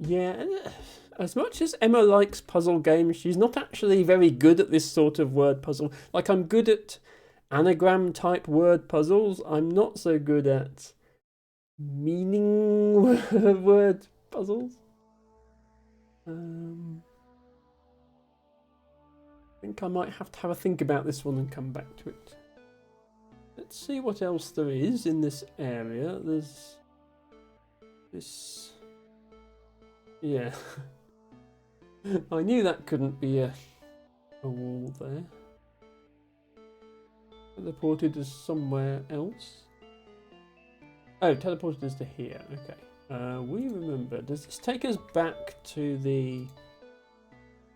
Yeah, as much as Emma likes puzzle games, she's not actually very good at this sort of word puzzle. Like, I'm good at anagram type word puzzles. I'm not so good at meaning word puzzles. I think I might have to have a think about this one and come back to it. Let's see what else there is in this area. There's this. Yeah. I knew that couldn't be a wall there. Teleported us somewhere else. Oh, teleported us to here. Okay. We remember. Does this take us back to the...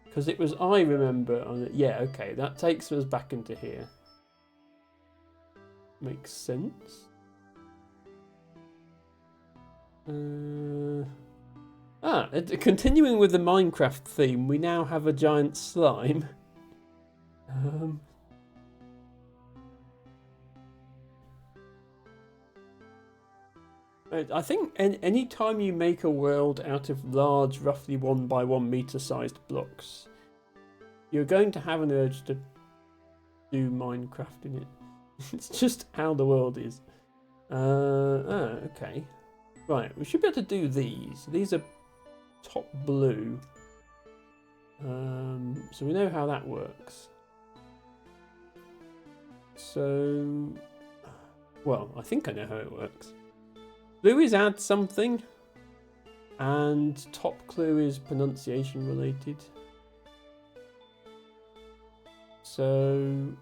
Because it was I remember on it. Yeah, okay. That takes us back into here. Makes sense. Continuing with the Minecraft theme, we now have a giant slime. I think any time you make a world out of large, roughly 1 by 1 meter sized blocks, you're going to have an urge to do Minecraft in it. It's just how the world is. Okay. Right, we should be able to do these. These are top blue. So we know how that works. So, well, I think I know how it works. Blue is add something, and top clue is pronunciation related. So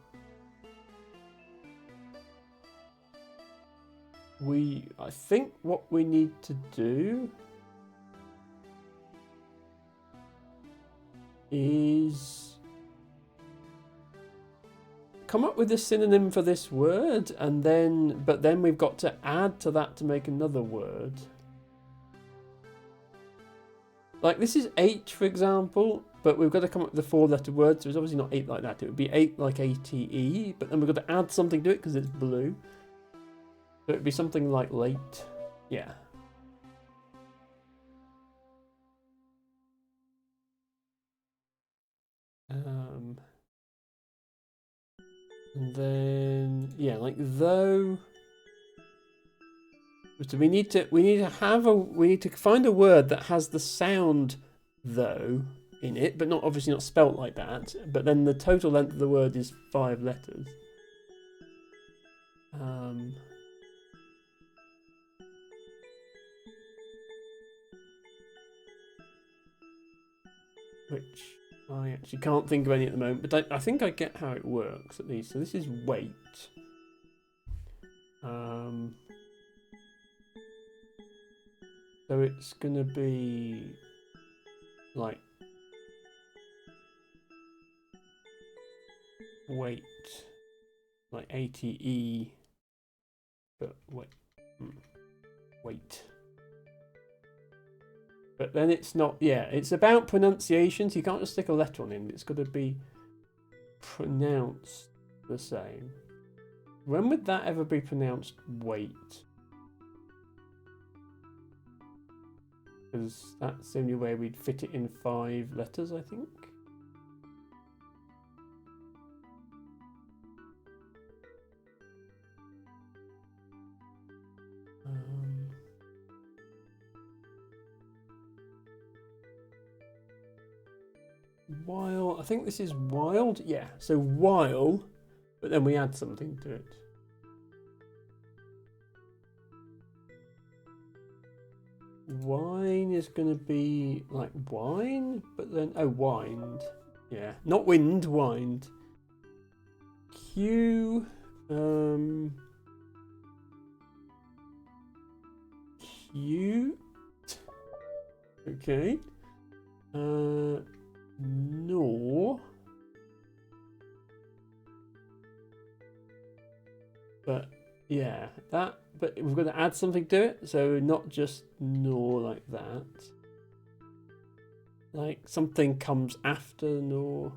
I think what we need to do is come up with a synonym for this word, and then we've got to add to that to make another word. Like, this is H, for example, but we've got to come up with a 4-letter word, so it's obviously not 8 like that. It would be 8 like ATE, but then we've got to add something to it because it's blue. So it would be something like late. Yeah. And then, yeah, like though. So we need to find a word that has the sound though in it, but obviously not spelt like that. But then the total length of the word is 5 letters. Which I actually can't think of any at the moment, but I think I get how it works at least. So this is wait. So it's gonna be like wait, like ATE, but wait. But then it's not, yeah, it's about pronunciation, so you can't just stick a letter on it. It's got to be pronounced the same. When would that ever be pronounced wait? Because that's the only way we'd fit it in 5 letters, I think. While, I think this is wild. Yeah, so while, but then we add something to it. Wine is going to be like wine, but then, oh, wind. Yeah, not wind, wind. Q, cute. Okay. No. But yeah, that, but we've got to add something to it, so not just nor like that. Like something comes after nor.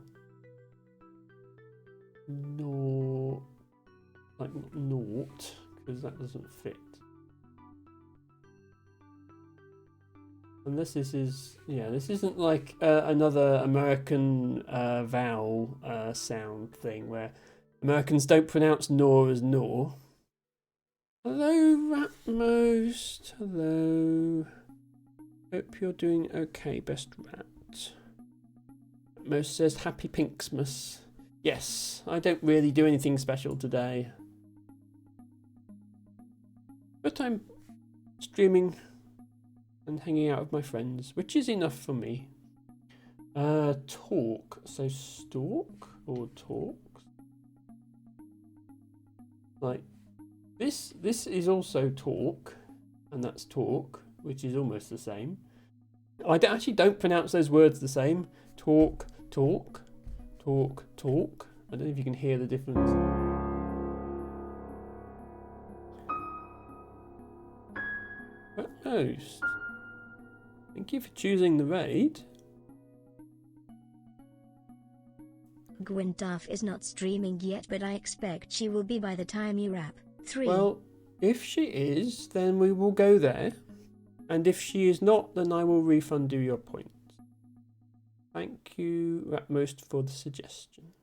Nor, like naught, because that doesn't fit. Unless this is, yeah, this isn't like another American vowel sound thing where Americans don't pronounce nor as nor. Hello, Ratmost. Hello. Hope you're doing okay, best rat. Ratmost says Happy Pinksmas. Yes, I don't really do anything special today. But I'm streaming and hanging out with my friends, which is enough for me. Talk. So stalk or talk? Like this is also talk, and that's talk, which is almost the same. I actually don't pronounce those words the same. Talk, talk, talk, talk. I don't know if you can hear the difference. Ratmost, thank you for choosing the raid. Gwyndaf is not streaming yet, but I expect she will be by the time you wrap. 3. Well, if she is, then we will go there. And if she is not, then I will refund you your points. Thank you, Ratmost, for the suggestion.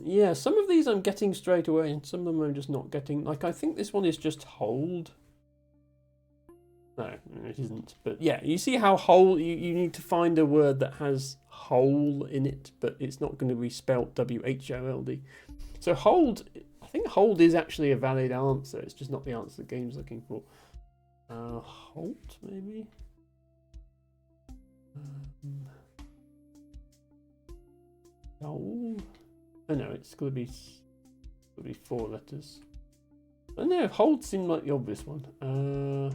Yeah, some of these I'm getting straight away, and some of them I'm just not getting. Like, I think this one is just hold. No, it isn't. But yeah, you see how whole, you need to find a word that has whole in it, but it's not going to be spelt W-H-O-L-D. So hold, I think hold is actually a valid answer. It's just not the answer the game's looking for. Halt, maybe? Oh no, it's going to be 4 letters. I don't know, hold seemed like the obvious one. Oh.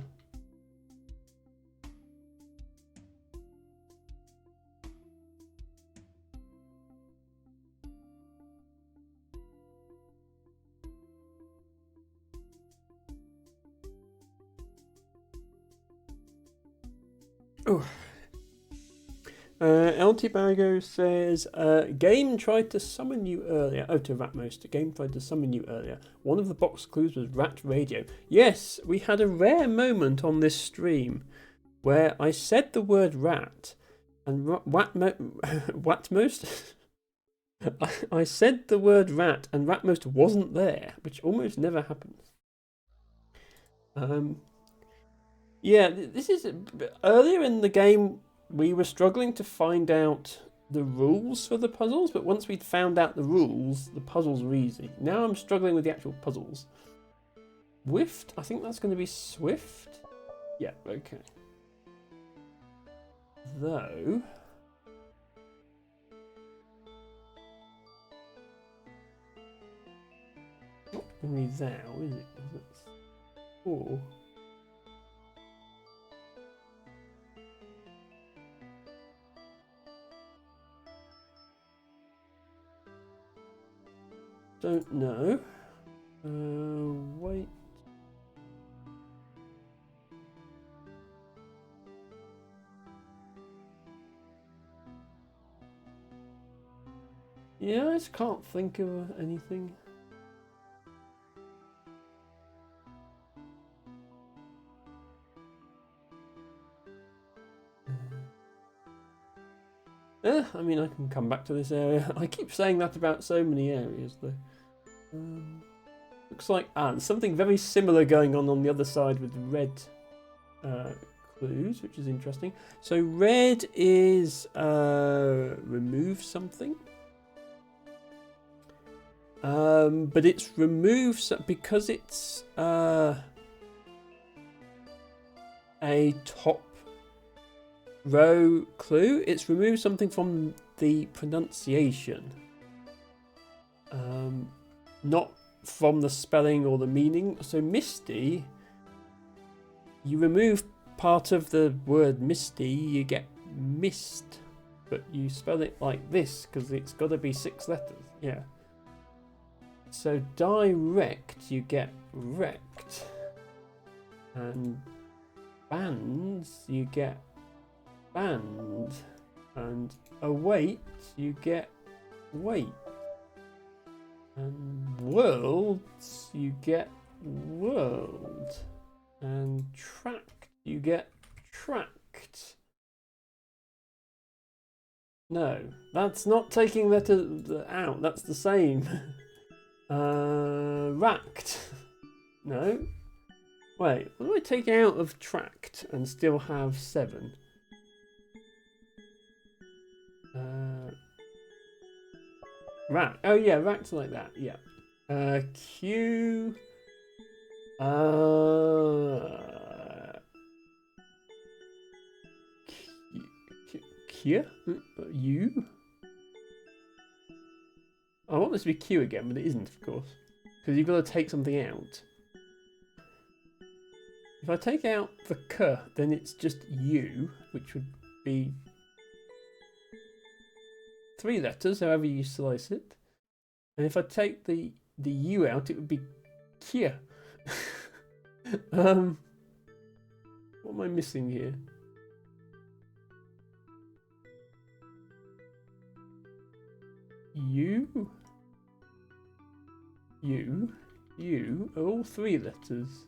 LT Bago says, game tried to summon you earlier. Oh, to Ratmost. Game tried to summon you earlier. One of the box clues was Rat Radio. Yes, we had a rare moment on this stream where I said the word rat and Ratmost. I said the word rat and Ratmost wasn't there, which almost never happens. Yeah, this is earlier in the game. We were struggling to find out the rules for the puzzles, but once we'd found out the rules, the puzzles were easy. Now I'm struggling with the actual puzzles. Whiffed? I think that's going to be Swift. Yeah, okay. Though... not going to be thou, is it? Or... don't know. Wait. Yeah, I just can't think of anything. I mean, I can come back to this area. I keep saying that about so many areas, though. Looks like there's something very similar going on the other side with red clues, which is interesting. So red is remove something. But it's remove because it's a top row clue. It's remove something from the pronunciation. Not from the spelling or the meaning. So misty, you remove part of the word misty, you get mist, but you spell it like this because it's got to be 6 letters. Yeah. So direct, you get wrecked, and bands, you get band, and await, you get wait. And worlds, you get world. And track, you get tract. No, that's not taking letters out. That's the same. Racked. No. Wait, what do I take out of tract and still have 7? Rack. Oh yeah, racked like that. Yeah. Q. Q. U. I want this to be Q again, but it isn't, of course, because you've got to take something out. If I take out the K, then it's just U, which would be 3 letters, however you slice it. And if I take the U out, it would be Kia. What am I missing here? U are all 3 letters.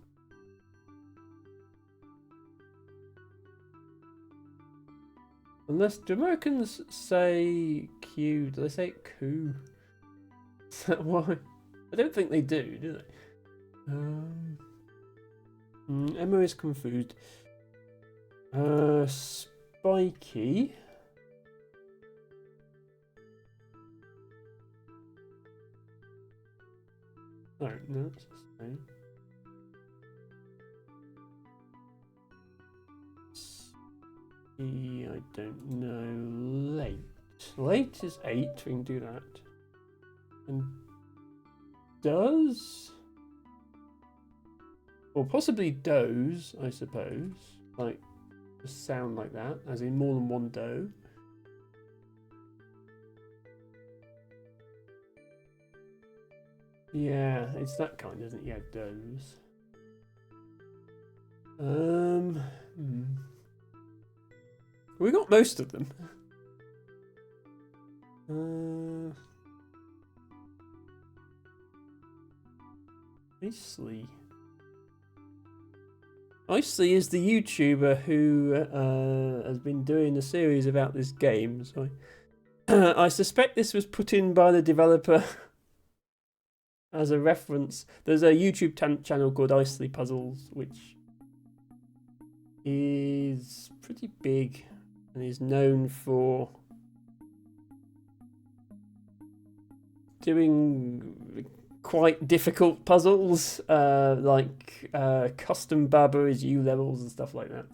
Unless, do Americans say Q? Do they say Q? Is that why? I don't think they do they? Emma is confused. Spiky. No, it's the same. I don't know. Late. Late is 8. We can do that. And does? Or possibly does, I suppose. Like, just sound like that, as in more than one doe. Yeah, it's that kind, isn't it? Yeah, does. We got most of them. Nicely. Nicely is the YouTuber who has been doing a series about this game. So I suspect this was put in by the developer as a reference. There's a YouTube channel called Icely Puzzles, which is pretty big and is known for doing quite difficult puzzles, like custom Barbary's U levels and stuff like that.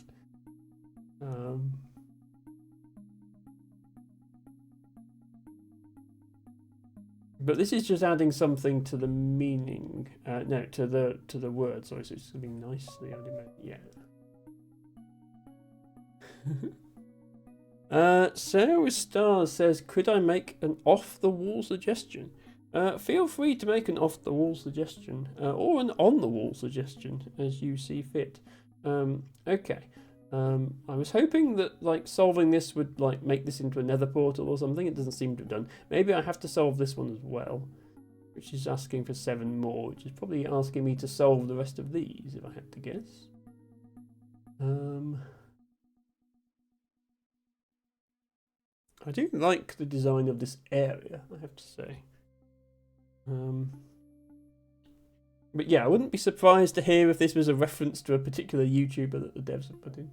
But this is just adding something to the meaning. No, to the word. Sorry, so it's something nicely added. Yeah. Sarah with Stars says, could I make an off-the-wall suggestion? Feel free to make an off-the-wall suggestion, or an on-the-wall suggestion, as you see fit. Okay. I was hoping that like solving this would like make this into a nether portal or something. It doesn't seem to have done. Maybe I have to solve this one as well, which is asking for 7 more, which is probably asking me to solve the rest of these, if I had to guess. I do like the design of this area, I have to say. But yeah, I wouldn't be surprised to hear if this was a reference to a particular YouTuber that the devs have put in.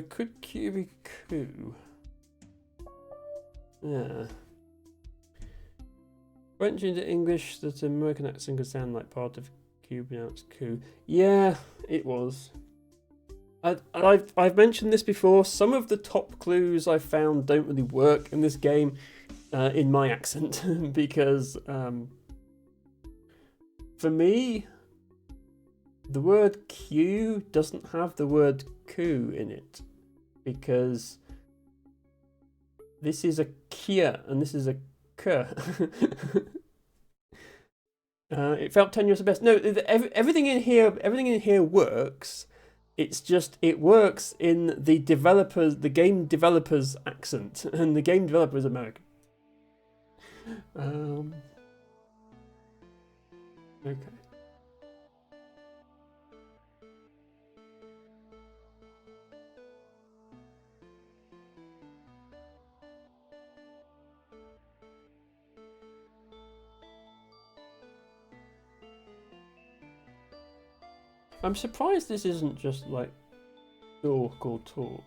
Could Q be coup? Yeah. French into English that an American accent could sound like part of Q pronounced coup. Yeah, it was. I've mentioned this before. Some of the top clues I've found don't really work in this game in my accent because for me, the word Q doesn't have the word coup in it because This is a kia and this is a k. It felt tenuous at best. No, everything in here works. It's just it works in the game developer's accent, and the game developer is American. Okay. I'm surprised this isn't just like talk or talk.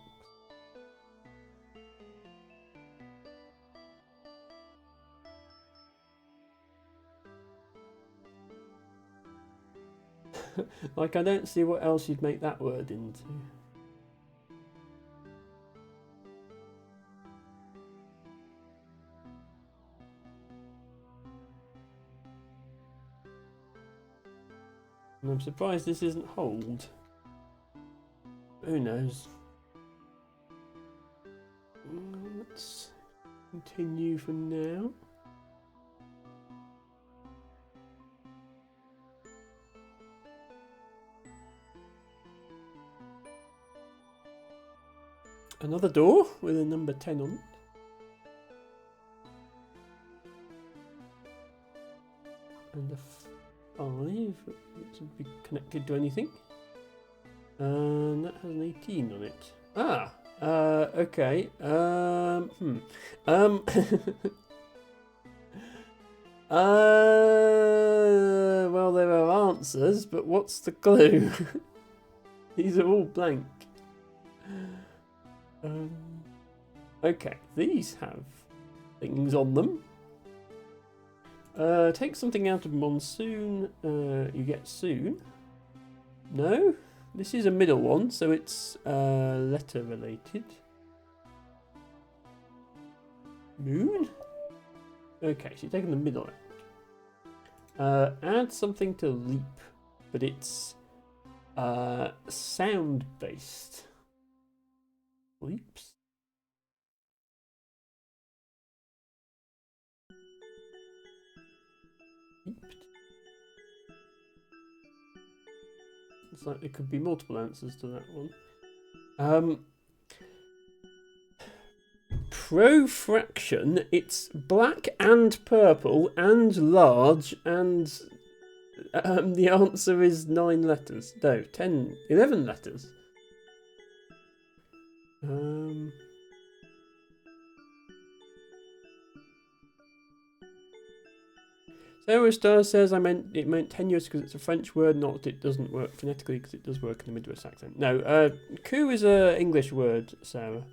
Like, I don't see what else you'd make that word into. And I'm surprised this isn't hold. Who knows? Let's continue for now. Another door with a number 10 on it. And a 5, which would be connected to anything. And that has an 18 on it. Okay. Well, there are answers, but what's the clue? These are all blank. Okay, these have things on them. Take something out of monsoon. You get soon. No, this is a middle one, so it's letter related. Moon. Okay, so you're taking the middle out. Add something to leap, but it's sound based. Leaps. It's like there could be multiple answers to that one. Profraction, it's black and purple and large, and the answer is 9 letters. No, 10, 11 letters. Sarah Star says it meant tenuous because it's a French word, not that it doesn't work phonetically because it does work in the Midwest accent. No, coup is an English word, Sarah.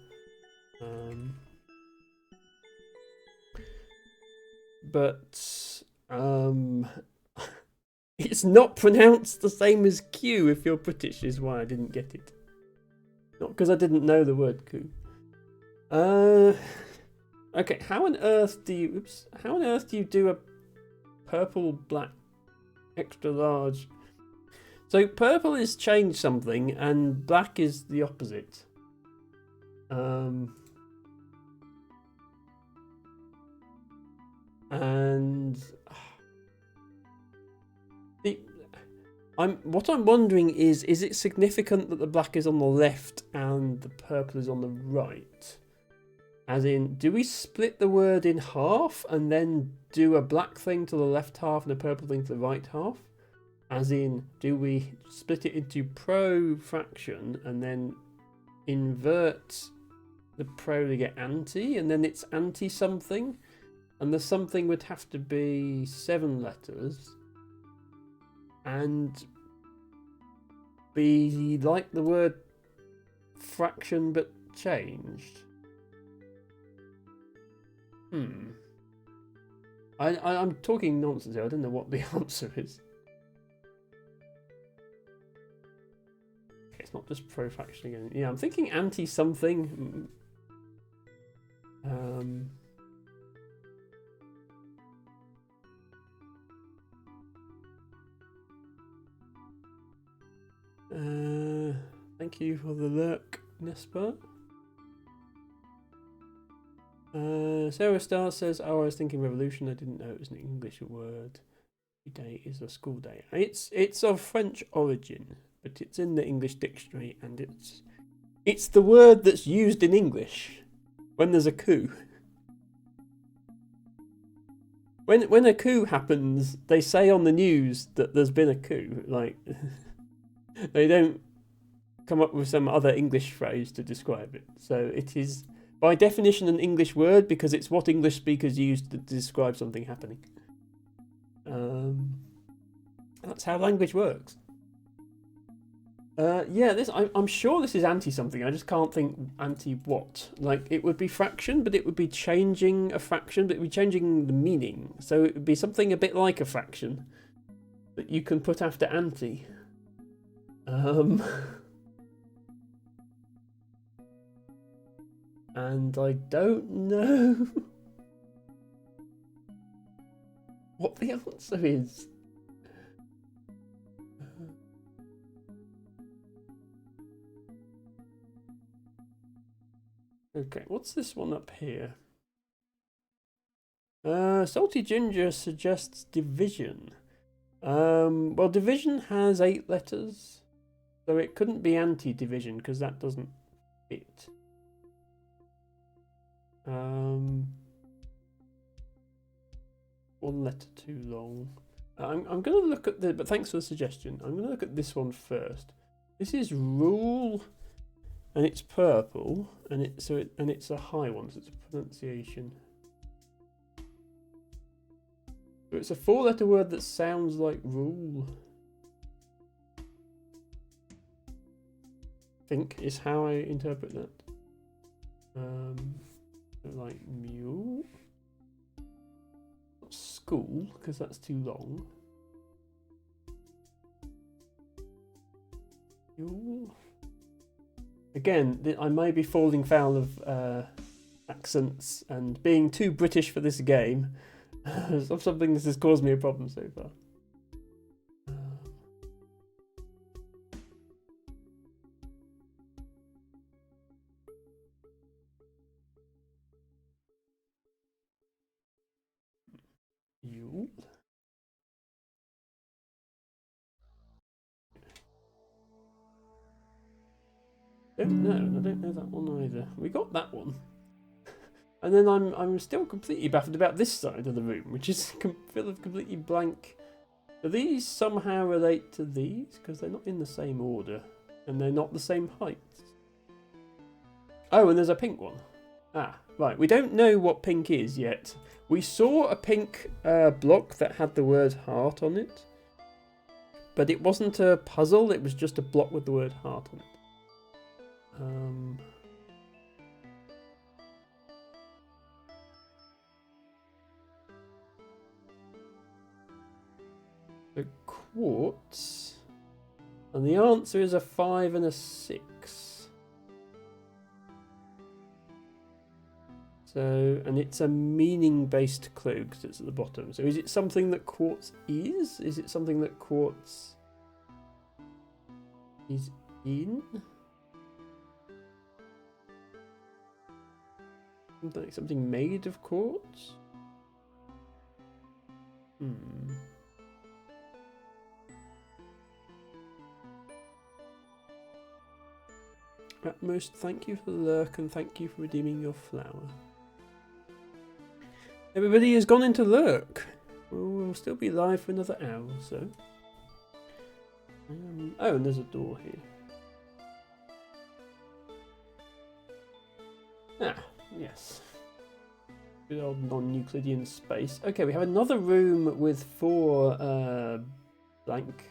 But it's not pronounced the same as Q if you're British, is why I didn't get it. Not because I didn't know the word coup. Okay, how on earth do you do a purple, black, extra large? So purple is change something, and black is the opposite. And what I'm wondering is it significant that the black is on the left and the purple is on the right? As in, do we split the word in half and then do a black thing to the left half and a purple thing to the right half? As in, do we split it into pro-fraction and then invert the pro to get anti, and then it's anti-something? And the something would have to be 7 letters and be like the word fraction but changed. I'm talking nonsense here. I don't know what the answer is. It's not just pro-fraction again. Yeah, I'm thinking anti-something. Thank you for the lurk, Nesper. Sarah Star says, "Oh, I was thinking revolution. I didn't know it was an English word. Day is a school day. It's of French origin, but it's in the English dictionary, and it's the word that's used in English when there's a coup. When a coup happens, they say on the news that there's been a coup. Like they don't come up with some other English phrase to describe it. So it is by definition an English word because it's what English speakers use to describe something happening. That's how language works. Yeah, I'm sure this is anti something. I just can't think anti what. Like it would be fraction, but it would be changing a fraction, but it would be changing the meaning. So it would be something a bit like a fraction that you can put after anti. And I don't know what the answer is. Okay, what's this one up here? Salty Ginger suggests division. Well, division has 8 letters, so it couldn't be anti-division because that doesn't fit. One letter too long. I'm going to look at the, but thanks for the suggestion. I'm going to look at this one first. This is rule, and it's purple, and it's a high one, so it's a pronunciation. So it's a 4-letter word that sounds like rule. Think is how I interpret that. Like mule. Not school, because that's too long. Mule. Again, I may be falling foul of accents and being too British for this game. Something this has caused me a problem so far. You. Don't know. I don't know that one either. We got that one. And then I'm still completely baffled about this side of the room, which is full of completely blank. Do these somehow relate to these? Because they're not in the same order. And they're not the same height. Oh, and there's a pink one. Ah, right. We don't know what pink is yet. We saw a pink block that had the word heart on it. But it wasn't a puzzle, it was just a block with the word heart on it. The quartz. And the answer is a 5 and a 6. So, and it's a meaning-based clue because it's at the bottom. So is it something that quartz is? Is it something that quartz is in? Something made of quartz? At most, thank you for the lurk and thank you for redeeming your flower. Everybody has gone into lurk. We'll still be live for another hour or so. Oh, and there's a door here. Ah, yes. Good old non-Euclidean space. Okay, we have another room with 4 blank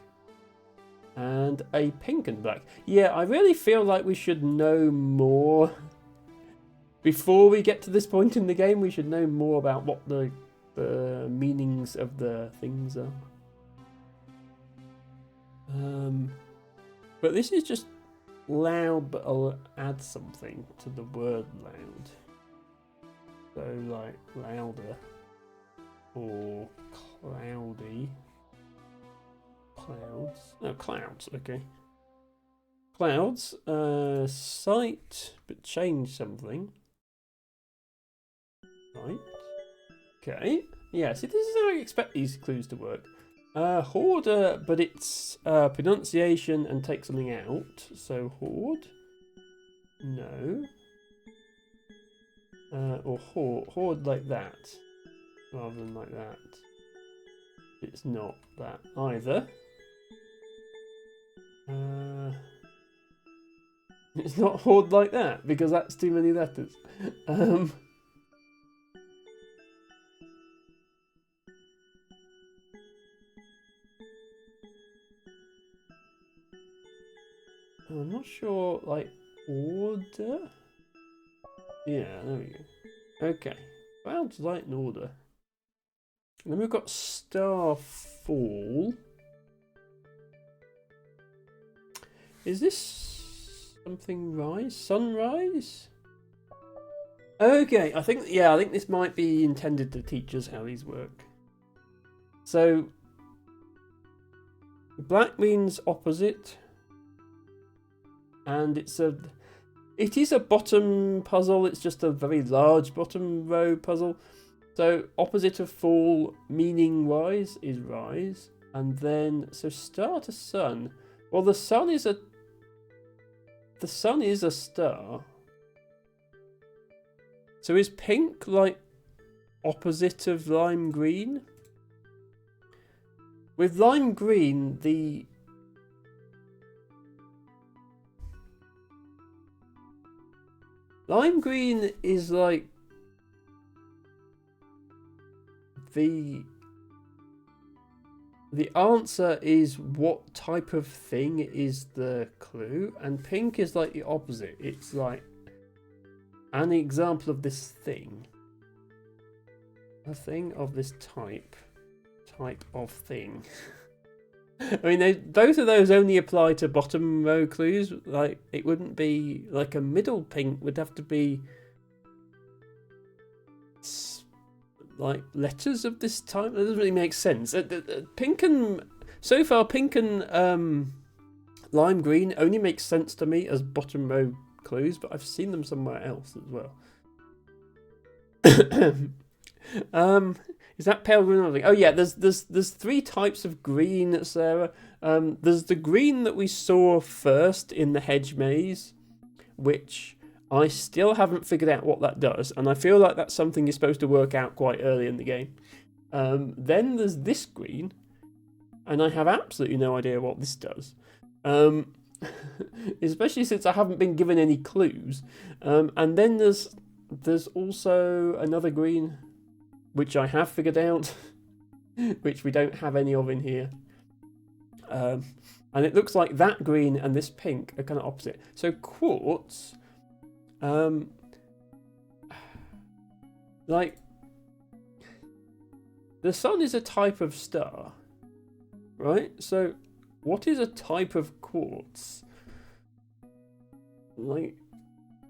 and a pink and black. Yeah, I really feel like we should know more. Before we get to this point in the game, we should know more about what the meanings of the things are. But this is just loud, but I'll add something to the word loud. So like louder or cloudy. Clouds. No, clouds, okay. Clouds, sight, but change something. Right. Okay. Yeah, see, this is how I expect these clues to work. Hoarder, but it's pronunciation and take something out. So hoard. No. Or hoard like that, rather than like that. It's not that either. It's not hoard like that, because that's too many letters. I'm not sure, like, order? Yeah, there we go. Okay, sounds like an order. And then we've got Starfall. Is this something rise? Sunrise? Okay, I think this might be intended to teach us how these work. So, black means opposite, and it is a bottom puzzle. It's just a very large bottom row puzzle. So opposite of fall, meaning wise, is rise, and then so star to sun. Well, the sun is a star. So is pink like opposite of lime green? With lime green, the lime green is like the answer is what type of thing is the clue, and pink is like the opposite. It's like an example of this thing. A thing of this type of thing. I mean, both of those only apply to bottom row clues. Like, it wouldn't be like a middle pink would have to be like letters of this type. That doesn't really make sense. Pink and lime green only makes sense to me as bottom row clues, but I've seen them somewhere else as well. Is that pale green or something? Oh yeah, there's three types of green, Sarah. There's the green that we saw first in the hedge maze, which I still haven't figured out what that does, and I feel like that's something you're supposed to work out quite early in the game. Then there's this green, and I have absolutely no idea what this does. Especially since I haven't been given any clues. And then there's also another green, which I have figured out, which we don't have any of in here. And it looks like that green and this pink are kind of opposite. So quartz, like, the sun is a type of star, right? So what is a type of quartz? Like,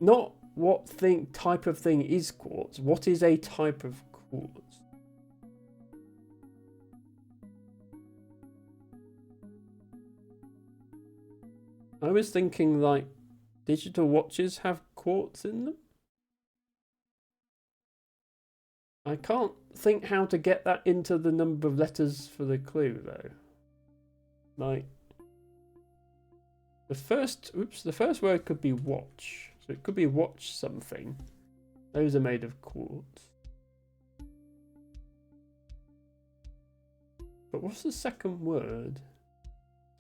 not what type of thing is quartz. What is a type of quartz? I was thinking like digital watches have quartz in them. I can't think how to get that into the number of letters for the clue though. Like, the first word could be watch. So it could be watch something. Those are made of quartz. But what's the second word?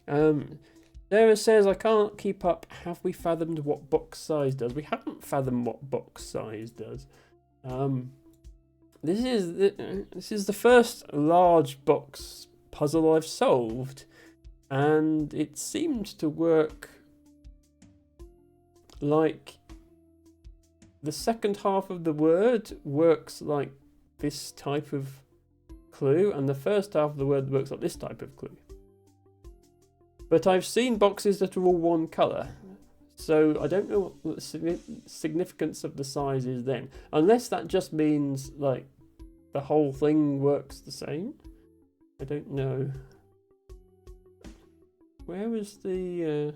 Sarah says, I can't keep up. Have we fathomed what box size does? We haven't fathomed what box size does. This is the first large box puzzle I've solved, and it seemed to work like the second half of the word works like this type of clue, and the first half of the word works like this type of clue. But I've seen boxes that are all one colour, so I don't know what the significance of the size is then. Unless that just means, like, the whole thing works the same. I don't know. Where was the...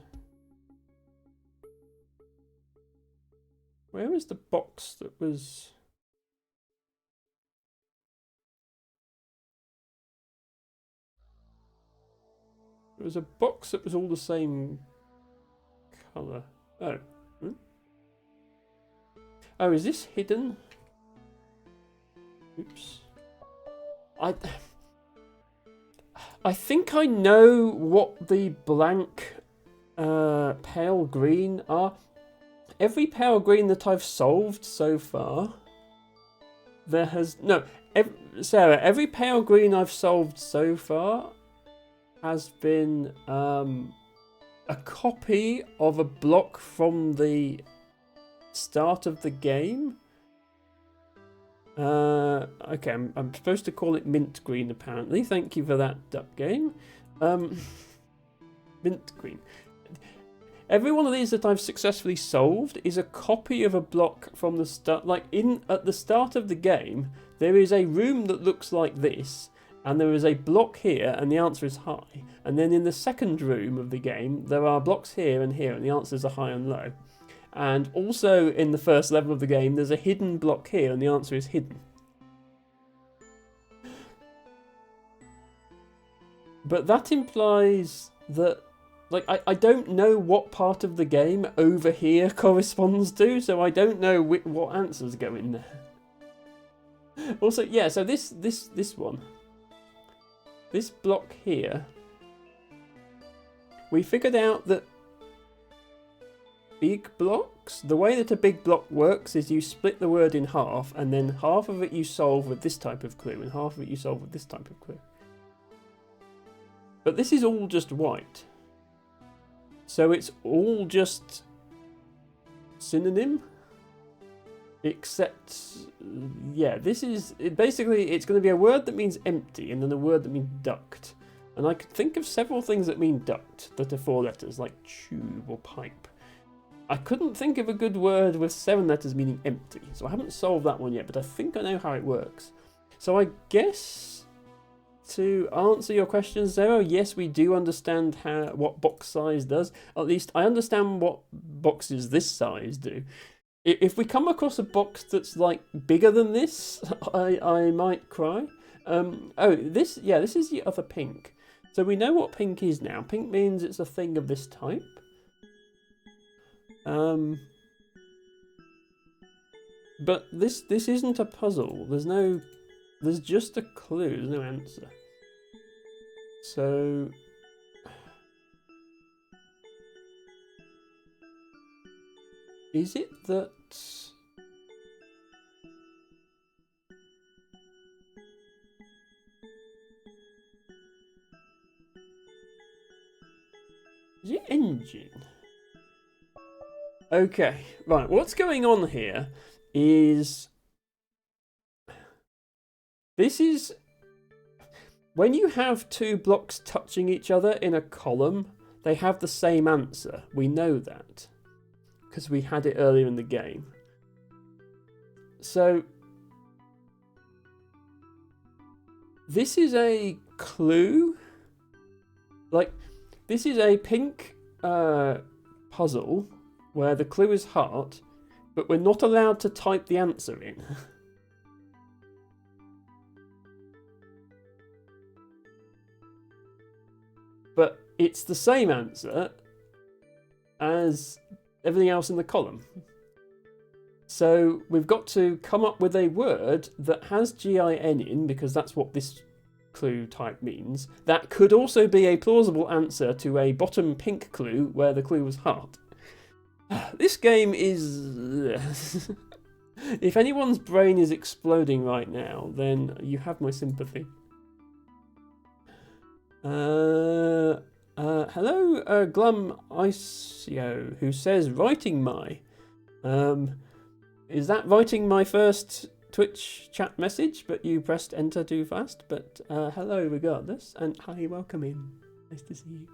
where was the box that was... There was a box that was all the same colour. Oh. Hmm? Oh, is this hidden? Oops. I think I know what the blank pale green are. Every pale green that I've solved so far, there has... No, Sarah, every pale green I've solved so far has been a copy of a block from the start of the game. Okay, I'm supposed to call it mint green apparently. Thank you for that, Duck Game. Mint green. Every one of these that I've successfully solved is a copy of a block from the start. Like at the start of the game, there is a room that looks like this, and there is a block here, and the answer is high. And then in the second room of the game, there are blocks here, and the answers are high and low. And also in the first level of the game, there's a hidden block here, and the answer is hidden. But that implies that, like, I don't know what part of the game over here corresponds to, so I don't know what answers go in there. Also, yeah, so this one. This block here, we figured out that big blocks, the way that a big block works is you split the word in half, and then half of it you solve with this type of clue, and half of it you solve with this type of clue. But this is all just white. So it's all just synonym. Except, yeah, this is... basically, it's going to be a word that means empty, and then a word that means duct. And I could think of several things that mean duct, that are 4 letters, like tube or pipe. I couldn't think of a good word with 7 letters meaning empty, so I haven't solved that one yet, but I think I know how it works. So I guess, to answer your question, Zero, yes, we do understand what box size does. At least I understand what boxes this size do. If we come across a box that's like bigger than this, I might cry. Oh, this is the other pink. So we know what pink is now. Pink means it's a thing of this type. But this isn't a puzzle. There's just a clue. There's no answer. So is it that is it engine? Okay, right, what's going on here is this is when you have 2 blocks touching each other in a column, they have the same answer. We know that because we had it earlier in the game. So this is a clue. Like, this is a pink puzzle where the clue is heart, but we're not allowed to type the answer in. But it's the same answer as everything else in the column. So we've got to come up with a word that has GIN in, because that's what this clue type means. That could also be a plausible answer to a bottom pink clue where the clue was heart. This game is... If anyone's brain is exploding right now, then you have my sympathy. Hello, Glum Icio, who says writing my. Is that writing my first Twitch chat message, but you pressed enter too fast? But hello regardless, and hi, welcome in. Nice to see you.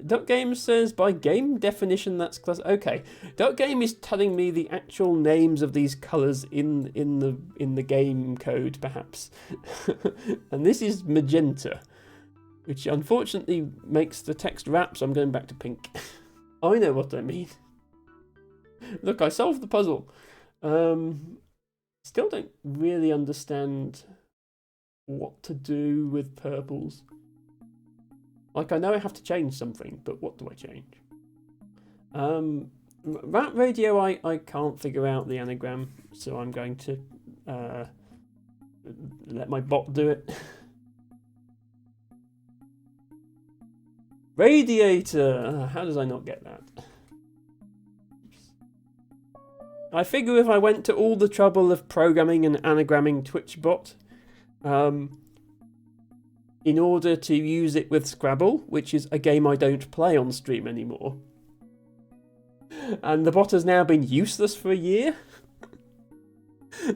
Duck Game says, by game definition, that's class. Okay, Duck Game is telling me the actual names of these colours in the game code, perhaps. And this is magenta, which unfortunately makes the text wrap, so I'm going back to pink. I know what I mean. Look, I solved the puzzle. Still don't really understand what to do with purples. Like, I know I have to change something, but what do I change? Rat radio, I can't figure out the anagram, so I'm going to let my bot do it. Radiator! How does I not get that? I figure if I went to all the trouble of programming and anagramming TwitchBot, in order to use it with Scrabble, which is a game I don't play on stream anymore, and the bot has now been useless for a year.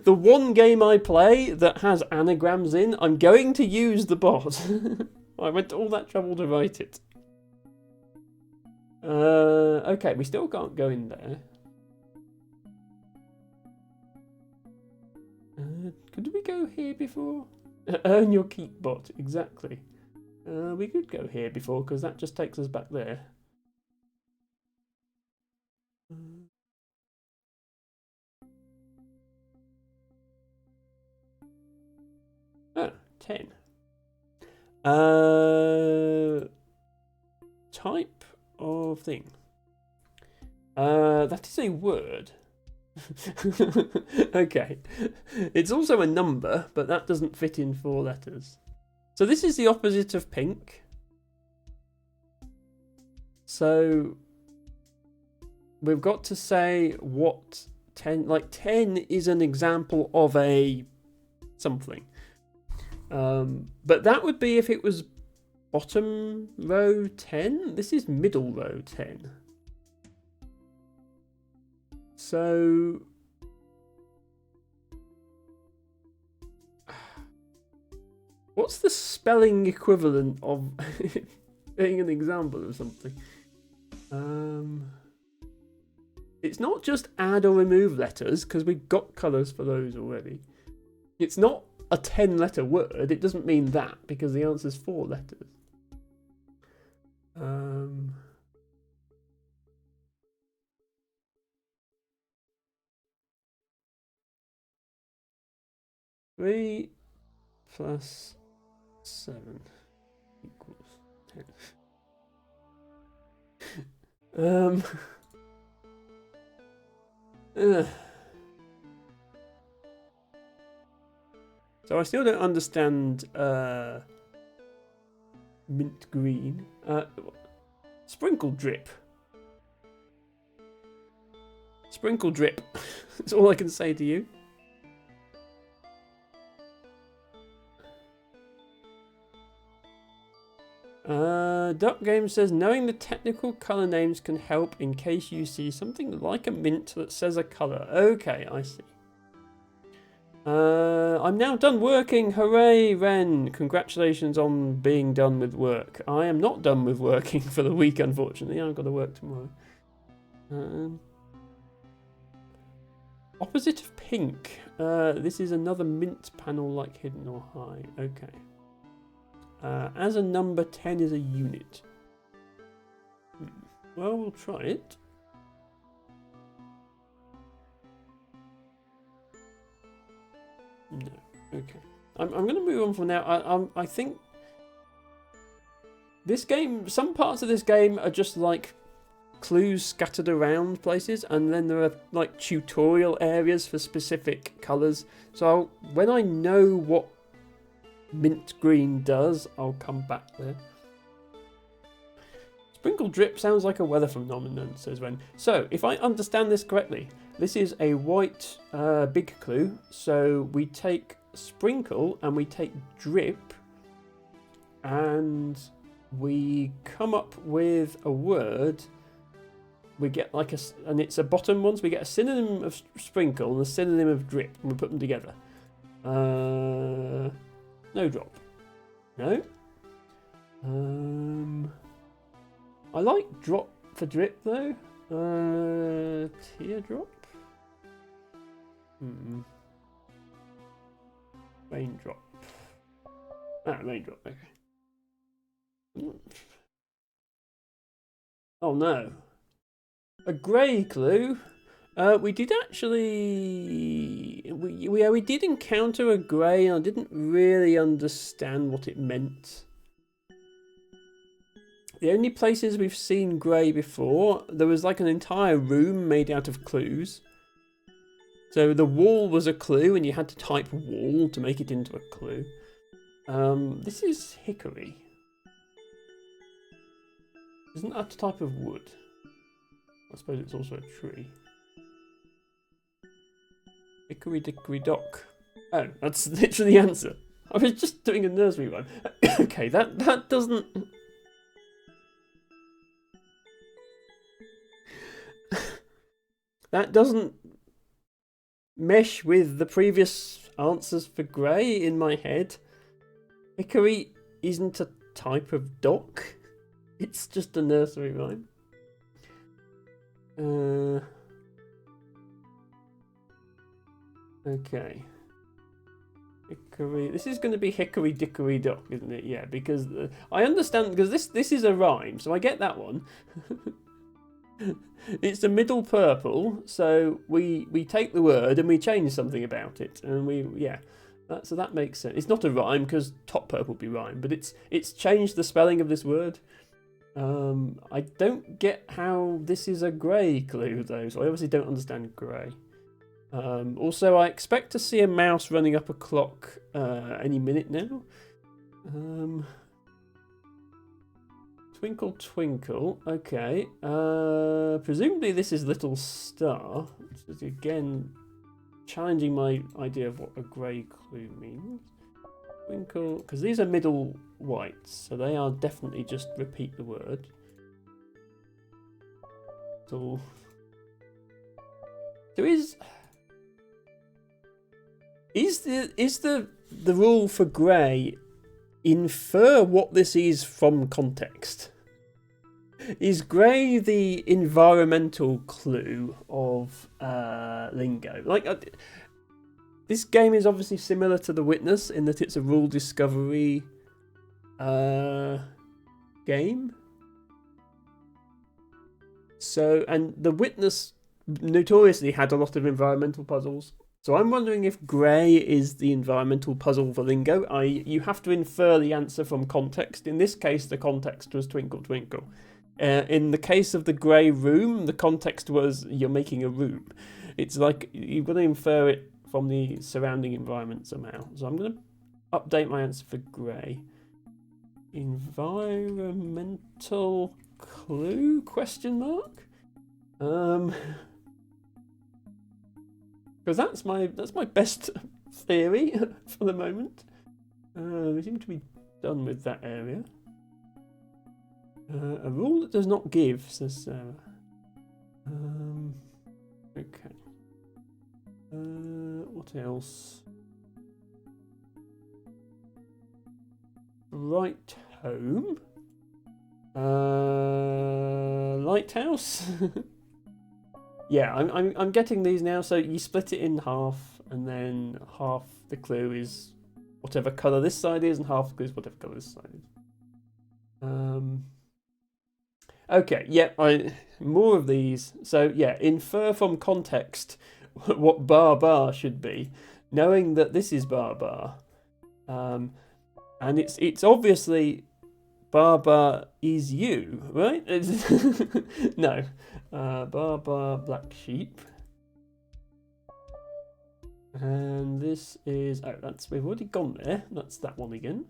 The one game I play that has anagrams in, I'm going to use the bot. I went to all that trouble to write it. Okay, we still can't go in there. Could we go here before? Earn your keep, bot, exactly. We could go here before, because that just takes us back there. Oh, 10. Type of thing. That is a word. Okay. It's also a number, but that doesn't fit in 4 letters. So this is the opposite of pink. So we've got to say what 10, like 10 is an example of a something. But that would be if it was bottom row 10. This is middle row 10. So what's the spelling equivalent of being an example of something? It's not just add or remove letters, because we've got colours for those already. It's not a 10-letter word. It doesn't mean that, because the answer is 4 letters. Three plus 7 equals 10. So I still don't understand mint green. Sprinkle drip. Sprinkle drip. That's all I can say to you. Duck Game says, knowing the technical colour names can help in case you see something like a mint that says a colour. Okay, I see. I'm now done working. Hooray, Ren. Congratulations on being done with work. I am not done with working for the week, unfortunately. I've got to work tomorrow. Opposite of pink. This is another mint panel like hidden or high. Okay. As a number, 10 is a unit. Well, we'll try it. No. Okay. I'm going to move on from now. I think this game, some parts of this game are just like clues scattered around places, and then there are like tutorial areas for specific colours. So when I know what mint green does, I'll come back there. Sprinkle drip sounds like a weather phenomenon, says Ren. So, if I understand this correctly, this is a white big clue. So we take sprinkle and we take drip, and we come up with a word. We get like and it's a bottom one, so we get a synonym of sprinkle and a synonym of drip, and we put them together. No drop. No. I like drop for drip though. Teardrop. Raindrop. Raindrop. Okay. Oh no. A grey clue. We did actually, we did encounter a grey, and I didn't really understand what it meant. the only places we've seen grey before, there was like an entire room made out of clues. So the wall was a clue, and you had to type wall to make it into a clue. This is hickory. Isn't that a type of wood? I suppose it's also a tree. Hickory dickory dock. Oh, that's literally the answer. I was just doing a nursery rhyme. Okay, that doesn't... that doesn't mesh with the previous answers for grey in my head. Hickory isn't a type of dock. It's just a nursery rhyme. Okay. Hickory. This is going to be hickory dickory dock, isn't it? Yeah, because I understand, because this is a rhyme, so I get that one. It's the middle purple, so we take the word and we change something about it, and so that makes sense. It's not a rhyme because top purple would be rhyme, but it's changed the spelling of this word. I don't get how this is a grey clue though, so I obviously don't understand grey. Also, I expect to see a mouse running up a clock any minute now. Twinkle twinkle. Okay. Presumably this is Little Star, which is again challenging my idea of what a grey clue means. Twinkle, because these are middle whites, so they are definitely just repeat the word. So is the rule for grey infer what this is from context? Is grey the environmental clue of lingo? Like, this game is obviously similar to The Witness in that it's a rule discovery game. So, and The Witness notoriously had a lot of environmental puzzles. So I'm wondering if grey is the environmental puzzle for lingo. You have to infer the answer from context. In this case, the context was twinkle twinkle. In the case of the grey room, the context was you're making a room. It's like you've got to infer it from the surrounding environment somehow. So I'm going to update my answer for grey. Environmental clue? Question mark? Because that's my best theory for the moment. We seem to be done with that area. A rule that does not give, says Sarah. Okay. What else? Right home. Lighthouse. Yeah, I'm getting these now. So you split it in half, and then half the clue is whatever colour this side is, and half the clue is whatever colour this side is. Okay, yeah, more of these. So yeah, infer from context what bar bar should be, knowing that this is bar bar, and it's obviously bar bar is you, right? No, bar bar black sheep, and this is we've already gone there. That's that one again.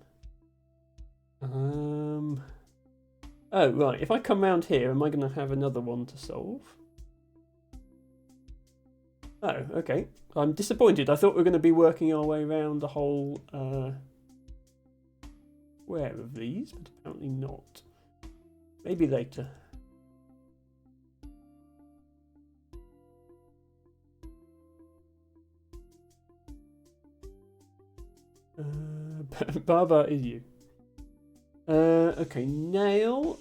Oh right, if I come round here, am I going to have another one to solve? Oh, okay. I'm disappointed. I thought we were going to be working our way around the whole square of these, but apparently not. Maybe later. Baba is you. Okay, nail,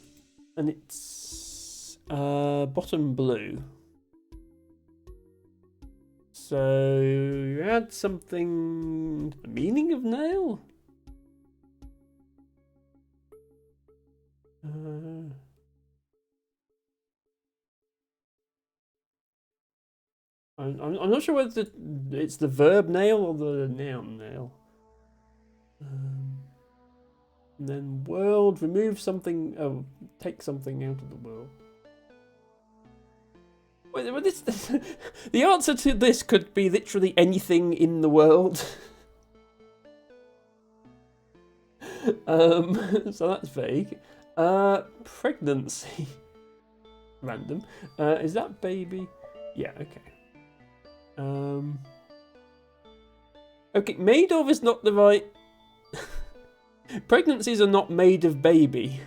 and it's bottom blue. So you add something to the meaning of nail? I'm not sure whether it's the verb nail or the noun nail. And then world, remove something, oh, take something out of the world. Well, this, the answer to this could be literally anything in the world. So that's vague. Pregnancy. Random. Is that baby? Yeah, okay. Okay, made of is not the right... Pregnancies are not made of baby.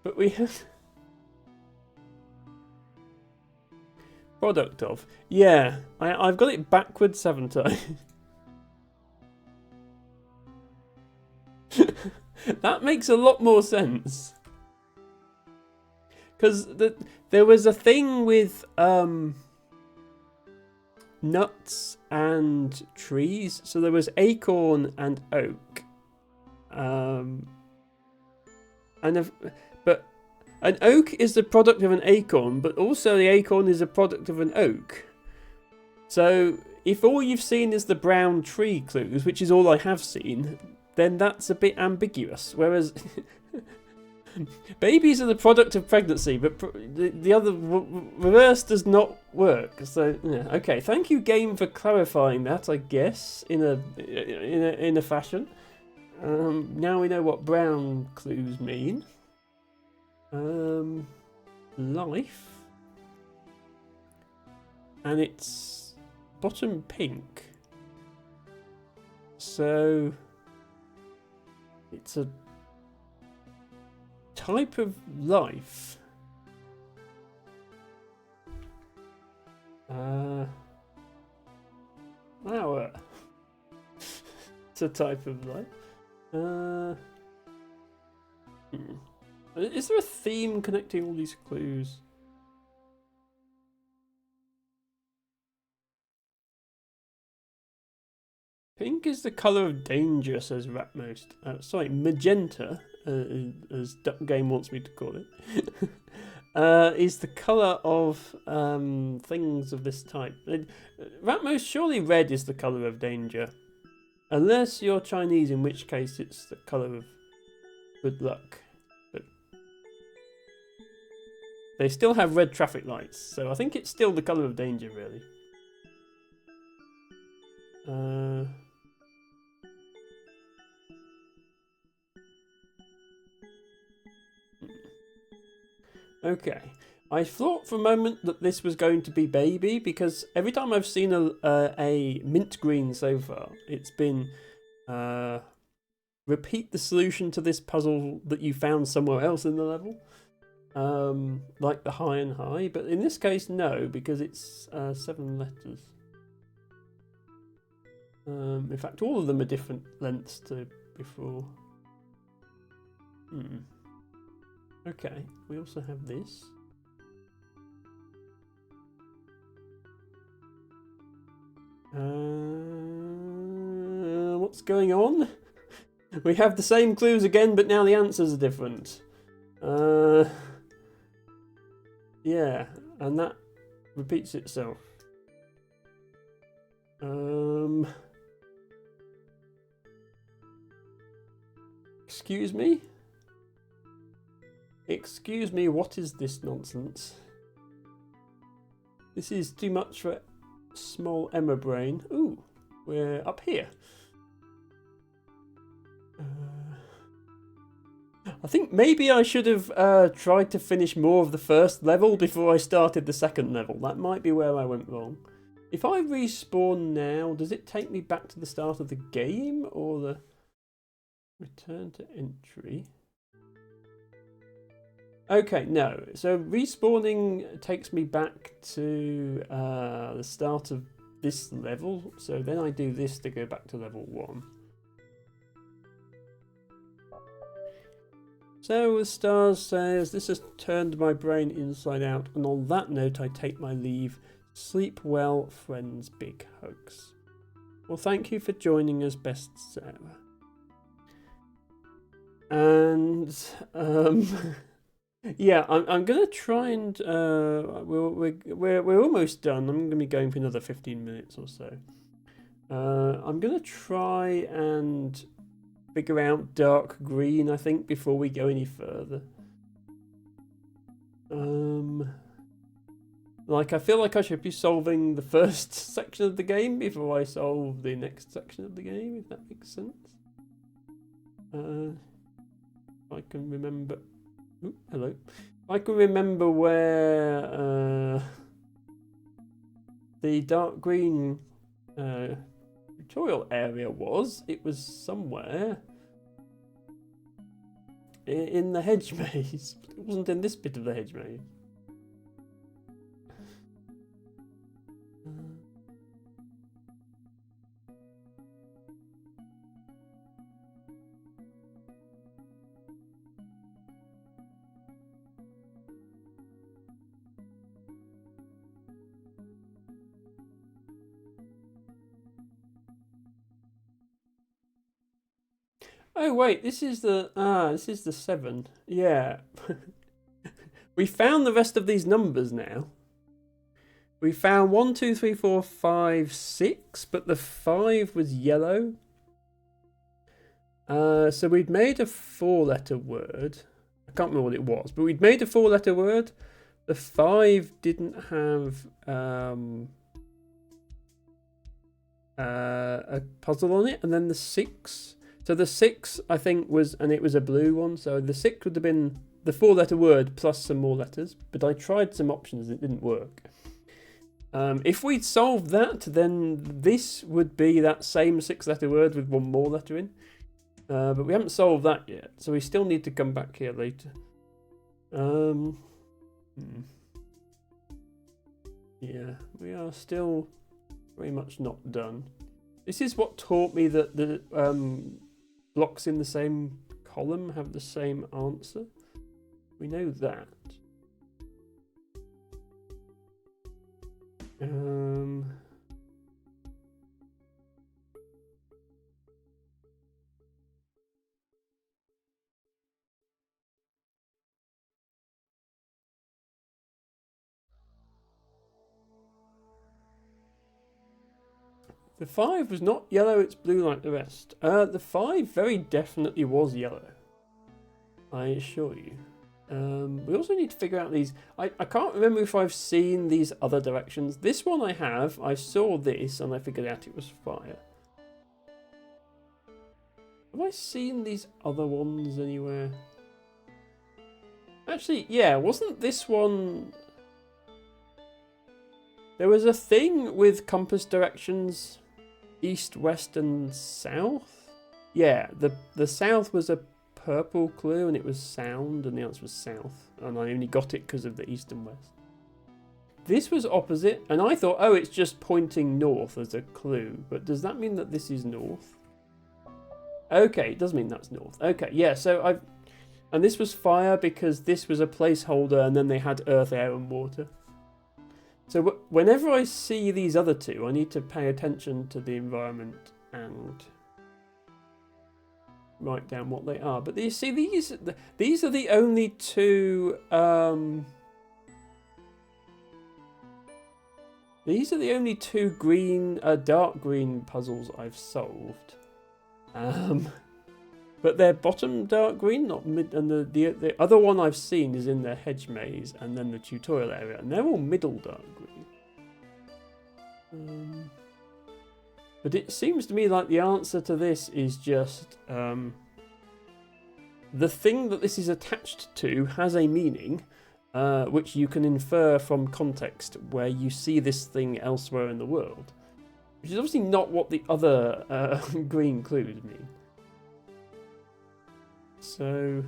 But we have... Product of. Yeah, I've got it backwards, haven't I? That makes a lot more sense. Because there was a thing with nuts and trees. So there was acorn and oak. But an oak is the product of an acorn, but also the acorn is a product of an oak. So if all you've seen is the brown tree clues, which is all I have seen, then that's a bit ambiguous. Whereas babies are the product of pregnancy, but the other reverse does not work. So yeah, okay. Thank you, game, for clarifying that. I guess in a fashion. Now we know what brown clues mean. Life, and it's bottom pink. So it's a type of life. Flower. It's a type of life. Is there a theme connecting all these clues? Pink is the colour of danger, says Ratmost. Sorry, magenta, as Duck Game wants me to call it, is the colour of things of this type. Ratmost, surely red is the colour of danger. Unless you're Chinese, in which case it's the colour of good luck. But they still have red traffic lights, so I think it's still the colour of danger, really. Okay. I thought for a moment that this was going to be baby, because every time I've seen a mint green so far, it's been repeat the solution to this puzzle that you found somewhere else in the level, like the high and high. But in this case, no, because it's 7 letters. In fact, all of them are different lengths to before. Okay, we also have this. What's going on? We have the same clues again, but now the answers are different. Yeah, and that repeats itself. Excuse me? Excuse me, what is this nonsense? This is too much for small Emma brain. Ooh, we're up here. I think maybe I should have tried to finish more of the first level before I started the second level. That might be where I went wrong. If I respawn now, does it take me back to the start of the game or the return to entry? Okay, no. So respawning takes me back to the start of this level. So then I do this to go back to level 1. So the stars says, this has turned my brain inside out. And on that note, I take my leave. Sleep well, friends. Big hugs. Well, thank you for joining us, best Sarah. And Yeah, I'm gonna try and we're almost done. I'm gonna be going for another 15 minutes or so. I'm gonna try and figure out dark green, I think, before we go any further. Like, I feel like I should be solving the first section of the game before I solve the next section of the game, if that makes sense. I can remember. Ooh, hello. I can remember where the dark green tutorial area was. It was somewhere in the hedge maze. It wasn't in this bit of the hedge maze. Oh wait, this is the 7. Yeah. We found the rest of these numbers now. We found 1, 2, 3, 4, 5, 6, but the 5 was yellow. So we'd made a 4-letter word. I can't remember what it was, but we'd made a 4-letter word. The 5 didn't have a puzzle on it, and then the 6. So the 6, I think, was, and it was a blue one. So the 6 would have been the 4-letter word plus some more letters. But I tried some options, it didn't work. If we'd solved that, then this would be that same 6-letter word with one more letter in. But we haven't solved that yet, so we still need to come back here later. Yeah, we are still very much not done. This is what taught me that the blocks in the same column have the same answer. We know that. The 5 was not yellow, it's blue like the rest. The 5 very definitely was yellow, I assure you. We also need to figure out these. I can't remember if I've seen these other directions. This one I have. I saw this and I figured out it was fire. Have I seen these other ones anywhere? Actually, yeah, wasn't this one... There was a thing with compass directions, east, west and south? Yeah, the south was a purple clue and it was sound and the answer was south. And I only got it because of the east and west. This was opposite and I thought, oh, it's just pointing north as a clue. But does that mean that this is north? Okay, it does mean that's north. Okay, yeah, so and this was fire because this was a placeholder and then they had earth, air and water. So whenever I see these other two, I need to pay attention to the environment and write down what they are. But you see, these are the only two. These are the only two green, dark green puzzles I've solved. But they're bottom dark green, not mid. And the other one I've seen is in the hedge maze and then the tutorial area, and they're all middle dark green. But it seems to me like the answer to this is just the thing that this is attached to has a meaning, which you can infer from context where you see this thing elsewhere in the world, which is obviously not what the other green clues mean. So,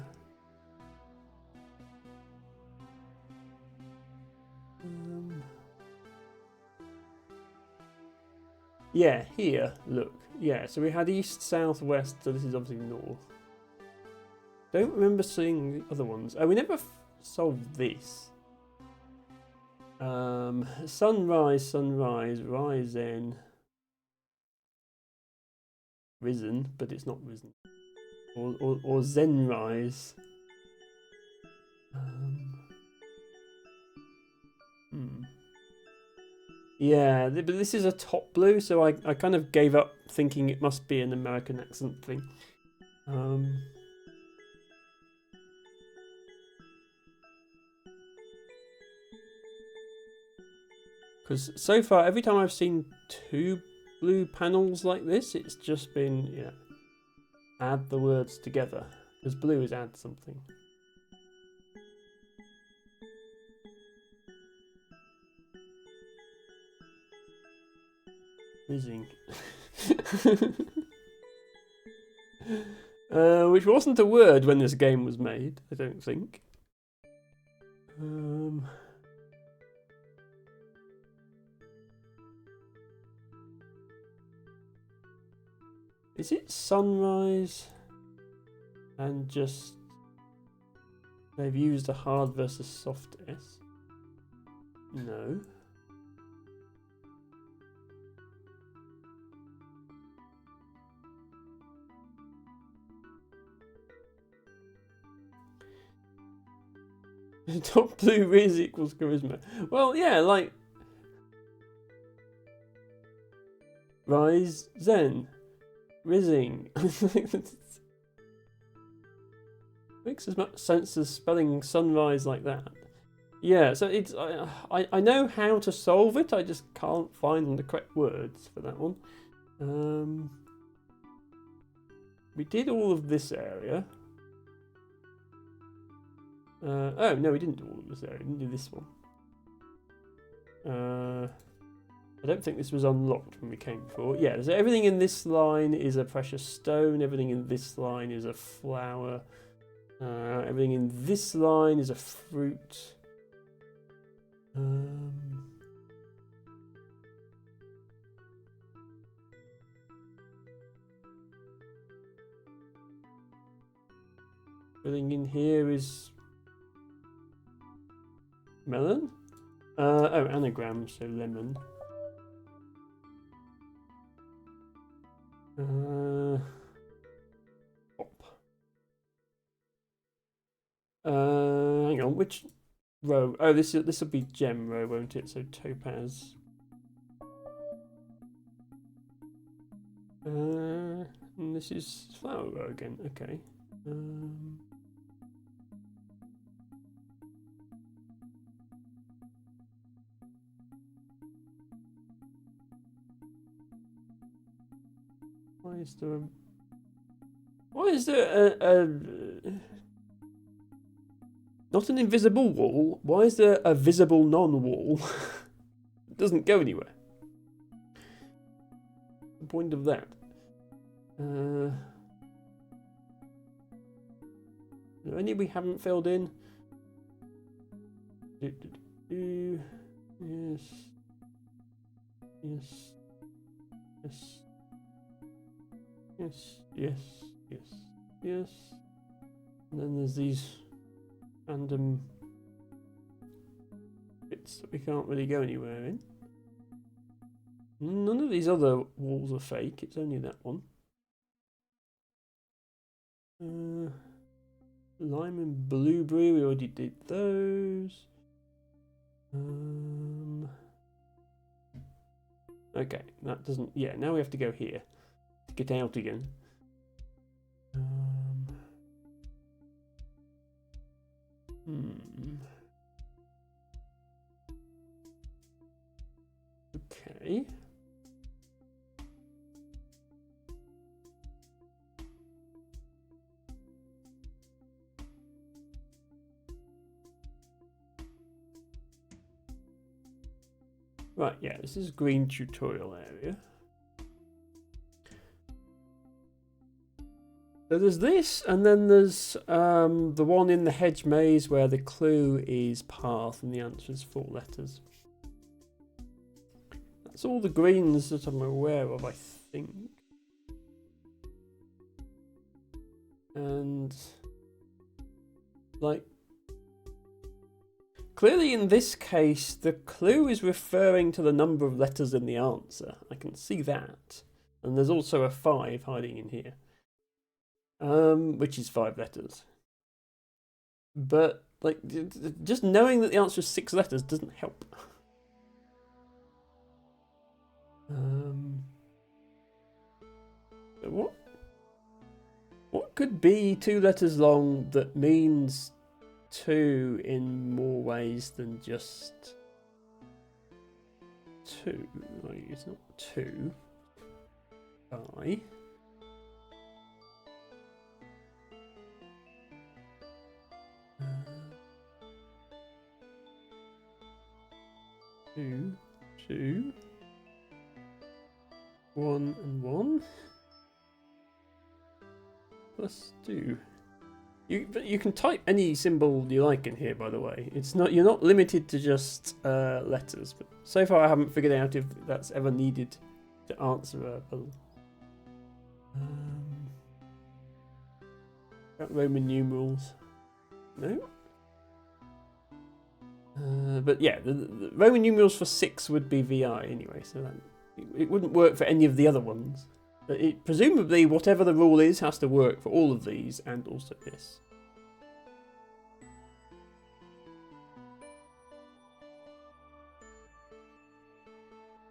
yeah, here, look. Yeah, so we had east, south, west, so this is obviously north. Don't remember seeing the other ones. Oh, we never solved this. Sunrise, sunrise, rising. Risen, but it's not risen. Or Zen rise. Yeah, but this is a top blue, so I kind of gave up thinking it must be an American accent thing. Because so far, every time I've seen two blue panels like this, it's just been, yeah, add the words together. Because blue is add something. Rizzing. Which wasn't a word when this game was made, I don't think. Is it sunrise and just they've used a hard versus soft S? No. Top blue Riz equals charisma. Well, yeah, like Rise Zen. Rizzing. Makes as much sense as spelling sunrise like that. Yeah, so it's I know how to solve it, I just can't find the correct words for that one. We did all of this area. Oh, no, we didn't do all of this area. We didn't do this one. I don't think this was unlocked when we came before. Yeah, so everything in this line is a precious stone. Everything in this line is a flower. Everything in this line is a fruit. Everything in here is melon. Oh, anagram, so lemon. Pop. Hang on, which row? Oh, this will be gem row, won't it? So topaz. And this is flower row again. Okay. Why is there a not an invisible wall? Why is there a visible non-wall? It doesn't go anywhere. The point of that. Are there any we haven't filled in? Yes. Yes. Yes. Yes, yes, yes, yes. And then there's these random bits that we can't really go anywhere in. None of these other walls are fake, it's only that one. Lime and blueberry, we already did those. Okay, that doesn't, yeah, now we have to go here. Get out again. Okay. Right, yeah, this is green tutorial area. So there's this, and then there's the one in the hedge maze where the clue is path and the answer is 4 letters. That's all the greens that I'm aware of, I think. And, like, clearly in this case, the clue is referring to the number of letters in the answer. I can see that. And there's also a 5 hiding in here. Which is 5 letters. But Like, just knowing that the answer is 6 letters doesn't help. What could be 2 letters long that means 2 in more ways than just 2? Like, it's not 2. I. Two, 1 and 1 plus 2. But you can type any symbol you like in here, by the way. It's not, you're not limited to just letters. But so far, I haven't figured out if that's ever needed to answer a puzzle. About Roman numerals, no. But yeah, the Roman numerals for 6 would be VI anyway, so that, it wouldn't work for any of the other ones. But presumably, whatever the rule is, has to work for all of these and also this.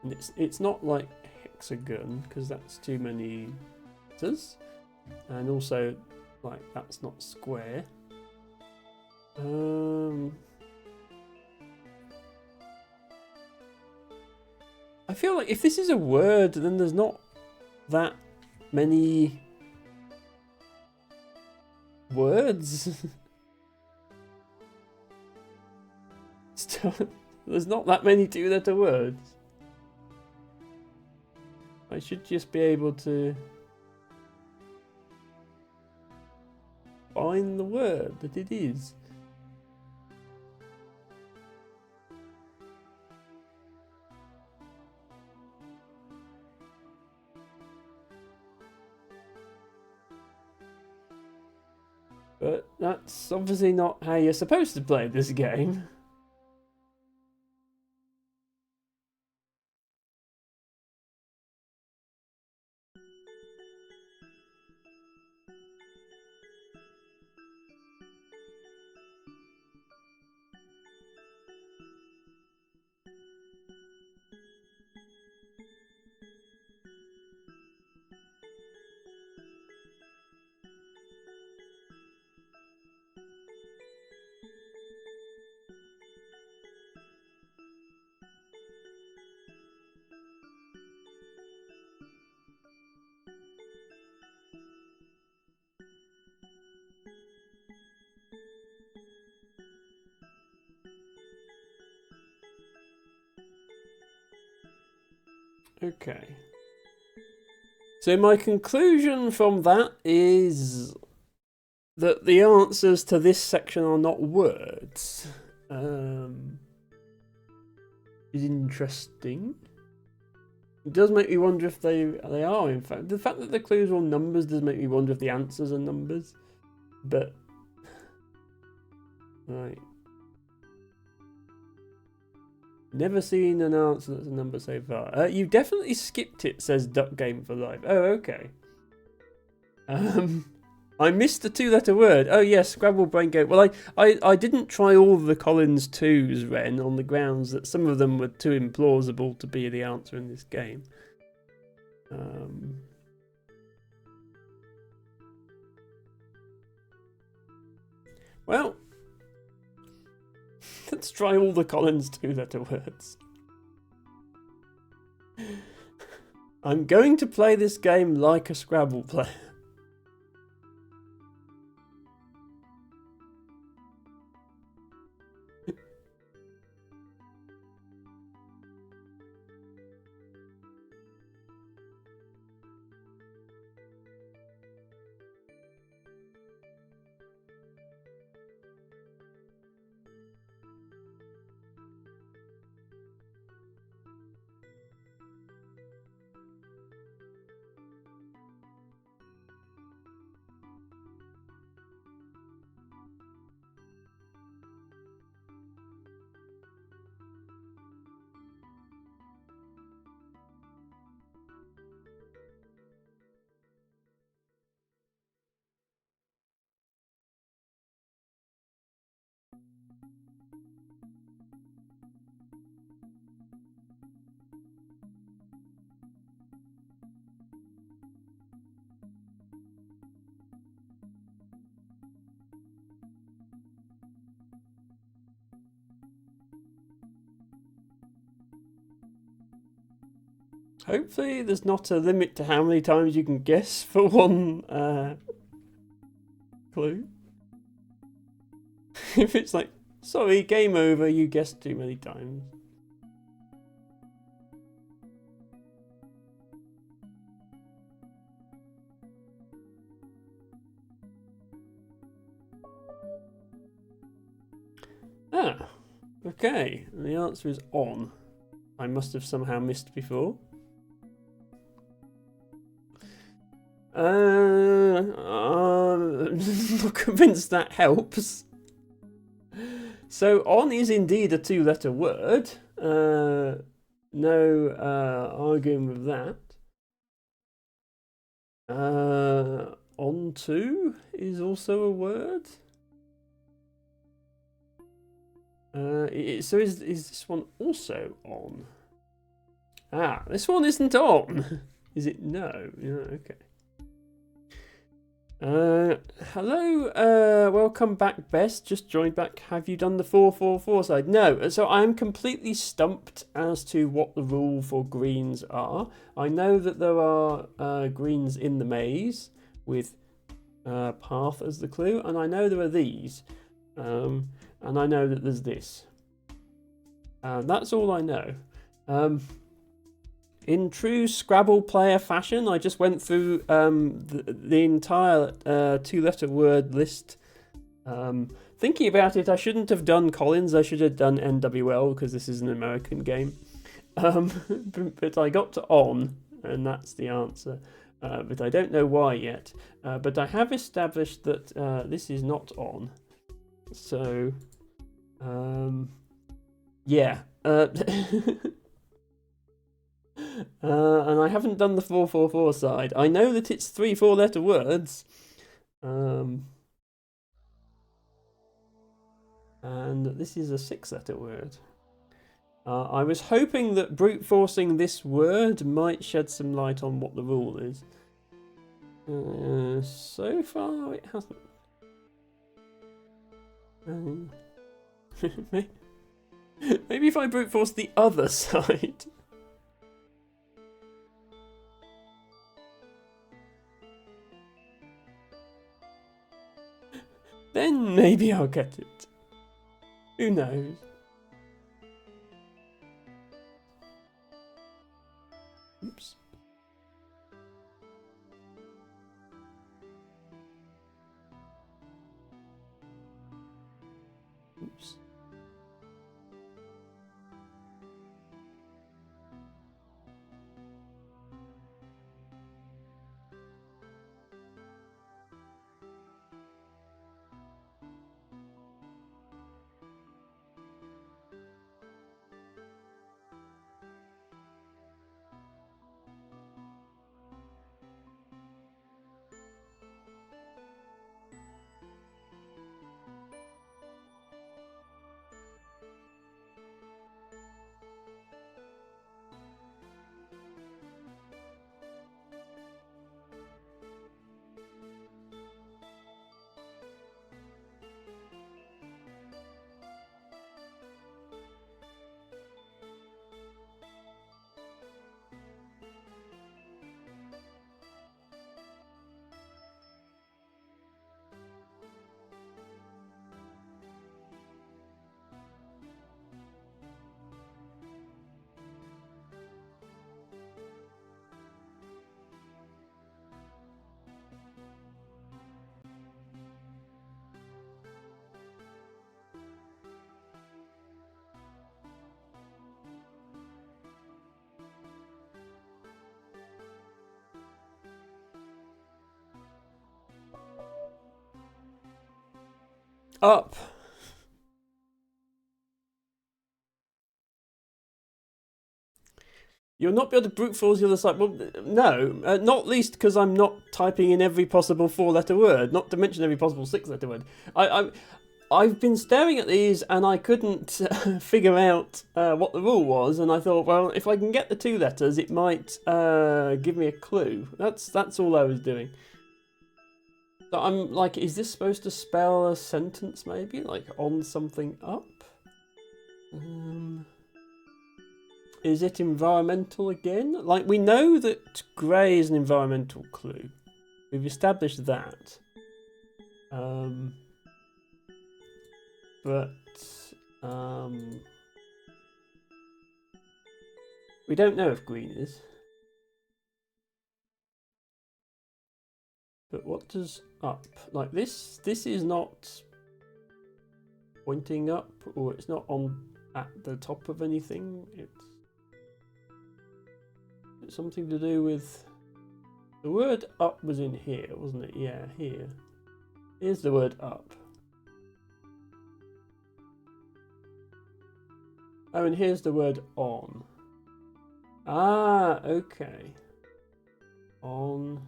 And it's not like hexagon, because that's too many letters. And also, like, that's not square. I feel like if this is a word, then there's not that many words. There's not that many 2-letter words. I should just be able to find the word that it is. But that's obviously not how you're supposed to play this game. Okay. So my conclusion from that is that the answers to this section are not words. Is interesting. It does make me wonder if they are, in fact. The fact that the clues are all numbers does make me wonder if the answers are numbers. But right. Never seen an answer that's a number so far. You definitely skipped it, says Duck Game for Life. Oh, okay. I missed the 2-letter word. Oh, yes, Scrabble Brain Game. Well, I didn't try all the Collins 2s, Ren, on the grounds that some of them were too implausible to be the answer in this game. Well, let's try all the Collins 2-letter words. I'm going to play this game like a Scrabble player. Hopefully there's not a limit to how many times you can guess for one clue. If it's like, sorry, game over, you guessed too many times. Ah, okay. And the answer is on. I must have somehow missed before. I'm not convinced that helps. So on is indeed a two-letter word. No arguing with that. On to is also a word. So is this one also on? Ah, this one isn't on. Is it? No. Yeah, okay. Hello, welcome back, Bess. Just joined back. Have you done the 4-4-4 side? No. So I'm completely stumped as to what the rule for greens are. I know that there are greens in the maze with path as the clue, and I know there are these. And I know that there's this. That's all I know. In true Scrabble player fashion, I just went through the entire two-letter word list. Thinking about it, I shouldn't have done Collins. I should have done NWL because this is an American game. But I got to on, and that's the answer. But I don't know why yet. But I have established that this is not on. So, yeah. And I haven't done the 4-4-4 side. I know that it's 3 4-letter words. And this is a 6-letter word. I was hoping that brute forcing this word might shed some light on what the rule is. So far, it hasn't. Maybe if I brute force the other side. Then maybe I'll get it. Who knows? Oops. Oops. Up. You'll not be able to brute force the other side. Well, no, not least because I'm not typing in every possible 4-letter word, not to mention every possible 6-letter word. I've been staring at these and I couldn't figure out what the rule was, and I thought, well, if I can get the 2 letters, it might give me a clue. That's all I was doing. So I'm like, is this supposed to spell a sentence maybe? Like, on something up? Is it environmental again? Like, we know that grey is an environmental clue. We've established that. But we don't know if green is. But what does up? Like this is not pointing up, or it's not on at the top of anything. It's something to do with the word up was in here, wasn't it? Yeah, here. Here's the word up. Oh, and here's the word on. Ah, okay. On.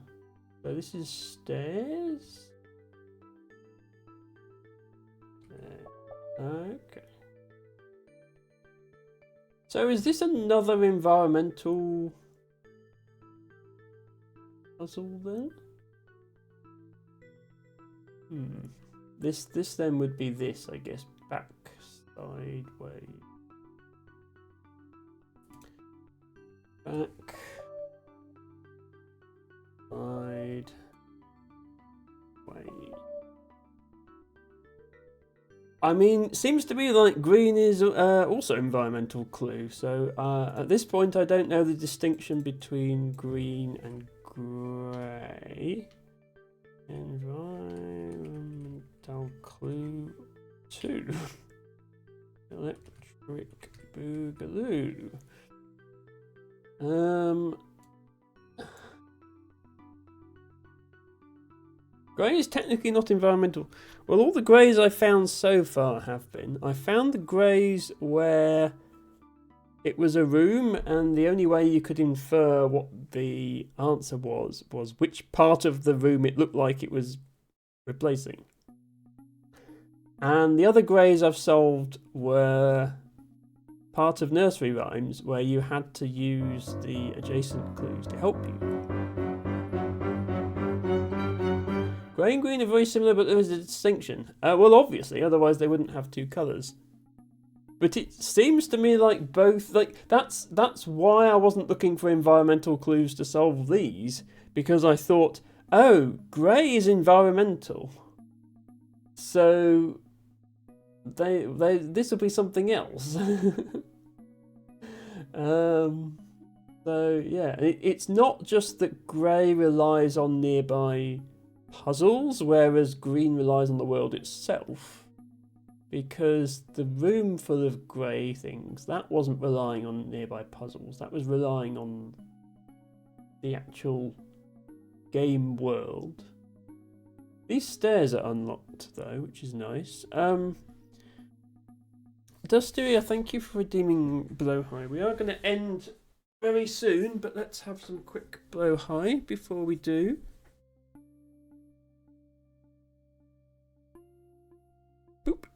So this is stairs. Okay. So is this another environmental puzzle then? This then would be this, I guess. Back, sideways. Back. Side. Way. I mean, seems to be like green is also environmental clue. So at this point, I don't know the distinction between green and grey. Environmental clue 2. Electric boogaloo. Grey is technically not environmental. Well, all the greys I found so far have been. I found the greys where it was a room, and the only way you could infer what the answer was which part of the room it looked like it was replacing. And the other greys I've solved were part of nursery rhymes where you had to use the adjacent clues to help you. Grey and green are very similar, but there is a distinction. Well, obviously, otherwise they wouldn't have two colours. But it seems to me like both, like that's why I wasn't looking for environmental clues to solve these, because I thought, oh, grey is environmental, so this will be something else. So yeah, it's not just that grey relies on nearby puzzles, whereas green relies on the world itself. Because the room full of grey things, that wasn't relying on nearby puzzles. That was relying on the actual game world. These stairs are unlocked though, which is nice. Dusteria, thank you for redeeming Blow High. We are going to end very soon, but let's have some quick Blow High before we do. Boop.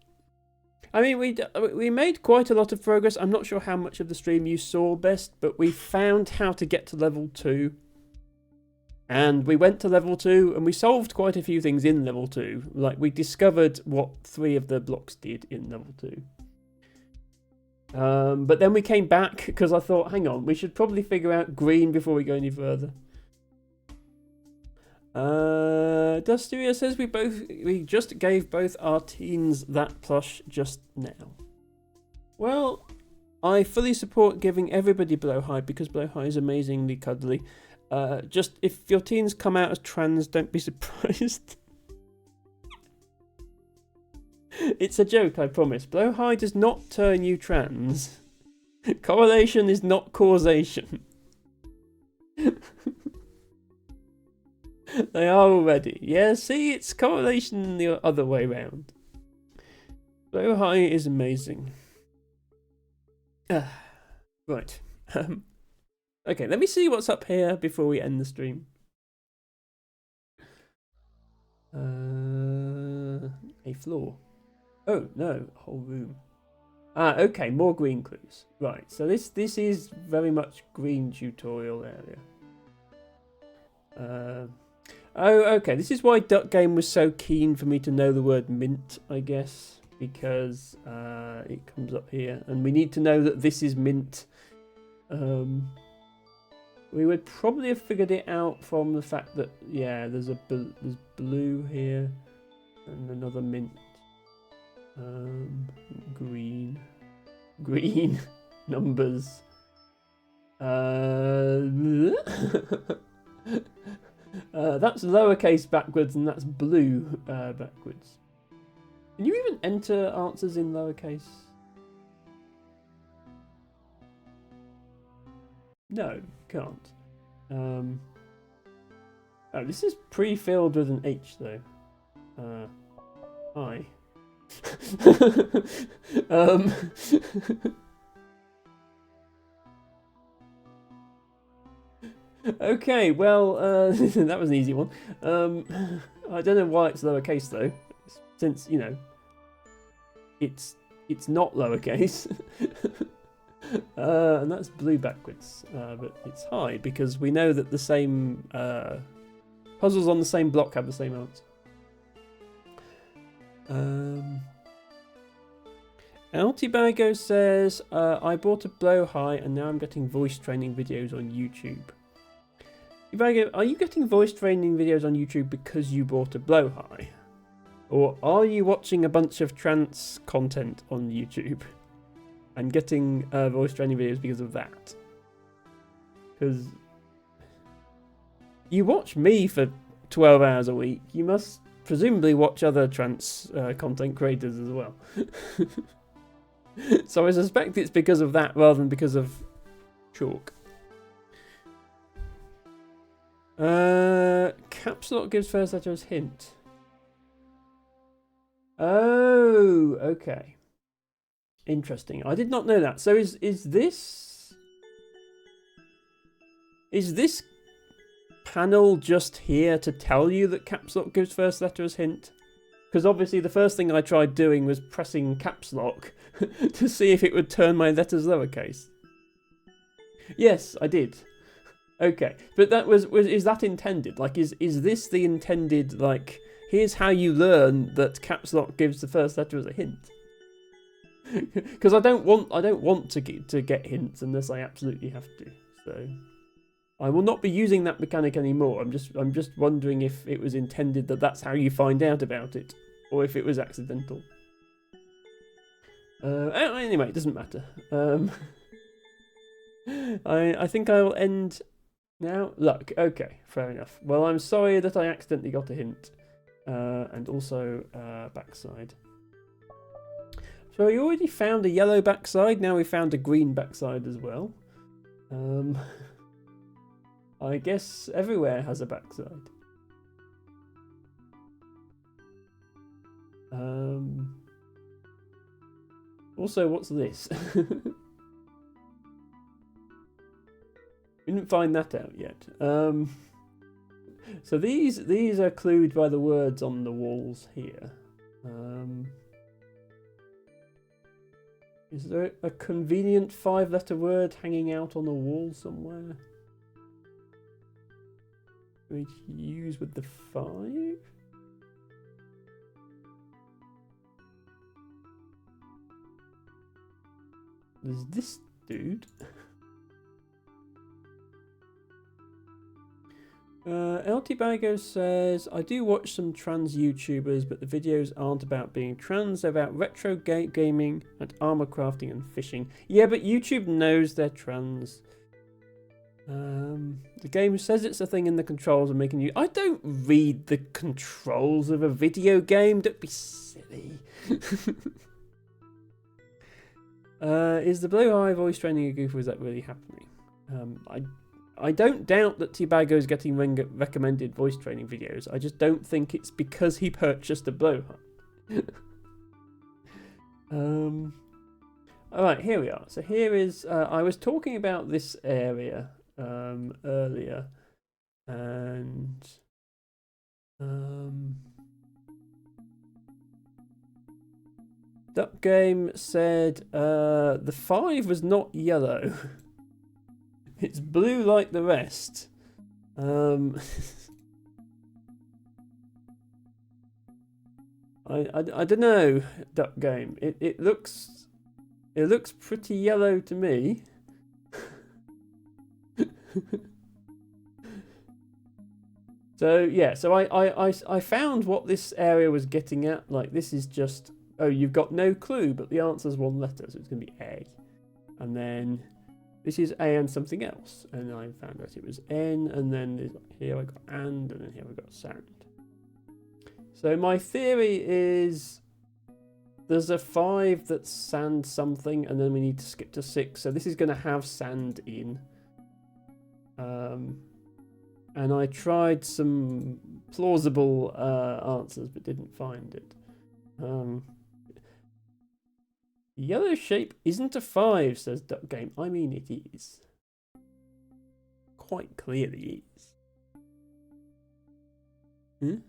I mean, we made quite a lot of progress. I'm not sure how much of the stream you saw, Best, but we found how to get to level 2. And we went to level 2, and we solved quite a few things in level 2. Like, we discovered what 3 of the blocks did in level 2. But then we came back, because I thought, hang on, we should probably figure out green before we go any further. Dusteria says we just gave both our teens that plush just now. Well, I fully support giving everybody Blow High because Blow High is amazingly cuddly. Just if your teens come out as trans, don't be surprised. It's a joke, I promise. Blow High does not turn you trans. Correlation is not causation. They are already. Yeah, see, it's correlation the other way round. Blow High is amazing. Right. Okay, let me see what's up here before we end the stream. A floor. Oh, no, a whole room. Okay, more green clues. Right, so this is very much green tutorial area. Oh, okay. This is why Duck Game was so keen for me to know the word mint, I guess, because it comes up here, and we need to know that this is mint We would probably have figured it out from the fact that, yeah, there's blue here and another mint. Green numbers. That's lowercase backwards and that's blue backwards. Can you even enter answers in lowercase? No, can't. Oh, this is pre-filled with an H though. I. Okay, well, that was an easy one. I don't know why it's lowercase though, since you know it's not lowercase. And that's blue backwards, but it's high because we know that the same puzzles on the same block have the same answer. Altibago says, I bought a blowhigh and now I'm getting voice training videos on YouTube. Altibago, are you getting voice training videos on YouTube because you bought a blowhigh? Or are you watching a bunch of trance content on YouTube and getting voice training videos because of that? Because you watch me for 12 hours a week, you must presumably watch other trance content creators as well. So I suspect it's because of that rather than because of chalk. Caps lock gives first letter as hint. Oh, okay. Interesting. I did not know that. So is this panel just here to tell you that caps lock gives first letter as hint? Because obviously the first thing I tried doing was pressing caps lock to see if it would turn my letters lowercase. Yes, I did. Okay, but that was is that intended? Like, is this the intended, like, here's how you learn that caps lock gives the first letter as a hint? Because I don't want to get hints unless I absolutely have to. So I will not be using that mechanic anymore. I'm just wondering if it was intended that that's how you find out about it, or if it was accidental. Anyway, it doesn't matter. I think I will end now. Look, okay, fair enough. Well, I'm sorry that I accidentally got a hint, and also backside. So we already found a yellow backside. Now we found a green backside as well. I guess everywhere has a backside. Also, what's this? We didn't find that out yet. So these are clued by the words on the walls here. Is there a convenient 5-letter word hanging out on a wall somewhere? We use with the 5? There's this dude. Altibago says, I do watch some trans YouTubers, but the videos aren't about being trans, they're about retro gaming and armor crafting and fishing. Yeah, but YouTube knows they're trans. The game says it's a thing in the controls and making you... I don't read the controls of a video game, don't be silly. Is the Blue Eye voice training a goof, or is that really happening? I don't doubt that Tibago is getting recommended voice training videos. I just don't think it's because he purchased a blowhard. Alright, here we are. So here is... I was talking about this area earlier. And... Duck Game said the 5 was not yellow. It's blue like the rest. I don't know, Duck Game. It looks pretty yellow to me. So yeah, so I found what this area was getting at. Like, this is just, oh, you've got no clue, but the answer's one letter, so it's going to be A. And then this is A and something else, and I found out it was N, and then here I got and then here I got sound. So my theory is there's a 5 that's sand something, and then we need to skip to 6. So this is going to have sand in. And I tried some plausible answers, but didn't find it. Yellow shape isn't a 5, says Duck Game. I mean, it is. Quite clearly is.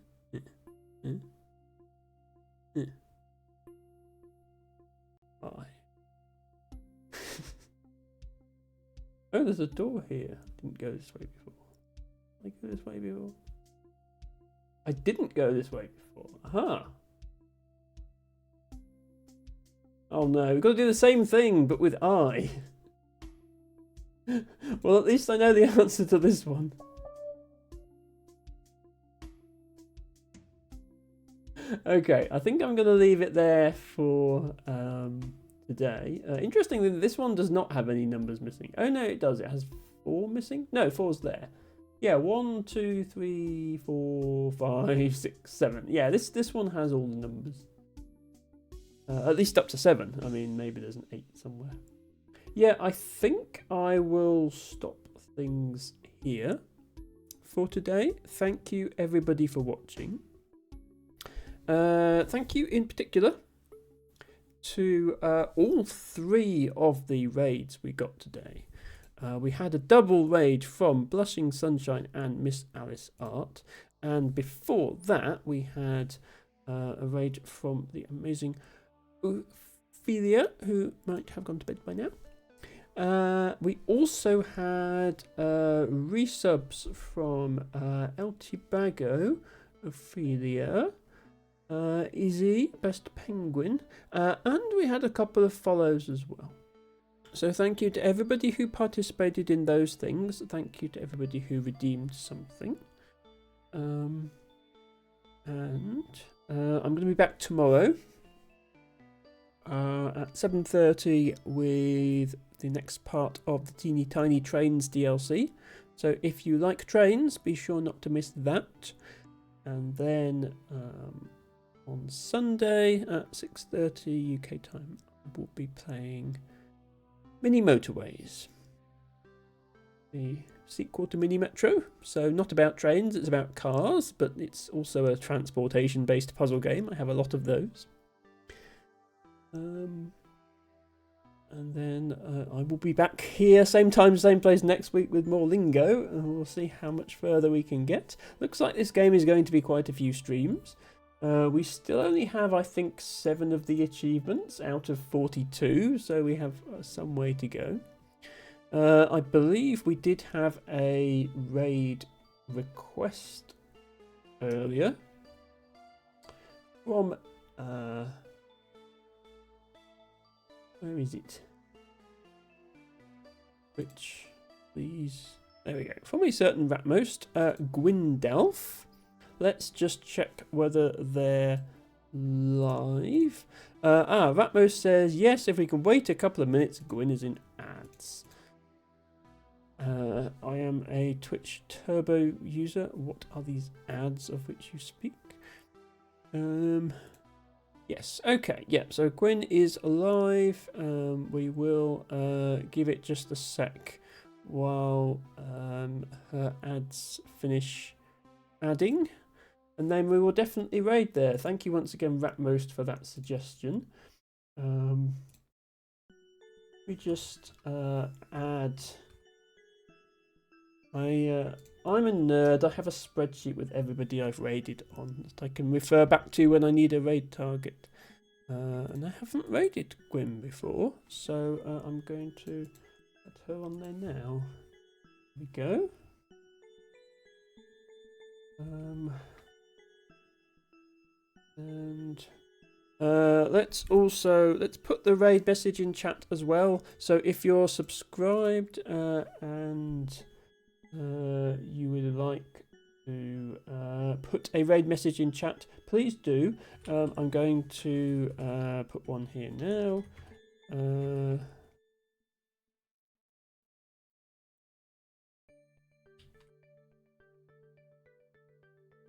Why? Oh, there's a door here. Didn't go this way before. Did I go this way before? I didn't go this way before. Aha. Oh no, we've got to do the same thing, but with I. Well, at least I know the answer to this one. Okay, I think I'm going to leave it there for today. Interestingly, this one does not have any numbers missing. Oh no, it does. It has 4 missing. No, 4's there. Yeah, 1, 2, 3, 4, 5, 6, 7. Yeah, this one has all the numbers. At least up to 7. I mean, maybe there's an 8 somewhere. Yeah, I think I will stop things here for today. Thank you, everybody, for watching. Thank you in particular to all 3 of the raids we got today. We had a double raid from Blushing Sunshine and Miss Alice Art, and before that we had a raid from the amazing Ophelia, who might have gone to bed by now. We also had resubs from El Tibago, Ophelia, Izzy, Best Penguin, and we had a couple of follows as well. So thank you to everybody who participated in those things. Thank you to everybody who redeemed something. And I'm going to be back tomorrow at 7:30 with the next part of the Teeny Tiny Trains DLC. So if you like trains, be sure not to miss that. And then on Sunday at 6:30 UK time, we'll be playing Mini Motorways, the sequel to Mini Metro. So not about trains, it's about cars, but it's also a transportation-based puzzle game. I have a lot of those. And then I will be back here, same time, same place next week with more Lingo, and we'll see how much further we can get. Looks like this game is going to be quite a few streams. We still only have, I think, 7 of the achievements out of 42, so we have some way to go. I believe we did have a raid request earlier from where is it? Which, please, there we go. From a certain Ratmost, Gwyndelf. Let's just check whether they're live. Ratmost says, yes, if we can wait a couple of minutes, Gwyn is in ads. I am a Twitch Turbo user. What are these ads of which you speak? Yes, okay, yeah, so Gwyn is live. We will give it just a sec while her ads finish adding. And then we will definitely raid there. Thank you once again, Ratmost, for that suggestion. We just add... I'm a nerd. I have a spreadsheet with everybody I've raided on that I can refer back to when I need a raid target. And I haven't raided Gwyn before, so I'm going to put her on there now. There we go. And let's put the raid message in chat as well. So if you're subscribed and you would like to put a raid message in chat, please do. I'm going to put one here now.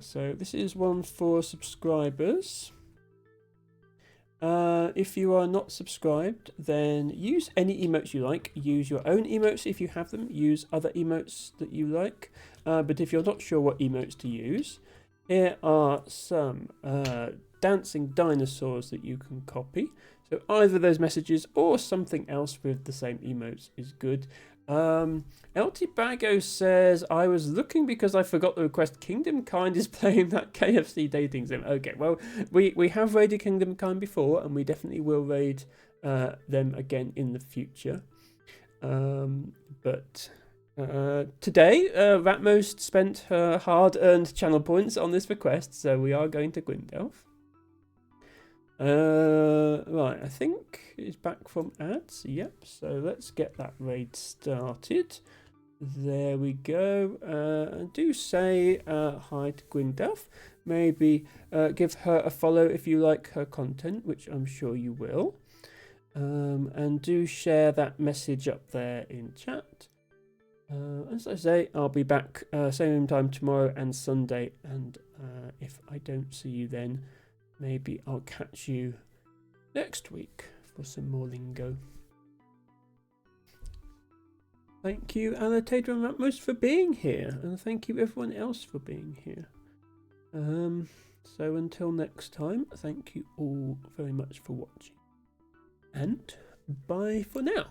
So this is one for subscribers. If you are not subscribed, then use any emotes you like. Use your own emotes if you have them. Use other emotes that you like. But if you're not sure what emotes to use, here are some dancing dinosaurs that you can copy. So either those messages or something else with the same emotes is good. LT Bago says, I was looking because I forgot the request. Kingdom Kind is playing that KFC dating sim. Okay, well, we have raided Kingdom Kind before, and we definitely will raid them again in the future. But today, Ratmost spent her hard-earned channel points on this request, so we are going to Gwyndolf. Right, I think it's back from ads. Yep, so let's get that raid started. There we go. And do say hi to Gwyndolf. Maybe give her a follow if you like her content, which I'm sure you will. And do share that message up there in chat. As I say, I'll be back same time tomorrow and Sunday. And if I don't see you then, maybe I'll catch you next week for some more lingo. Thank you, Allotator and Ratmost, for being here, and thank you everyone else for being here. So until next time, thank you all very much for watching, and bye for now.